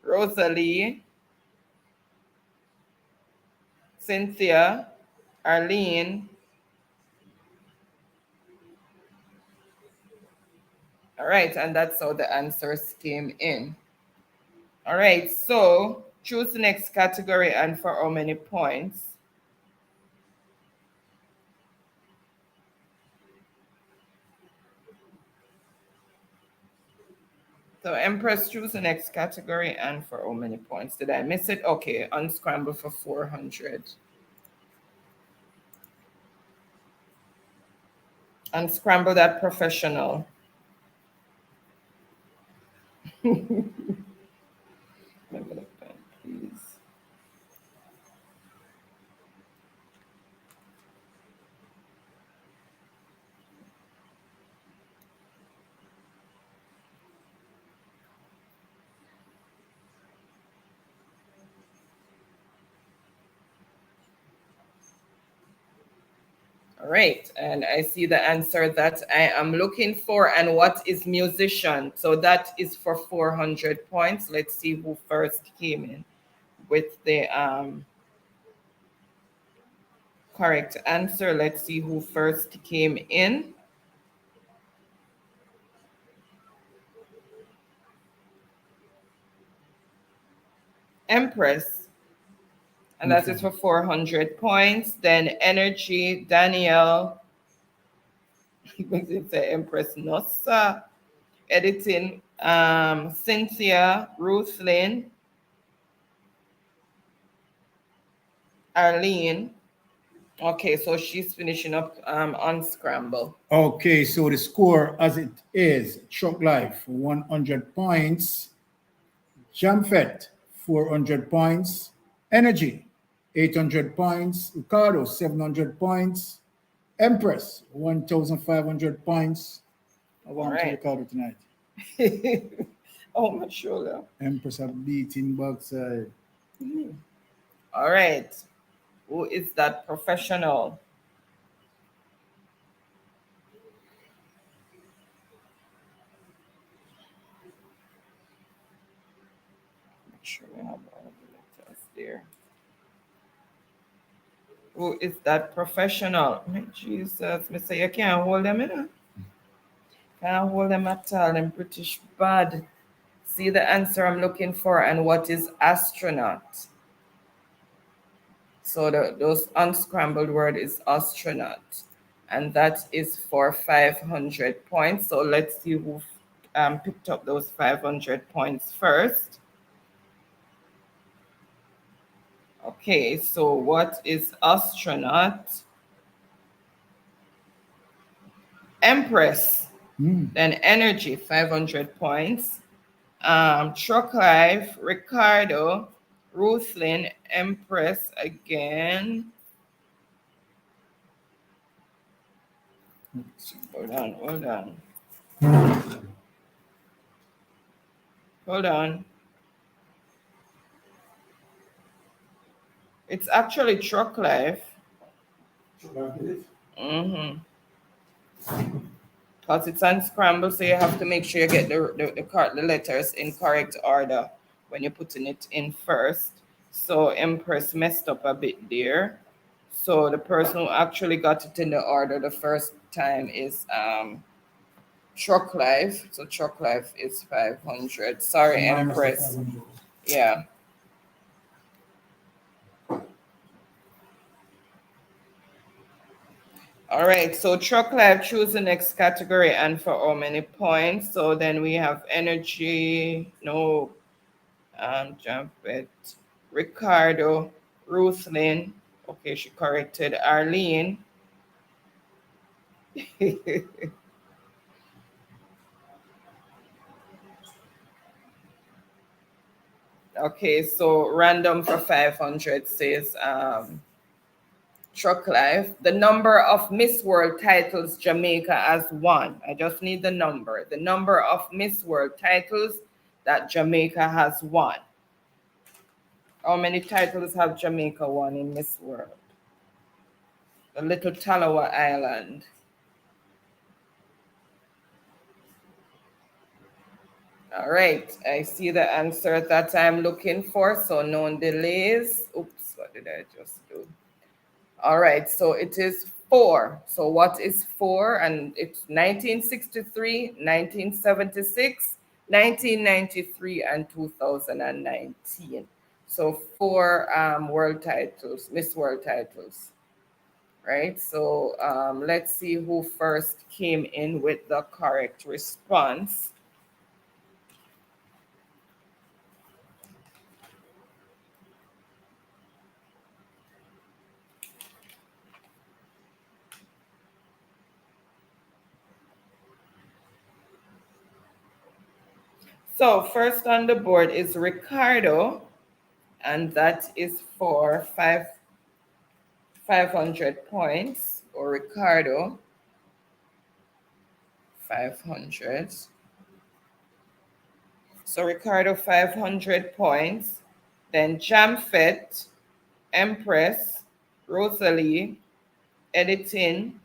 Rosalie, Cynthia, Arlene. All right, and that's how the answers came in. All right, so choose the next category and for how many points. So Empress, choose the next category and for how many points? Did I miss it? Okay, unscramble for 400. Unscramble that professional. Remember the pen, please. All right, and I see the answer that I am looking for. And what is musician? So that is for 400 points. Let's see who first came in with the correct answer. Let's see who first came in. Empress. And that is for 400 points. Then energy, Danielle. It's the Empress Nossa. Editing, Cynthia, Ruthlin, Arlene. Okay, so she's finishing up on Scramble. Okay, so the score as it is, Chuck Life, 100 points. Jamfet, 400 points. Energy, 800 points. Ricardo, 700 points. Empress, 1,500 points. I want to Ricardo tonight. Oh, my shoulder. Empress are beating backside. All right. Who is that professional? Make sure we have all of the letters there. Who is that professional? Jesus, me say you can't hold them in. Can't hold them at all. Them British bad. See the answer I'm looking for, and what is astronaut? So those unscrambled word is astronaut, and that is for 500 points. So let's see who picked up those 500 points first. Okay, so what is astronaut? Empress, then energy, 500 points. Truck Life, Ricardo, Ruthlin, Empress again. Hold on. Hold on. It's actually Truck Life. Because it's unscrambled, so you have to make sure you get the letters in correct order when you're putting it in first. So Empress messed up a bit there. So the person who actually got it in the order the first time is Truck Life. So Truck Life is 500. Sorry, Empress. Yeah. All right, so Truck Life, choose the next category and for how many points. So then we have energy, no, jump it, Ricardo, Ruthlin. Okay, she corrected Arlene. Okay, so random for 500 says Truck Life. The number of Miss World titles Jamaica has won. I just need the number. The number of Miss World titles that Jamaica has won. How many titles have Jamaica won in Miss World? The little Talawa Island. All right, I see the answer that I'm looking for, so no delays. Oops, what did I just do? All right, so it is 4. So what is 4? And it's 1963, 1976, 1993, and 2019. So 4 world titles, Miss World titles, right? So let's see who first came in with the correct response. So first on the board is Ricardo, and that is for 500 points, or Ricardo, 500. So Ricardo, 500 points. Then Jamfet, Empress, Rosalie, Editing,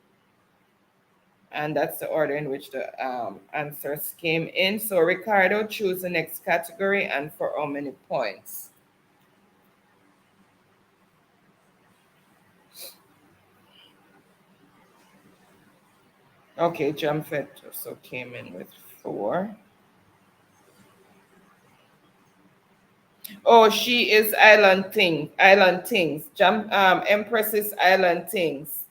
and that's the order in which the answers came in. So Ricardo, choose the next category and for how many points? Okay, Jamfet also came in with 4. Oh, she is Island Things. Empress is Island Things.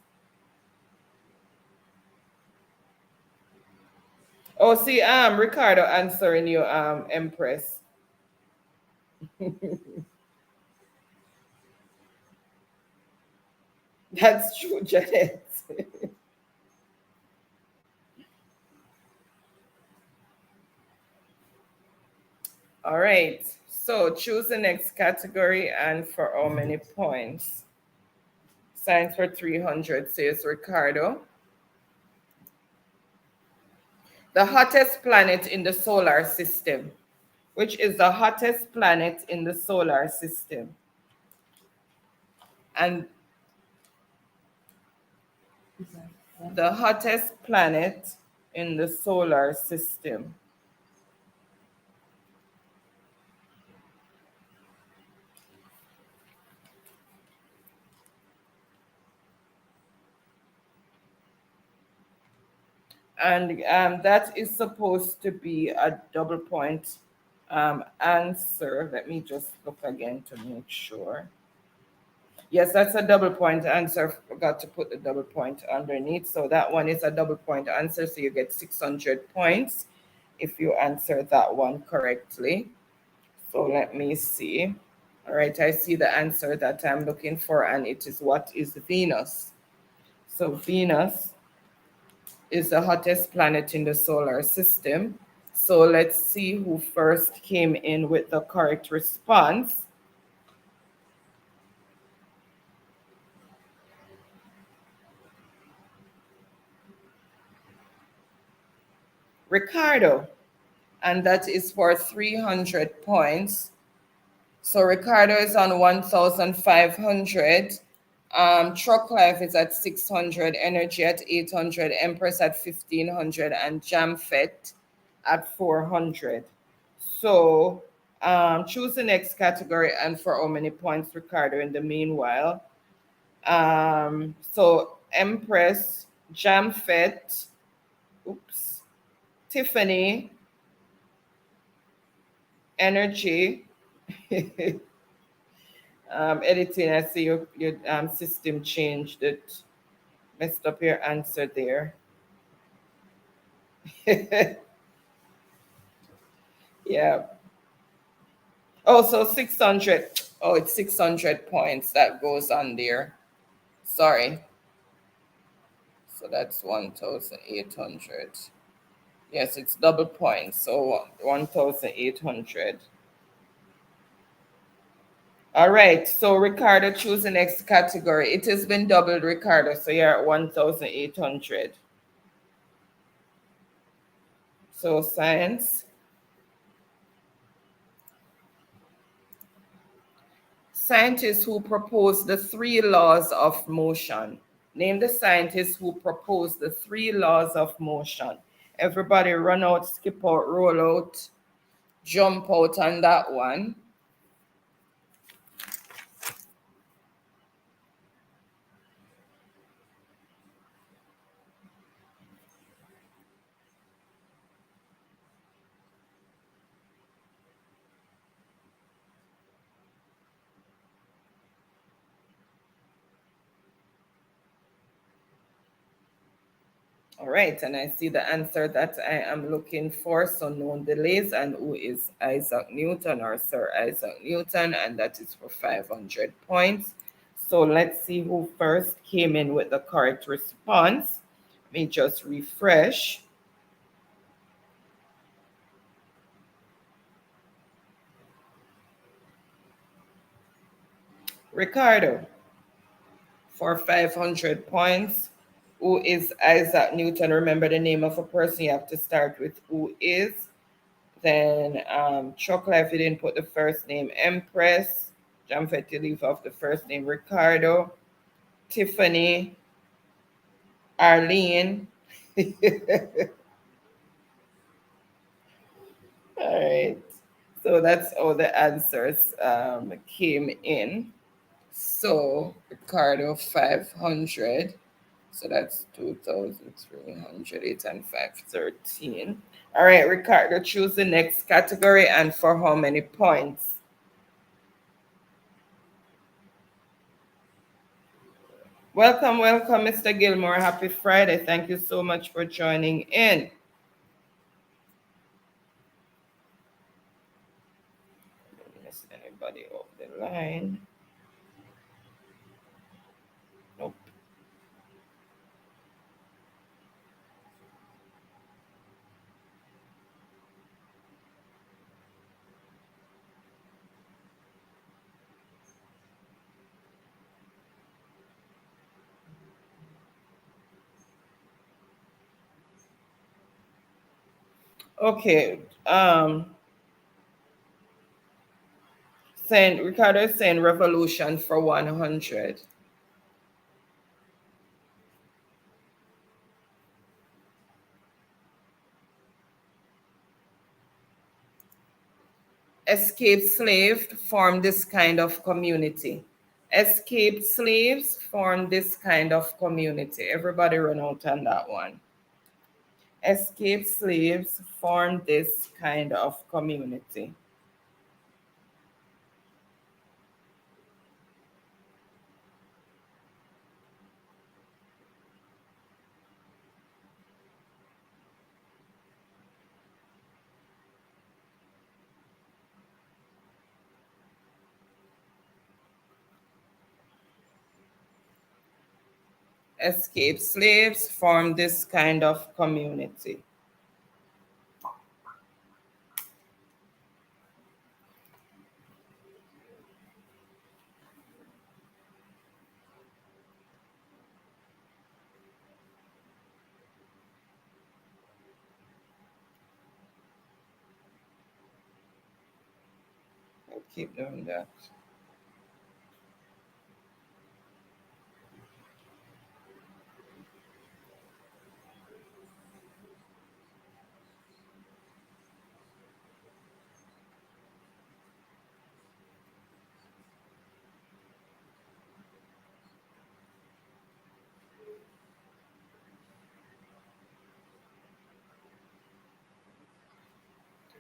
Oh, see, Ricardo answering you, Empress. That's true, Janet. All right, so choose the next category and for how many points? Science for 300 says Ricardo. The hottest planet in the solar system. Which is the hottest planet in the solar system? And the hottest planet in the solar system. And that is supposed to be a double point answer. Let me just look again to make sure. Yes, that's a double point answer. Forgot to put the double point underneath. So that one is a double point answer. So you get 600 points if you answer that one correctly. So let me see. All right, I see the answer that I'm looking for, and it is what is Venus. So Venus is the hottest planet in the solar system. So let's see who first came in with the correct response. Ricardo, and that is for 300 points. So Ricardo is on 1,500. Truck Life is at 600, Energy at 800, Empress at 1,500, and Jamfet at 400. So choose the next category and for how many points, Ricardo, in the meanwhile. So Empress, Jamfet, Tiffany, Energy, Editing, I see your system changed it. Messed up your answer there. Yeah. Oh, so 600. Oh, it's 600 points that goes on there. Sorry. So that's 1,800. Yes, it's double points. So 1,800. All right. So Ricardo, choose the next category. It has been doubled, Ricardo. So you're at 1,800. So science. Scientists who proposed the 3 laws of motion. Name the scientists who proposed the 3 laws of motion. Everybody run out, skip out, roll out, jump out on that one. All right, and I see the answer that I am looking for. So known delays, and who is Isaac Newton, or Sir Isaac Newton, and that is for 500 points. So let's see who first came in with the correct response. Let me just refresh. Ricardo for 500 points. Who is Isaac Newton? Remember the name of a person, you have to start with who is. Then Chocolate, if you didn't put the first name, Empress. Jamfetti, leave off the first name, Ricardo. Tiffany. Arlene. All right. So that's all the answers came in. So Ricardo 500. So that's 2,308 and 513. All right, Ricardo, choose the next category and for how many points? Welcome, welcome, Mr. Gilmore. Happy Friday. Thank you so much for joining in. Miss anybody off the line? Nope. Okay. Ricardo is saying revolution for 100. Escaped slaves form this kind of community. Escaped slaves form this kind of community. Everybody run out on that one. Escaped slaves form this kind of community. Escaped slaves form this kind of community. I'll keep doing that.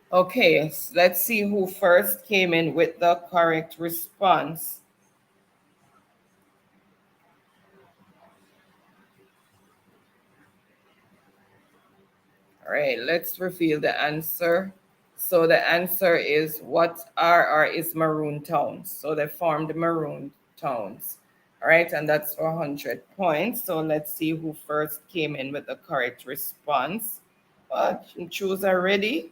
Okay, so let's see who first came in with the correct response. All right, let's reveal the answer. So the answer is what are is maroon towns. So they formed maroon towns. All right, and that's for 100 points. So let's see who first came in with the correct response. Choose already.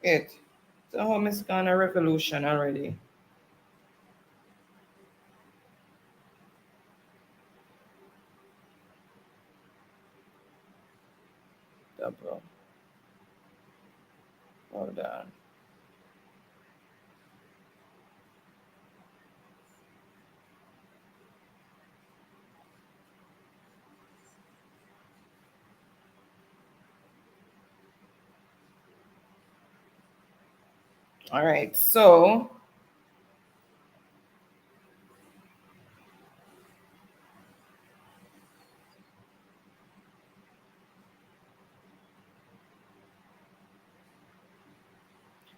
It. So home is gone a revolution already. double. Hold on. All right, so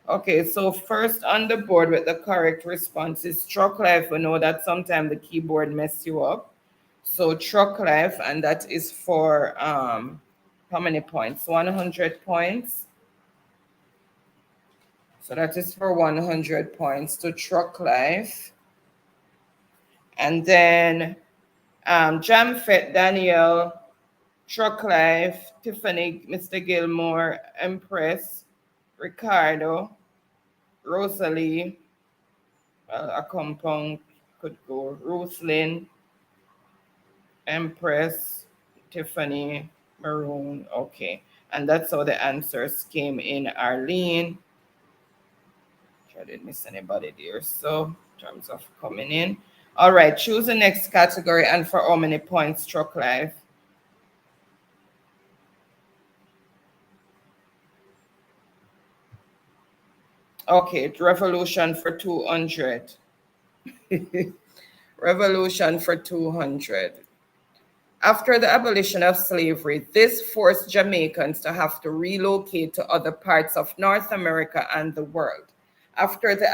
okay, so first on the board with the correct response is truck life. We know that sometimes the keyboard mess you up. So truck life, and that is for how many points? 100 points. So that is for 100 points to truck life. And then Jamfet, Danielle, truck life, Tiffany, Mr. Gilmore, Empress, Ricardo, Rosalie, a compound could go, Ruthlyn, Empress, Tiffany, Maroon. Okay. And that's how the answers came in. Arlene. I didn't miss anybody there. So, in terms of coming in. All right. Choose the next category and for how many points, truck life. Okay. Revolution for 200. Revolution for 200. After the abolition of slavery, this forced Jamaicans to have to relocate to other parts of North America and the world. After the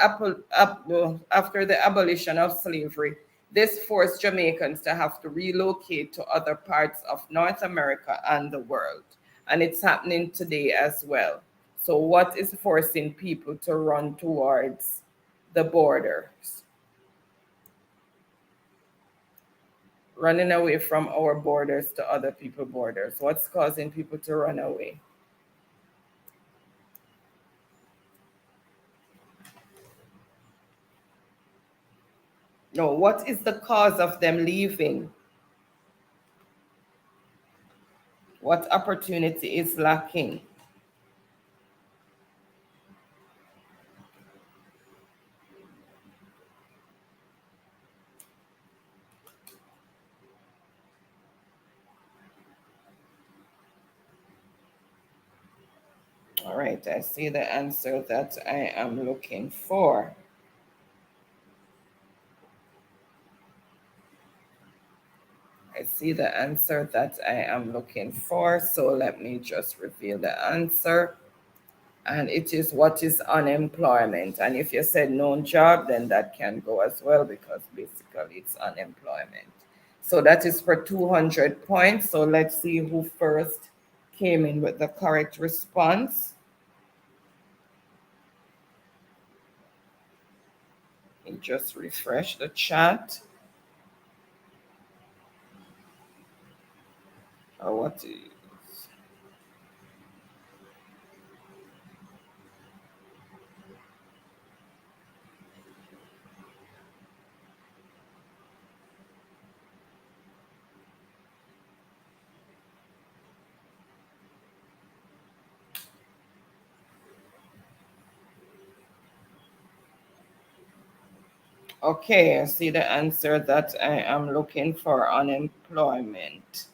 abolition of slavery, this forced Jamaicans to have to relocate to other parts of North America and the world. And it's happening today as well. So what is forcing people to run towards the borders? Running away from our borders to other people's borders. What's causing people to run away? No, what is the cause of them leaving? What opportunity is lacking? All right, I see the answer that I am looking for. I see the answer that I am looking for. So let me just reveal the answer. And it is what is unemployment. And if you said no job, then that can go as well because basically it's unemployment. So that is for 200 points. So let's see who first came in with the correct response. Let me just refresh the chat. Or what is... Okay, I see the answer that I am looking for, unemployment.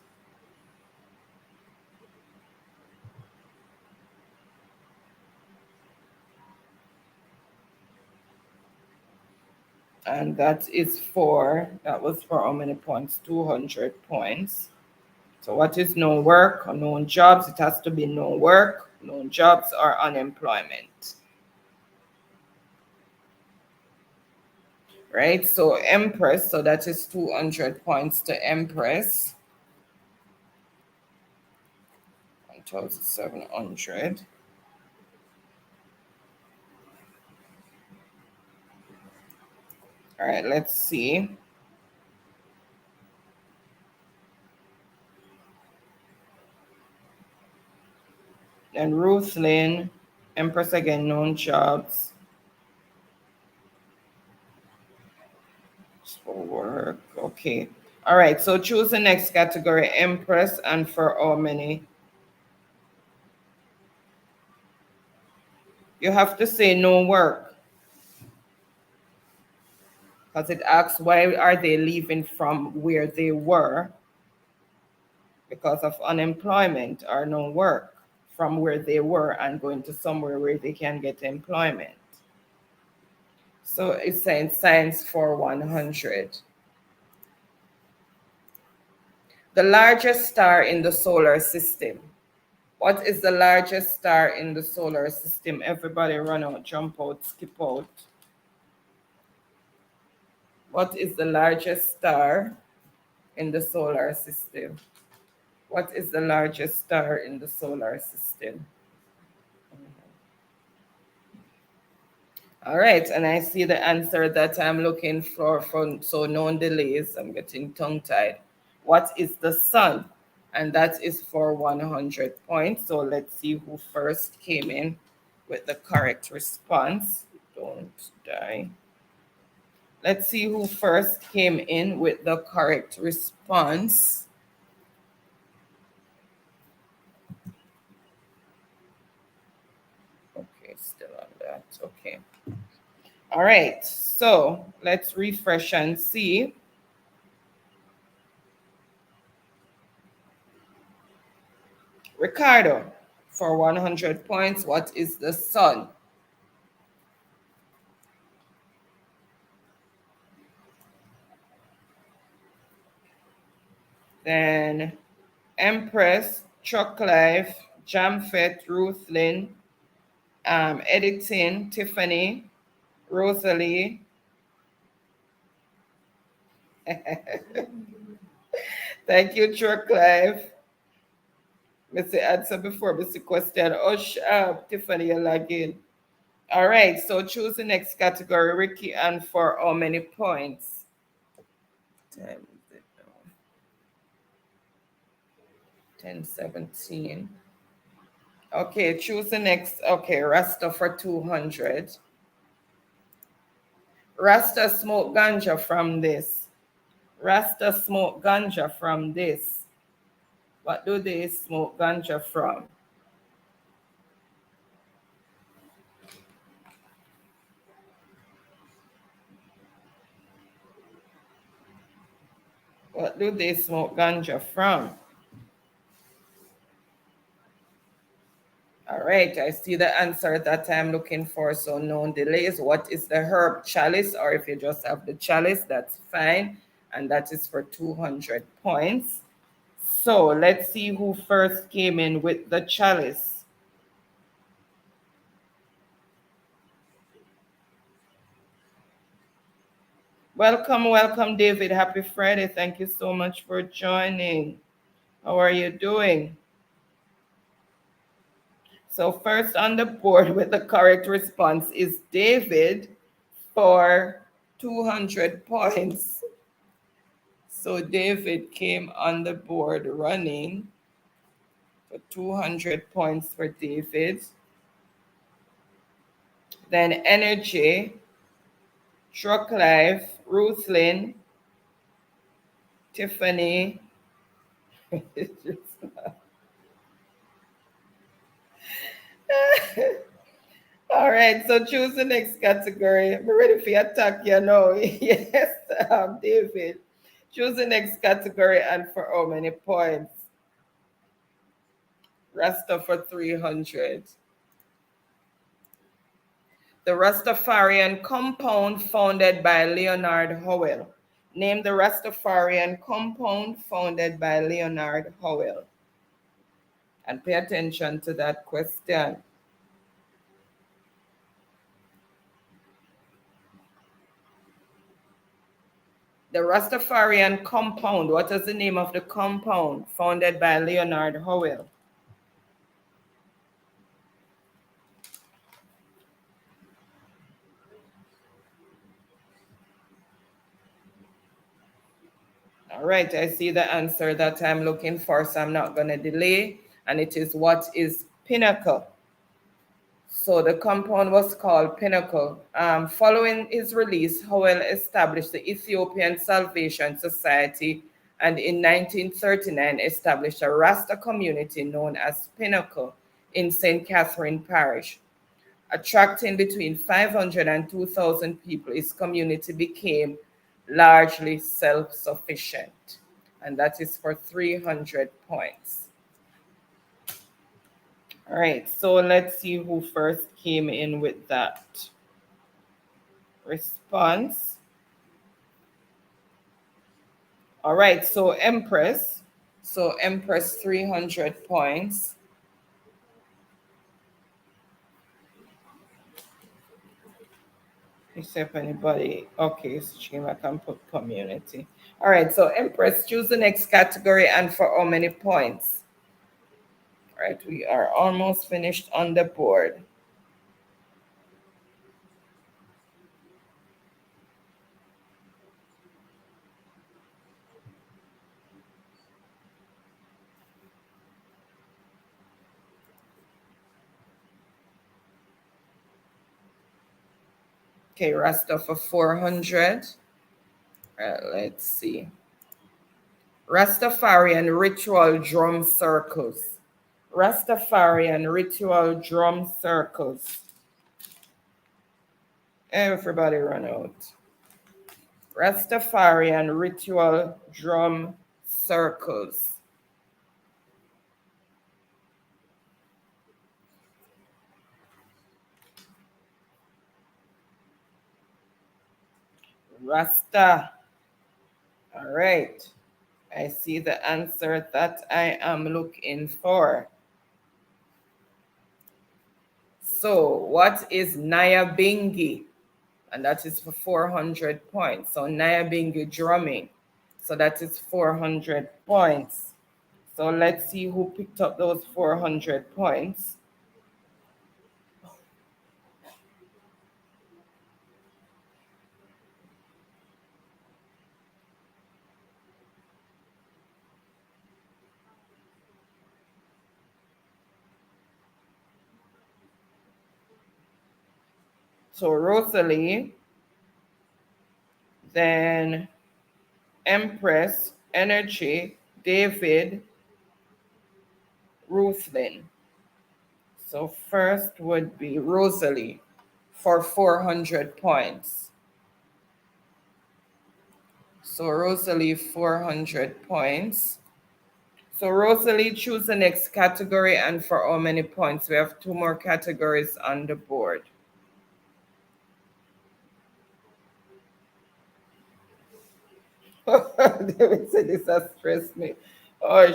And that was for how many points? 200 points. So what is no work or no jobs? It has to be no work, no jobs, or unemployment. Right, so Empress, so that is 200 points to Empress. 1,700. All right, let's see. And Ruth Lynn, Empress again, known jobs. For work, okay. All right, so choose the next category, Empress, and for how many You have to say no work, because it asks why are they leaving from where they were because of unemployment or no work, from where they were and going to somewhere where they can get employment. So it's saying science for 100. The largest star in the solar system. What is the largest star in the solar system? Everybody run out, jump out, skip out. What is the largest star in the solar system? What is the largest star in the solar system? All right, and I see the answer that I'm looking for from, so no delays. I'm getting tongue-tied. What is the sun? And that is for 100 points. So let's see who first came in with the correct response. Don't die. Let's see who first came in with the correct response. Okay, still on that. Okay. All right, so let's refresh and see. Ricardo, for 100 points, what is the sun? Then Empress, Chuck Life, Jamfet, Ruthlin, Editing, Tiffany, Rosalie. Thank you, Chuck Life. Mr. Answer before Mr. Question. Oh, Tiffany, you log in. All right, so choose the next category, Ricky, and for how many points? Time is it now? 10:17. Okay, choose the next. Okay, Rasta for 200. Rasta smoke ganja from this. Rasta smoke ganja from this. What do they smoke ganja from? What do they smoke ganja from? All right, I see the answer that I'm looking for, so no delays. What is the herb? Chalice, or if you just have the chalice, that's fine. And that is for 200 points. So let's see who first came in with the chalice. Welcome, welcome, David. Happy Friday. Thank you so much for joining. How are you doing? So first on the board with the correct response is David for 200 points. So David came on the board running for 200 points for David. Then Energy, Truck Life, Ruthlin, Tiffany. All right, so choose the next category. I'm ready for your attack, you know. Yes, David. Choose the next category and for how many points? Rasta for 300. The Rastafarian compound founded by Leonard Howell. Name the Rastafarian compound founded by Leonard Howell. And pay attention to that question. The Rastafarian compound, what is the name of the compound founded by Leonard Howell? All right, I see the answer that I'm looking for, so I'm not going to delay. And it is what is Pinnacle. So the compound was called Pinnacle. Following his release, Howell established the Ethiopian Salvation Society and in 1939 established a Rasta community known as Pinnacle in St. Catherine Parish. attracting between 500 and 2,000 people, his community became largely self-sufficient. And that is for 300 points. All right, so let's see who first came in with that response. All right, so Empress. So Empress, 300 points. Except anybody. Okay, so I can put community. All right, so Empress, choose the next category and for how many points? All right, we are almost finished on the board. Okay, Rasta for 400. Let's see. Rastafarian ritual drum circles. Rastafarian ritual drum circles. Everybody run out. Rastafarian ritual drum circles. Rasta. All right. I see the answer that I am looking for. So what is Nyabingi? And that is for 400 points. So Nyabingi drumming. So that is 400 points. So let's see who picked up those 400 points. So Rosalie, then Empress, Energy, David, Ruthlin. So first would be Rosalie for 400 points. So Rosalie, 400 points. So Rosalie, choose the next category and for how many points? We have 2 more categories on the board. David said this has stressed me. Oh,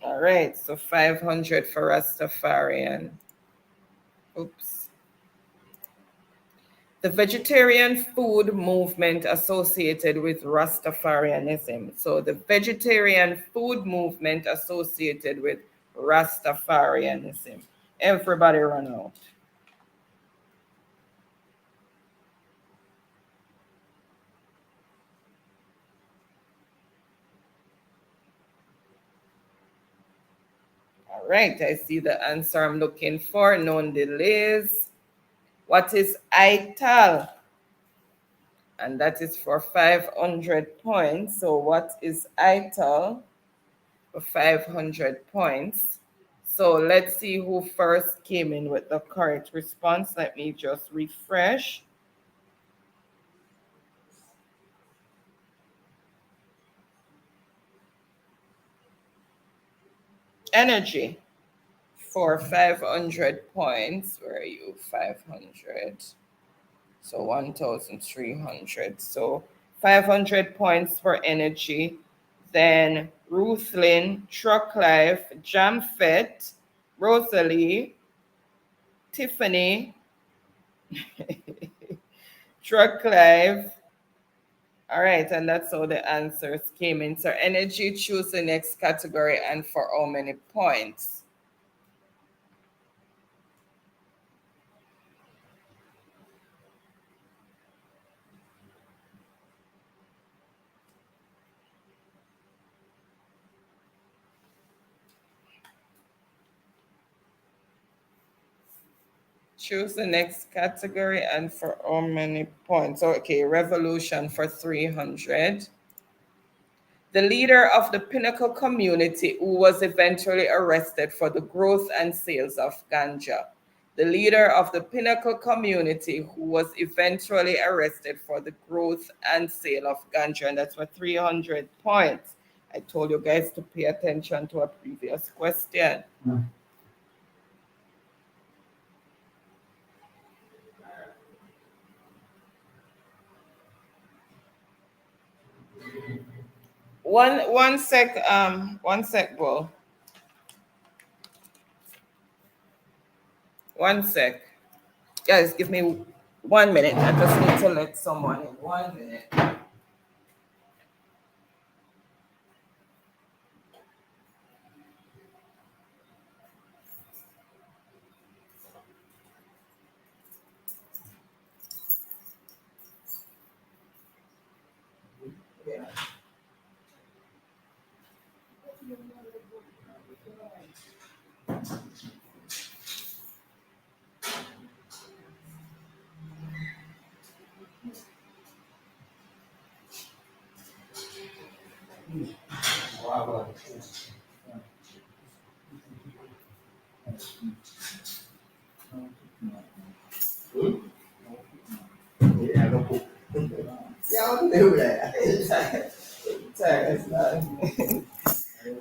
all right, so 500 for Rastafarian. Oops. The vegetarian food movement associated with Rastafarianism. So the vegetarian food movement associated with Rastafarianism. Everybody run out. All right, I see the answer I'm looking for. No delays. What is ITAL? And that is for 500 points. So what is ITAL for 500 points? So let's see who first came in with the correct response. Let me just refresh. Energy for 500 points. Where are you? 500. So 1,300. So 500 points for energy. Then Ruthlin, Truck Life, Jamfet, Rosalie, Tiffany, Truck Life. All right, and that's how the answers came in. So energy, choose the next category and for how many points? Choose the next category and for how many points? Okay, revolution for 300. The leader of the Pinnacle community who was eventually arrested for the growth and sales of ganja. The leader of the Pinnacle community who was eventually arrested for the growth and sale of ganja. And that's for 300 points. I told you guys to pay attention to a previous question. One sec, bro. One sec. Guys, give me 1 minute. I just need to let someone in. 1 minute.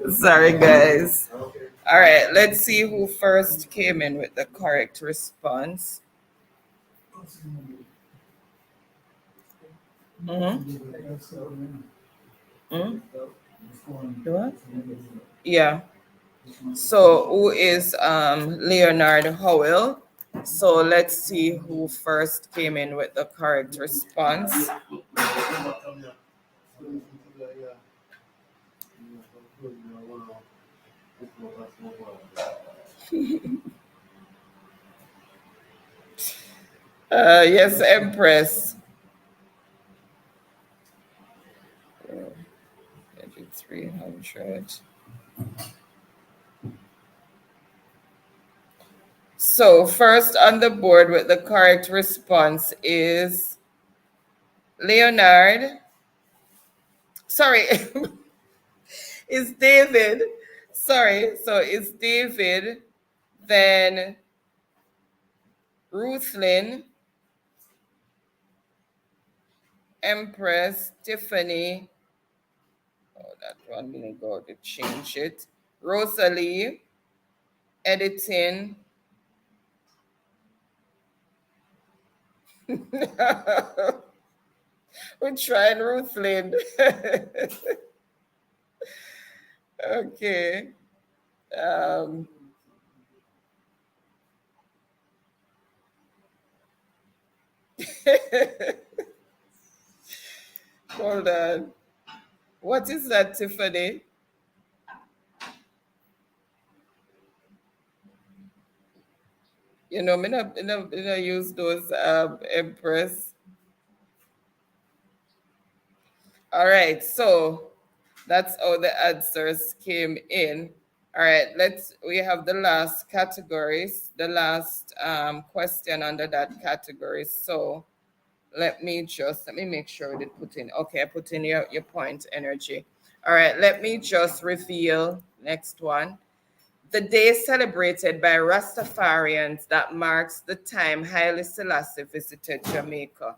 Sorry, guys. All right, let's see who first came in with the correct response. What? Yeah. So who is Leonard Howell? So let's see who first came in with the correct response. Yes, Empress. 300. So first on the board with the correct response is Leonard. Sorry, it's David. Sorry, so it's David, then Ruthlyn, Empress, Tiffany. Oh, that 1 minute ago to change it. Rosalie, editing. We're trying Ruthlyn. Okay. Hold on. What is that, Tiffany? You know, me not use those Empress. All right, so that's how the answers came in. All right, we have the last categories, the last question under that category. So let me make sure I did put in. Okay, I put in your point energy. All right, let me just reveal next one. The day celebrated by Rastafarians that marks the time Haile Selassie visited Jamaica.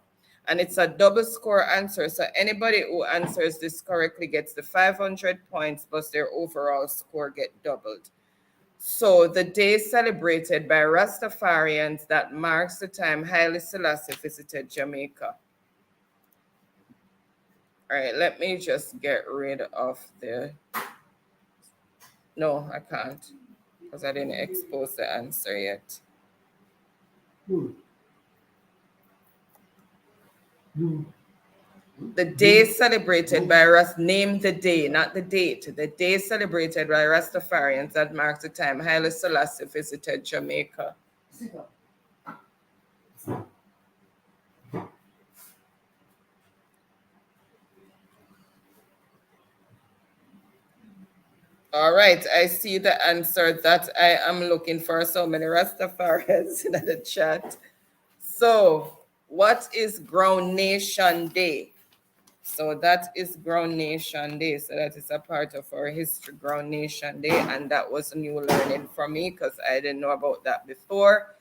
And it's a double score answer. So anybody who answers this correctly gets the 500 points plus their overall score get doubled. So the day celebrated by Rastafarians that marks the time Haile Selassie visited Jamaica. All right, let me just get rid of the... No, I can't, because I didn't expose the answer yet. The day celebrated by name the day, not the date. The day celebrated by Rastafarians that marks the time Haile Selassie visited Jamaica. All right, I see the answer that I am looking for. So many Rastafarians in the chat. So, what is Ground Nation Day? So that is Ground Nation Day. So that is a part of our history, Ground Nation Day. And that was a new learning for me because I didn't know about that before.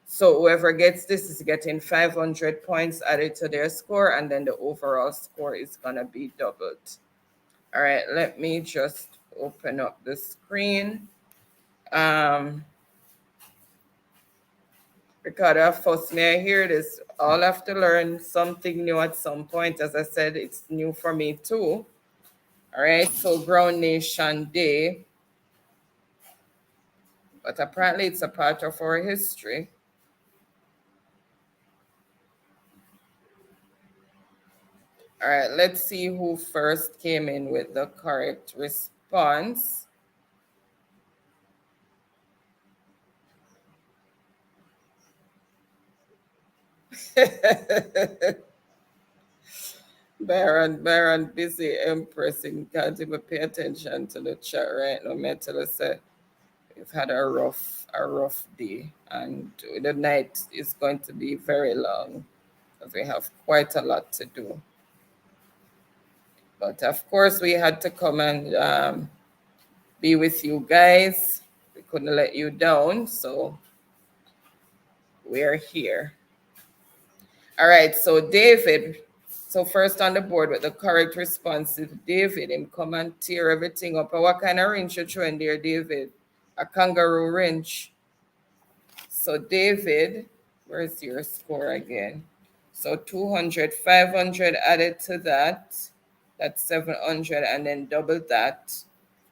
So whoever gets this is getting 500 points added to their score, and then the overall score is going to be doubled. All right, let me just open up the screen. Ricardo, first may I hear this? I'll have to learn something new at some point. As I said, it's new for me too. All right, so Ground Nation Day. But apparently it's a part of our history. All right, let's see who first came in with the correct response. Baron, busy impressing. Can't even pay attention to the chat right now. Me tell us we've had a rough day, and the night is going to be very long because we have quite a lot to do. But of course, we had to come and be with you guys. We couldn't let you down, so we're here. All right, so David. So first on the board with the correct response is David. Him come and tear everything up. And what kind of wrench you throwing there, David? A kangaroo wrench. So David, where's your score again? So 200, 500 added to that. That's 700, and then double that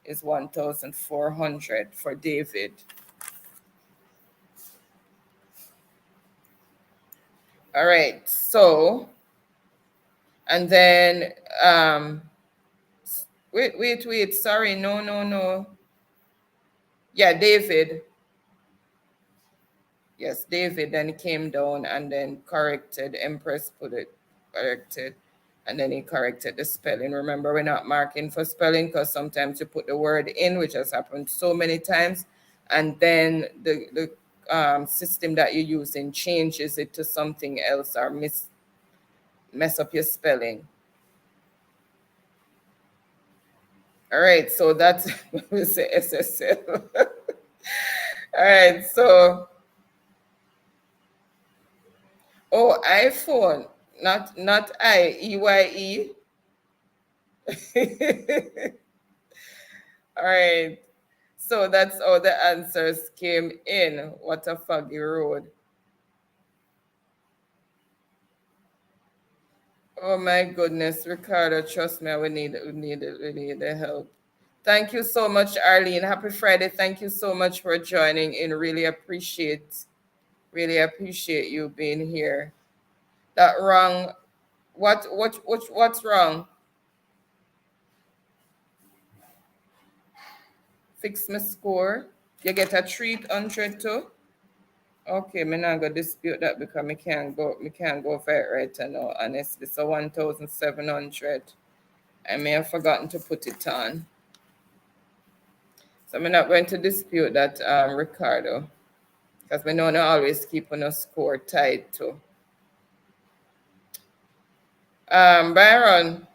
is 1,400 for David. All right, so, and then, wait, sorry, no. Yeah, David. Yes, David then came down and then corrected, Empress put it, corrected, and then he corrected the spelling. Remember, we're not marking for spelling because sometimes you put the word in, which has happened so many times, and then the system that you're using changes it to something else or mess up your spelling. All right, so that's we say SSL. All right, so iPhone, not EYE. All right, so that's how the answers came in. What a foggy road. Oh my goodness, Ricardo, trust me, we need the help. Thank you so much, Arlene. Happy Friday. Thank you so much for joining in. Really appreciate you being here. That wrong. What's wrong? Fix my score. You get a 300 too? Okay, I'm not gonna dispute that because I can't go for it right now, honestly. So 1,700. I may have forgotten to put it on. So I'm not going to dispute that, Ricardo. Because we know not always keeping a score tight too. Byron.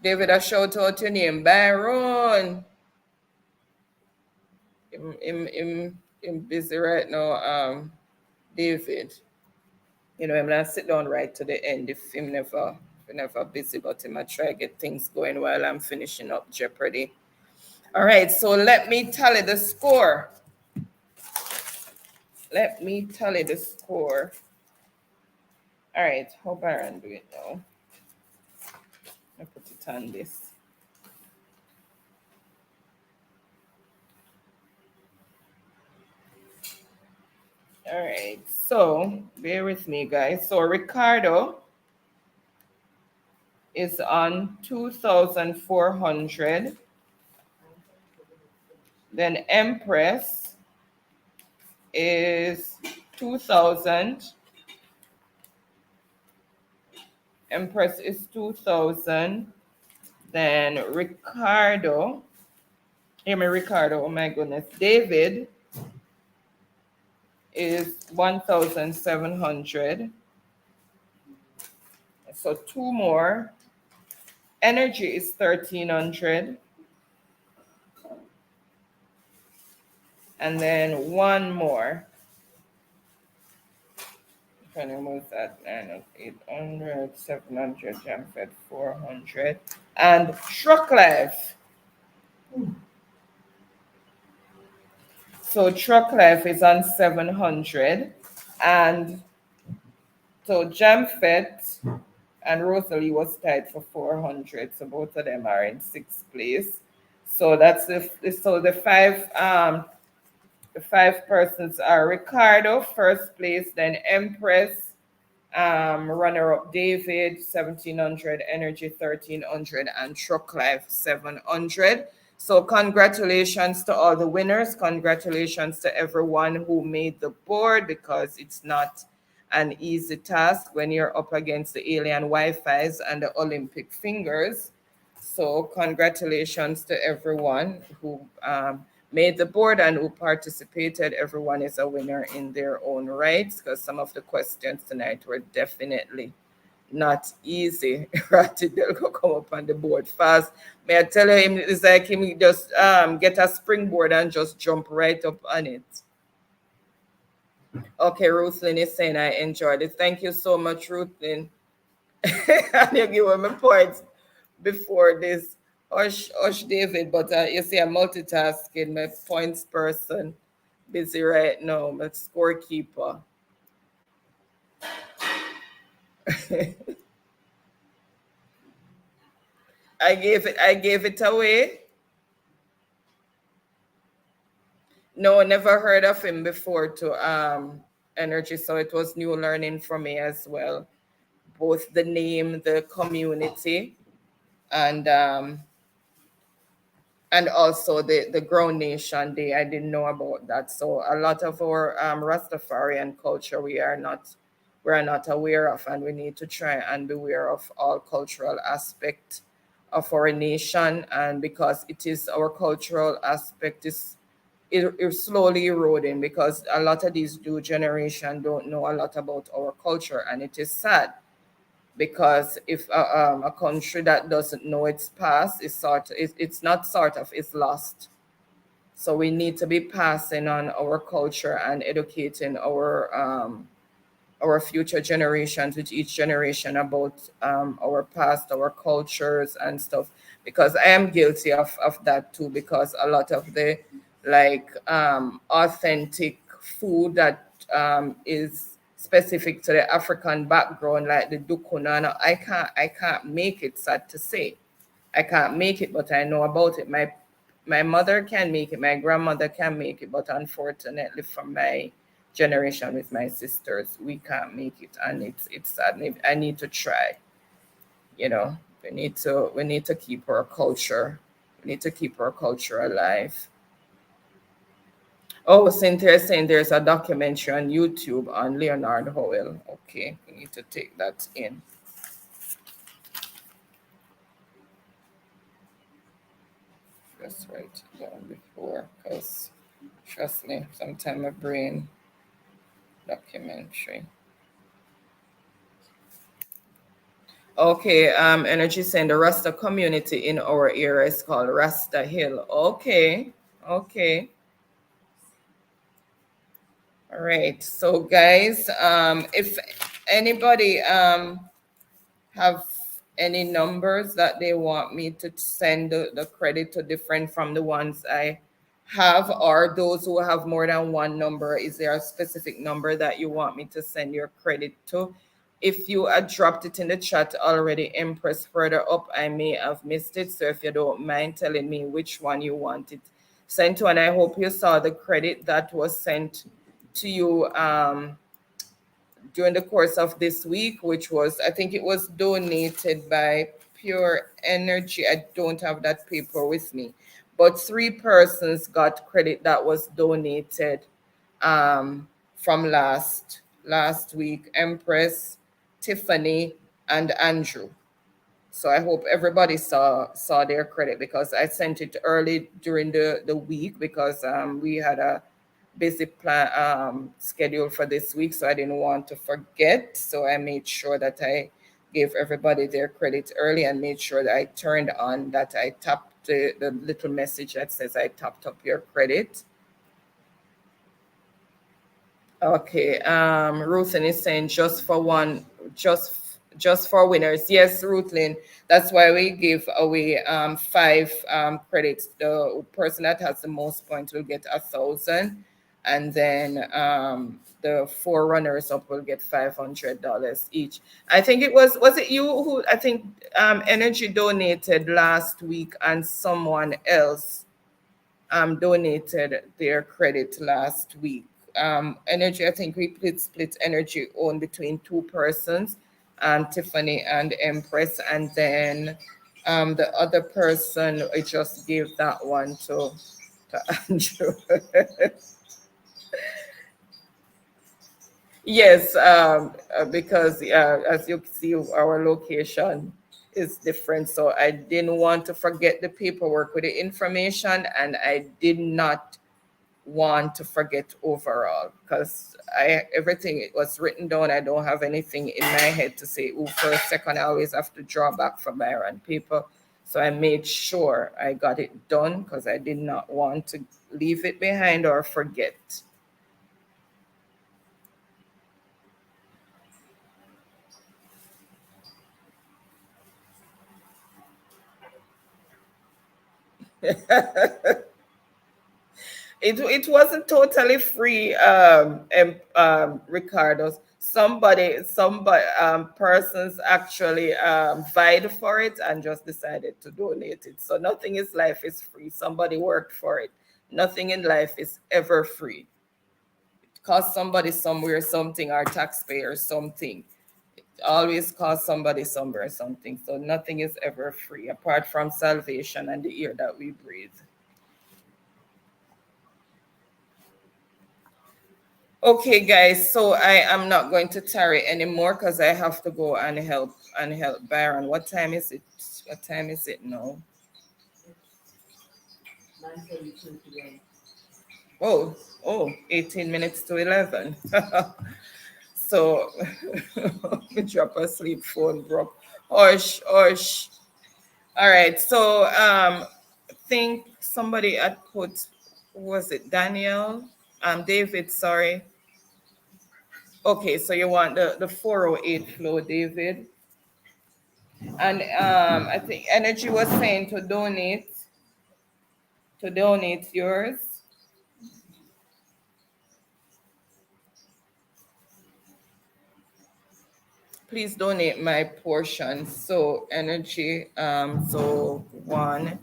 David, I shout out your name. Byron. I'm busy right now, David. You know, I'm gonna sit down right to the end if I'm never busy, but I'm gonna try to get things going while I'm finishing up Jeopardy. All right, so let me tally the score. All right, how Baron do it now? I put it on this. All right, so bear with me, guys. So Ricardo is on 2,400. Then Empress is 2,000. Empress is 2,000. Then Ricardo, hear me, Ricardo, oh my goodness. David is 1,700. So two more Energy is 1300. And then one more. Can you move that? 800, 700, jam fed 400. And truck life. So truck life is on 700. And so jam fed and Rosalie was tied for 400. So both of them are in sixth place. So that's the five persons are Ricardo, first place, then Empress, runner-up David, 1700, Energy 1300, and Truck Life 700. So congratulations to all the winners. Congratulations to everyone who made the board, because it's not an easy task when you're up against the alien Wi-Fis and the Olympic fingers. So congratulations to everyone who made the board and who participated. Everyone is a winner in their own rights, because some of the questions tonight were definitely not easy. Ratty Delco come up on the board fast. May I tell him, it's like him just get a springboard and just jump right up on it. Okay, Ruthlyn is saying I enjoyed it. Thank you so much, Ruthlyn. And you give me points before this. Hush, David, but you see, I'm multitasking. My points person busy right now. My scorekeeper. I gave it away. No, never heard of him before to Energy, so it was new learning for me as well. Both the name, the community, and also the Grown Nation Day. I didn't know about that. So a lot of our Rastafarian culture we're not aware of, and we need to try and be aware of all cultural aspect of our nation. And because it is our cultural aspect is slowly eroding, because a lot of these new generation don't know a lot about our culture, and it is sad. Because if a country that doesn't know its past is it's lost. So we need to be passing on our culture and educating our future generations, with each generation, about our past, our cultures and stuff. Because I am guilty of that too, because a lot of the authentic food that is specific to the African background, like the dukunana, I can't make it, sad to say. I can't make it, but I know about it. My mother can make it, my grandmother can make it, but unfortunately from my generation with my sisters, we can't make it, and it's sad. I need to try. We need to keep our culture. We need to keep our culture alive. Oh, Cynthia is saying there's a documentary on YouTube on Leonard Howell. Okay, we need to take that in. Just write it down before, because trust me, sometimes my brain documentary. Okay, Energy saying the Rasta community in our area is called Rasta Hill. Okay. All right. So guys, if anybody have any numbers that they want me to send the credit to, different from the ones I have, or those who have more than one number, is there a specific number that you want me to send your credit to? If you had dropped it in the chat already, Empress, further up, I may have missed it. So if you don't mind telling me which one you want it sent to, and I hope you saw the credit that was sent to you during the course of this week, which was, I think it was donated by Pure Energy. I don't have that paper with me, but 3 persons got credit that was donated from last week: Empress, Tiffany, and Andrew. So I hope everybody saw their credit, because I sent it early during the week, because we had a busy plan schedule for this week, so I didn't want to forget. So I made sure that I gave everybody their credit early and made sure that I turned on that I tapped the little message that says I tapped up your credit. Okay, Ruthlin is saying just for winners. Yes, Ruthlin. That's why we give away 5 credits. The person that has the most points will get 1,000, and then the 4 runners up will get $500 each. I think it was it you who I think Energy donated last week, and someone else donated their credit last week. Energy, I think we split Energy owned between 2 persons, Tiffany and Empress, and then the other person, I just gave that one to Andrew. Yes, because as you see, our location is different, so I didn't want to forget the paperwork with the information, and I did not want to forget overall, because everything it was written down. I don't have anything in my head to say, oh, for a second I always have to draw back from my own paper. So I made sure I got it done, because I did not want to leave it behind or forget. It wasn't totally free, Ricardo. Somebody persons actually vied for it and just decided to donate it. So nothing in life is free. Somebody worked for it. Nothing in life is ever free. It costs somebody somewhere something, or taxpayer something. It always costs somebody somewhere something. So nothing is ever free apart from salvation and the air that we breathe. Okay, guys, so I am not going to tarry anymore, because I have to go and help Byron. What time is it? What time is it now? 9:32 today. Oh, 18 minutes to 11. So we drop asleep, phone broke. Hush. All right, so I think somebody had put, was it Daniel? David, sorry. Okay, so you want the 408 flow, David. And I think Energy was saying to donate yours. Please donate my portion. So Energy, so 1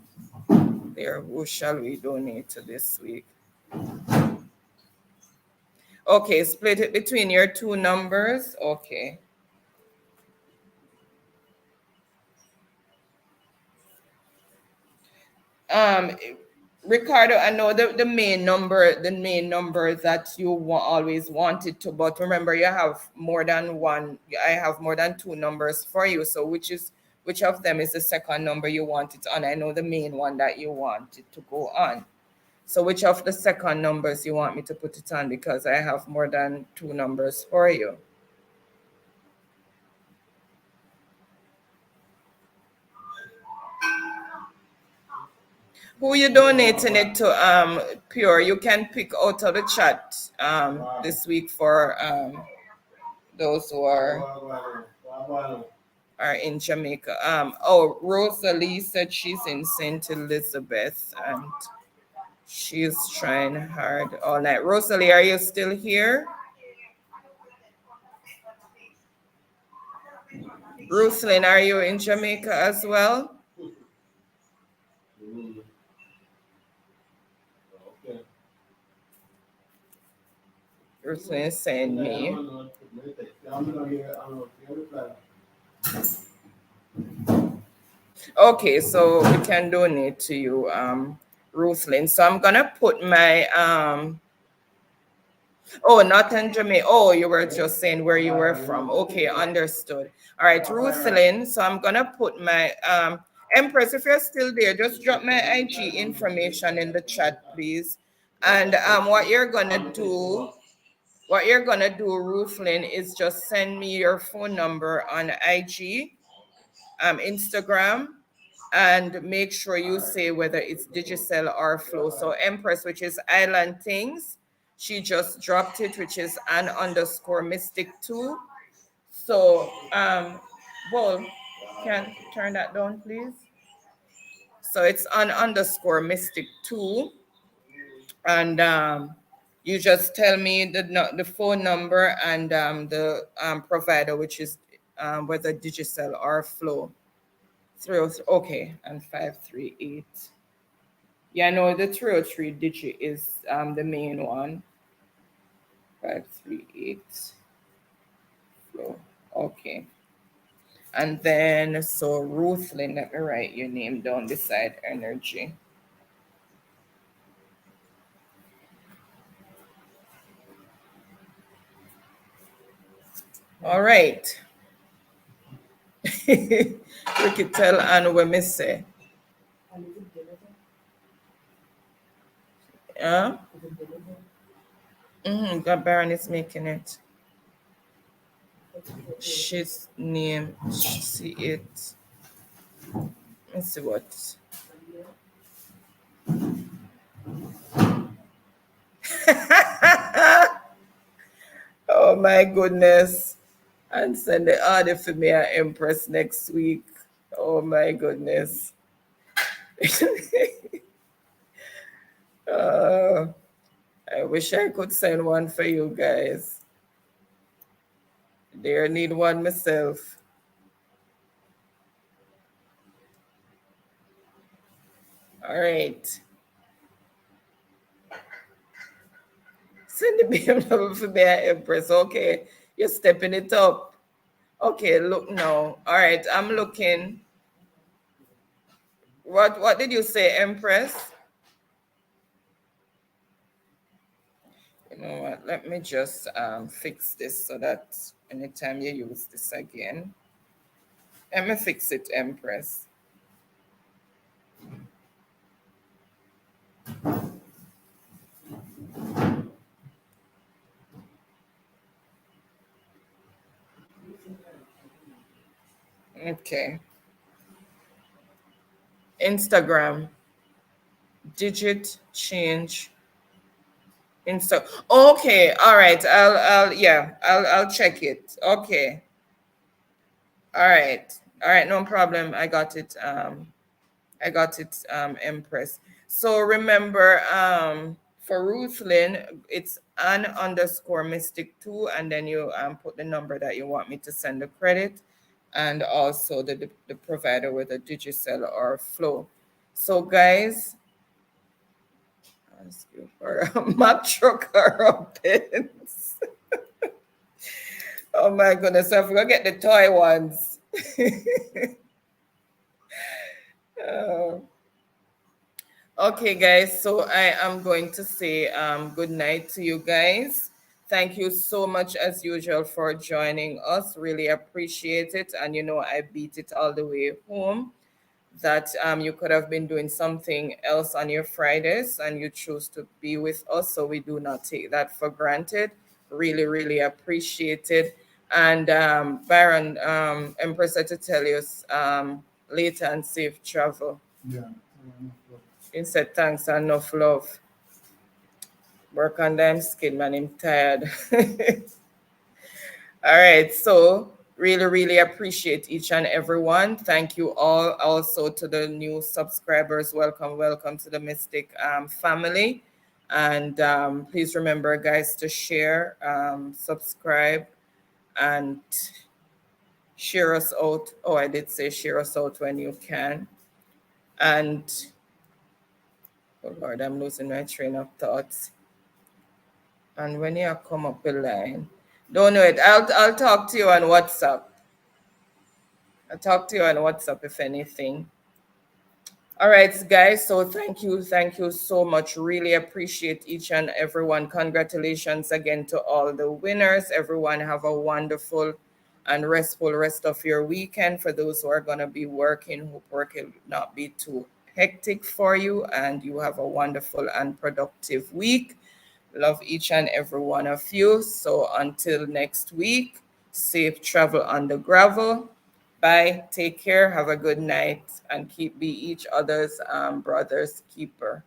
there. Who shall we donate to this week? Okay, split it between your 2 numbers. Okay. Ricardo, I know the main number that you always wanted to, but remember you have more than one. I have more than 2 numbers for you. So which of them is the second number you want it on? I know the main one that you want it to go on. So which of the second numbers you want me to put it on, because I have more than 2 numbers for you. Who you donating it to? Pure, you can pick out of the chat this week for those who are in Jamaica. Rosalie said she's in St. Elizabeth and she's trying hard all night. Rosalie, are you still here? Ruthlin, are you in Jamaica as well? Ruthlin is saying me. Okay, so we can donate to you, Ruthlin. So I'm gonna put my oh, not in Jamaica. Oh, you were just saying where you were from. Okay, understood. All right, Ruthlin. So I'm gonna put my Empress, if you're still there, just drop my IG information in the chat, please. And what you're gonna do what you're gonna do, Ruthlyn, is just send me your phone number on IG, Instagram, and make sure you say whether it's Digicel or Flow. So Empress, which is Island Things, she just dropped it, which is _mystic2. So, well, can turn that down, please. So it's _mystic2, and you just tell me the phone number and the provider, which is whether Digicel or Flow. Okay, and 538. Yeah, no, the 303 digit is the main one. 538 Flow. Okay. And then, so Ruthlyn, let me write your name down beside Energy. All right. We could tell Anne what me say. Yeah? God, Baron is making it. She's name, see it. Let's see what. Oh my goodness. And send the order for me at Empress next week. Oh my goodness. I wish I could send one for you guys. There, need one myself. All right. Send the BMW for me at Empress. Okay, you're stepping it up. Okay, look now. All right, I'm looking. What did you say, Empress? You know what? Let me just fix this so that anytime you use this again. Let me fix it, Empress. Okay. Instagram. Digit change. Okay, all right. I'll check it. Okay. All right, no problem. I got it. Empress. So remember, for Ruthlyn, it's _mystic2, and then you put the number that you want me to send the credit, and also the provider, whether Digicel or Flow. So guys, ask you for a Mack truck or a Benz. Oh my goodness, I forgot to get the toy ones. Okay, guys, so I am going to say good night to you guys. Thank you so much, as usual, for joining us. Really appreciate it. And you know, I beat it all the way home that you could have been doing something else on your Fridays and you choose to be with us. So we do not take that for granted. Really, really appreciate it. And Baron, Empress, had to tell you later and safe travel. Yeah. He said thanks and enough love. Work on them skin, man. I'm tired. All right. So really, really appreciate each and every one. Thank you all. Also to the new subscribers. Welcome to the Mystic family. And please remember, guys, to share, subscribe, and share us out. Oh, I did say share us out when you can. And oh Lord, I'm losing my train of thoughts. And when you come up the line, don't know it. I'll talk to you on WhatsApp. I'll talk to you on WhatsApp if anything. All right, guys. So thank you so much. Really appreciate each and everyone. Congratulations again to all the winners. Everyone have a wonderful and restful rest of your weekend. For those who are gonna be working, hope work will not be too hectic for you, and you have a wonderful and productive week. Love each and every one of you. So until next week, safe travel on the gravel. Bye. Take care. Have a good night and be each other's brother's keeper.